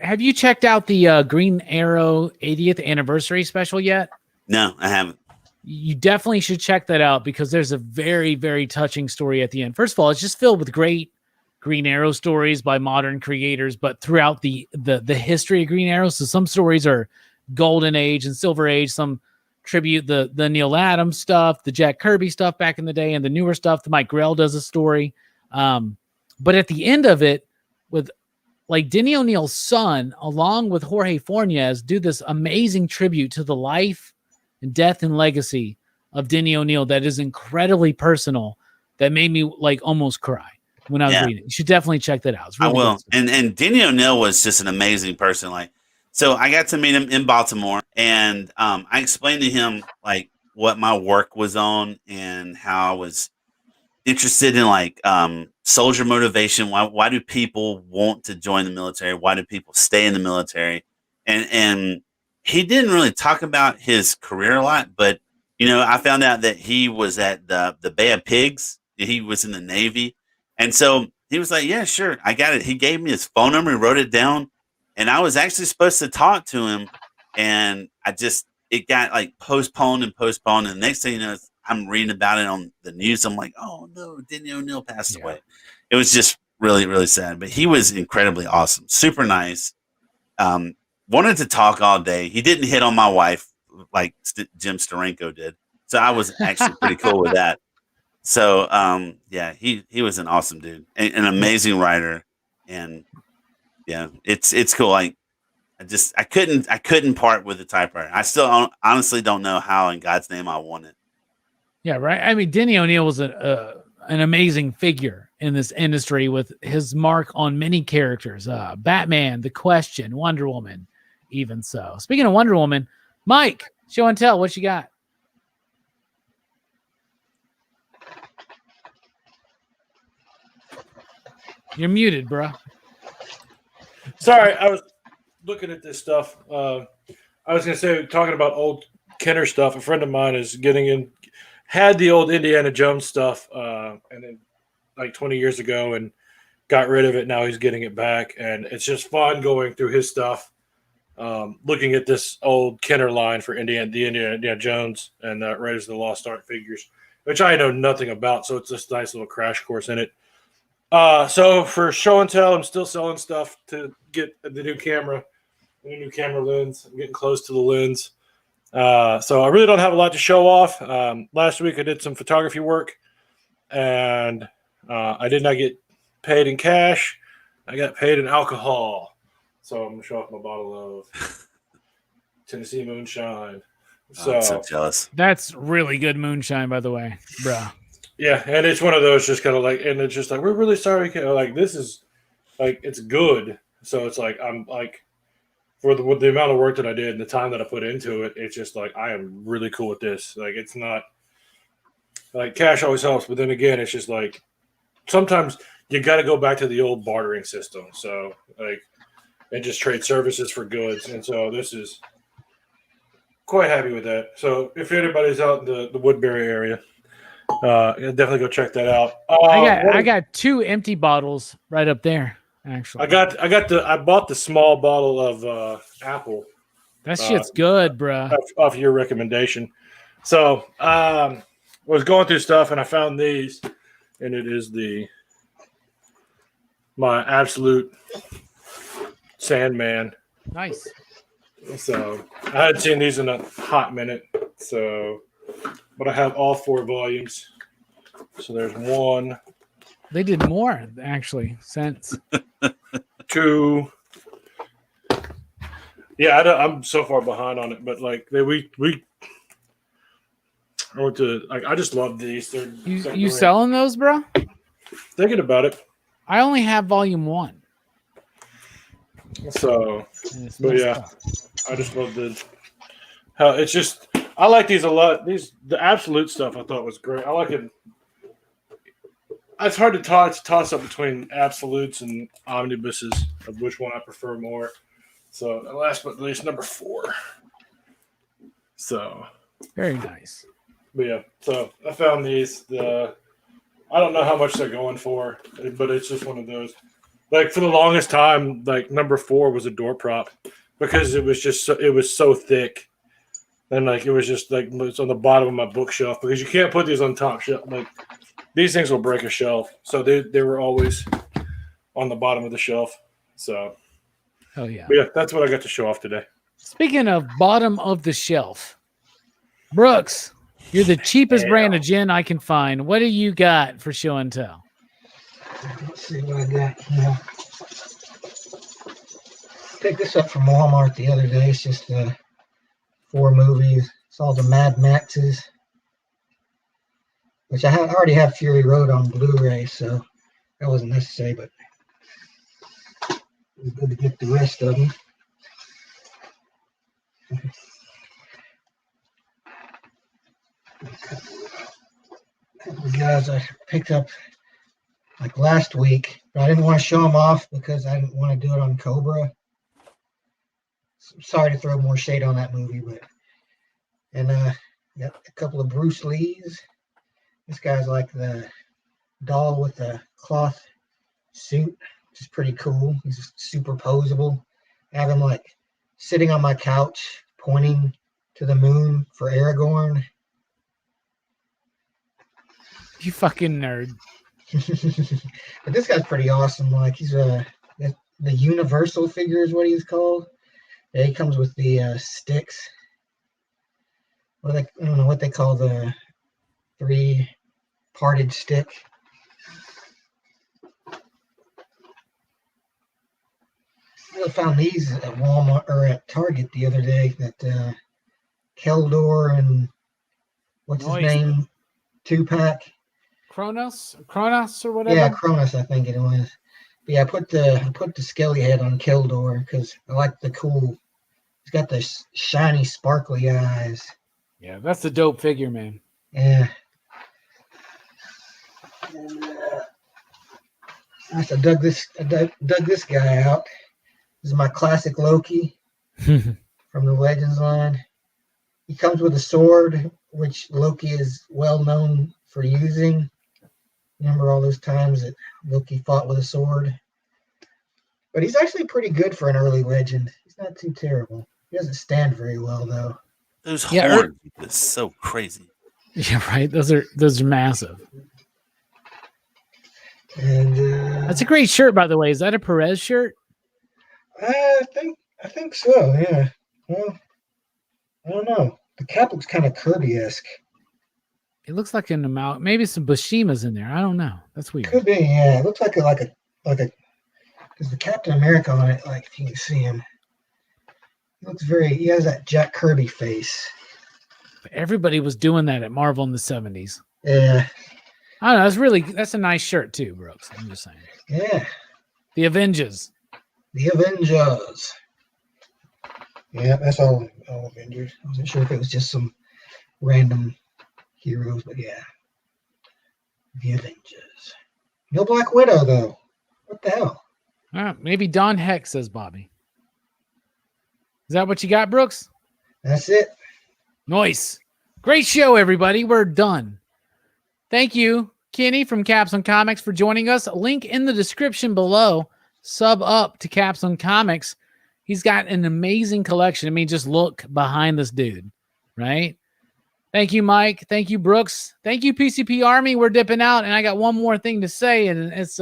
[SPEAKER 1] Have you checked out the Green Arrow 80th anniversary special yet?
[SPEAKER 2] No, I haven't.
[SPEAKER 1] You definitely should check that out because there's a very, very touching story at the end. First of all, it's just filled with great Green Arrow stories by modern creators, but throughout the history of Green Arrow. So some stories are Golden Age and Silver Age. Some tribute the Neil Adams stuff, the Jack Kirby stuff back in the day, and the newer stuff. The Mike Grell does a story. But at the end of it, with like Denny O'Neil's son, along with Jorge Fornes, do this amazing tribute to the life and death and legacy of Denny O'Neil that is incredibly personal, that made me like almost cry when I was reading it. You should definitely check that out. It's really
[SPEAKER 2] I will.
[SPEAKER 1] good.
[SPEAKER 2] And Denny O'Neil was just an amazing person. Like, so I got to meet him in Baltimore, and I explained to him like what my work was on and how I was interested in like soldier motivation. Why do people want to join the military? Why do people stay in the military? And he didn't really talk about his career a lot, but you know, I found out that he was at the Bay of Pigs. He was in the Navy, and so he was like, "Yeah, sure, I got it." He gave me his phone number, he wrote it down, and I was actually supposed to talk to him, and it got like postponed, and the next thing you know, I'm reading about it on the news. I'm like, "Oh no, Denny O'Neil passed away." It was just really, really sad, but he was incredibly awesome, super nice. Wanted to talk all day. He didn't hit on my wife like Jim Steranko did, so I was actually pretty cool with that. So yeah, he was an awesome dude, an amazing writer, and yeah, it's cool. Like I couldn't part with the typewriter. I still honestly don't know how in God's name I won it.
[SPEAKER 1] Yeah, right. I mean, Denny O'Neil was an amazing figure in this industry with his mark on many characters. Batman, The Question, Wonder Woman, even so. Speaking of Wonder Woman, Mike, show and tell, what you got? You're muted, bro.
[SPEAKER 4] Sorry, I was looking at this stuff. I was going to say, talking about old Kenner stuff, a friend of mine is had the old Indiana Jones stuff, and then like 20 years ago and got rid of it. Now he's getting it back, and it's just fun going through his stuff, looking at this old Kenner line for Indiana Jones and Raiders of the Lost Ark figures, which I know nothing about, so it's just a nice little crash course in it. So for show and tell, I'm still selling stuff to get the new camera lens. I'm getting close to the lens. So I really don't have a lot to show off. Last week I did some photography work, and I did not get paid in cash. I got paid in alcohol. So I'm going to show off my bottle of Tennessee Moonshine. So
[SPEAKER 2] I'm so jealous.
[SPEAKER 1] That's really good moonshine, by the way, bro.
[SPEAKER 4] Yeah, and it's one of those just kind of like, and it's just like, we're really sorry. Like, this is, like, it's good. So it's like, I'm like, with the amount of work that I did and the time that I put into it, it's just like, I am really cool with this. Like, it's not, like, cash always helps. But then again, it's just like, sometimes you got to go back to the old bartering system. So, like, and just trade services for goods. And so this is quite happy with that. So if anybody's out in the Woodbury area, definitely go check that out.
[SPEAKER 1] I got 2 empty bottles right up there. Actually,
[SPEAKER 4] I bought the small bottle of apple.
[SPEAKER 1] That shit's good, bro.
[SPEAKER 4] Off your recommendation. So I was going through stuff and I found these, and it is my absolute Sandman.
[SPEAKER 1] Nice.
[SPEAKER 4] So I hadn't seen these in a hot minute. So, but I have all 4 volumes. So there's 1.
[SPEAKER 1] They did more actually since
[SPEAKER 4] 2. Yeah, I'm so far behind on it, but like I went to I just love these.
[SPEAKER 1] You selling those, bro?
[SPEAKER 4] Thinking about it.
[SPEAKER 1] I only have volume 1.
[SPEAKER 4] So, but yeah, I just love how it's just I like these a lot. The absolute stuff I thought was great. I like it. It's hard to toss up between absolutes and omnibuses of which one I prefer more. So last but not least, number 4. So
[SPEAKER 1] Very nice.
[SPEAKER 4] but yeah, so I found these. I don't know how much they're going for, but it's just one of those. Like for the longest time, like number 4 was a door prop because it was so thick, and like it was just like it's on the bottom of my bookshelf because you can't put these on top shelf. Like these things will break a shelf, so they were always on the bottom of the shelf. So,
[SPEAKER 1] Oh yeah.
[SPEAKER 4] but yeah, that's what I got to show off today.
[SPEAKER 1] Speaking of bottom of the shelf, Brooks, you're the cheapest brand of gin I can find. What do you got for show and tell?
[SPEAKER 3] Let's see what I got here. Picked this up from Walmart the other day. It's just 4 movies. It's all the Mad Maxes, which I already have Fury Road on Blu-ray, so that wasn't necessary, but it was good to get the rest of them. A couple of guys I picked up like last week, but I didn't want to show them off because I didn't want to do it on Cobra. Sorry to throw more shade on that movie, but got a couple of Bruce Lees. This guy's like the doll with the cloth suit, which is pretty cool. He's super posable. I have him like sitting on my couch, pointing to the moon for Aragorn.
[SPEAKER 1] You fucking nerd.
[SPEAKER 3] But this guy's pretty awesome. Like he's the Universal figure is what he's called. Yeah, he comes with the sticks. I don't know what they call the 3-parted stick. I found these at Walmart or at Target the other day. That Keldor and what's his name? 2-pack.
[SPEAKER 1] Kronos or whatever.
[SPEAKER 3] Yeah, Kronos, I think it was. But yeah, I put the skelly head on Keldor because I like the cool. He's got the shiny, sparkly eyes.
[SPEAKER 1] Yeah, that's a dope figure, man.
[SPEAKER 3] Yeah. And, I dug this guy out. This is my classic Loki from the Legends line. He comes with a sword, which Loki is well known for using. Remember all those times that Loki fought with a sword? But he's actually pretty good for an early Legend. He's not too terrible. He doesn't stand very well, though.
[SPEAKER 2] Those horns are so crazy.
[SPEAKER 1] Yeah, right. Those are massive.
[SPEAKER 3] And
[SPEAKER 1] that's a great shirt, by the way. Is that a Perez shirt?
[SPEAKER 3] I think so. Yeah. Well, I don't know. The cap looks kind of Kirby-esque.
[SPEAKER 1] It looks like an amount. Maybe some Bushimas in there. I don't know. That's weird.
[SPEAKER 3] Could be. Yeah. It looks like a because the Captain America on it, like if you can see him, he has that Jack Kirby face.
[SPEAKER 1] Everybody was doing that at Marvel in the 70s.
[SPEAKER 3] Yeah.
[SPEAKER 1] I don't know. That's a nice shirt too, Brooks. I'm just saying.
[SPEAKER 3] Yeah.
[SPEAKER 1] The Avengers.
[SPEAKER 3] The Avengers. Yeah, that's all Avengers. I wasn't sure if it was just some random heroes, but yeah. The Avengers. No Black Widow, though. What the hell?
[SPEAKER 1] Maybe Don Heck, says Bobby. Is that what you got, Brooks?
[SPEAKER 3] That's it.
[SPEAKER 1] Nice. Great show, everybody. We're done. Thank you, Kenny from Caps on Comics, for joining us. Link in the description below. Sub up to Caps on Comics. He's got an amazing collection. I mean, just look behind this dude, right? Thank you, Mike. Thank you, Brooks. Thank you, PCP Army. We're dipping out, and I got one more thing to say, and it's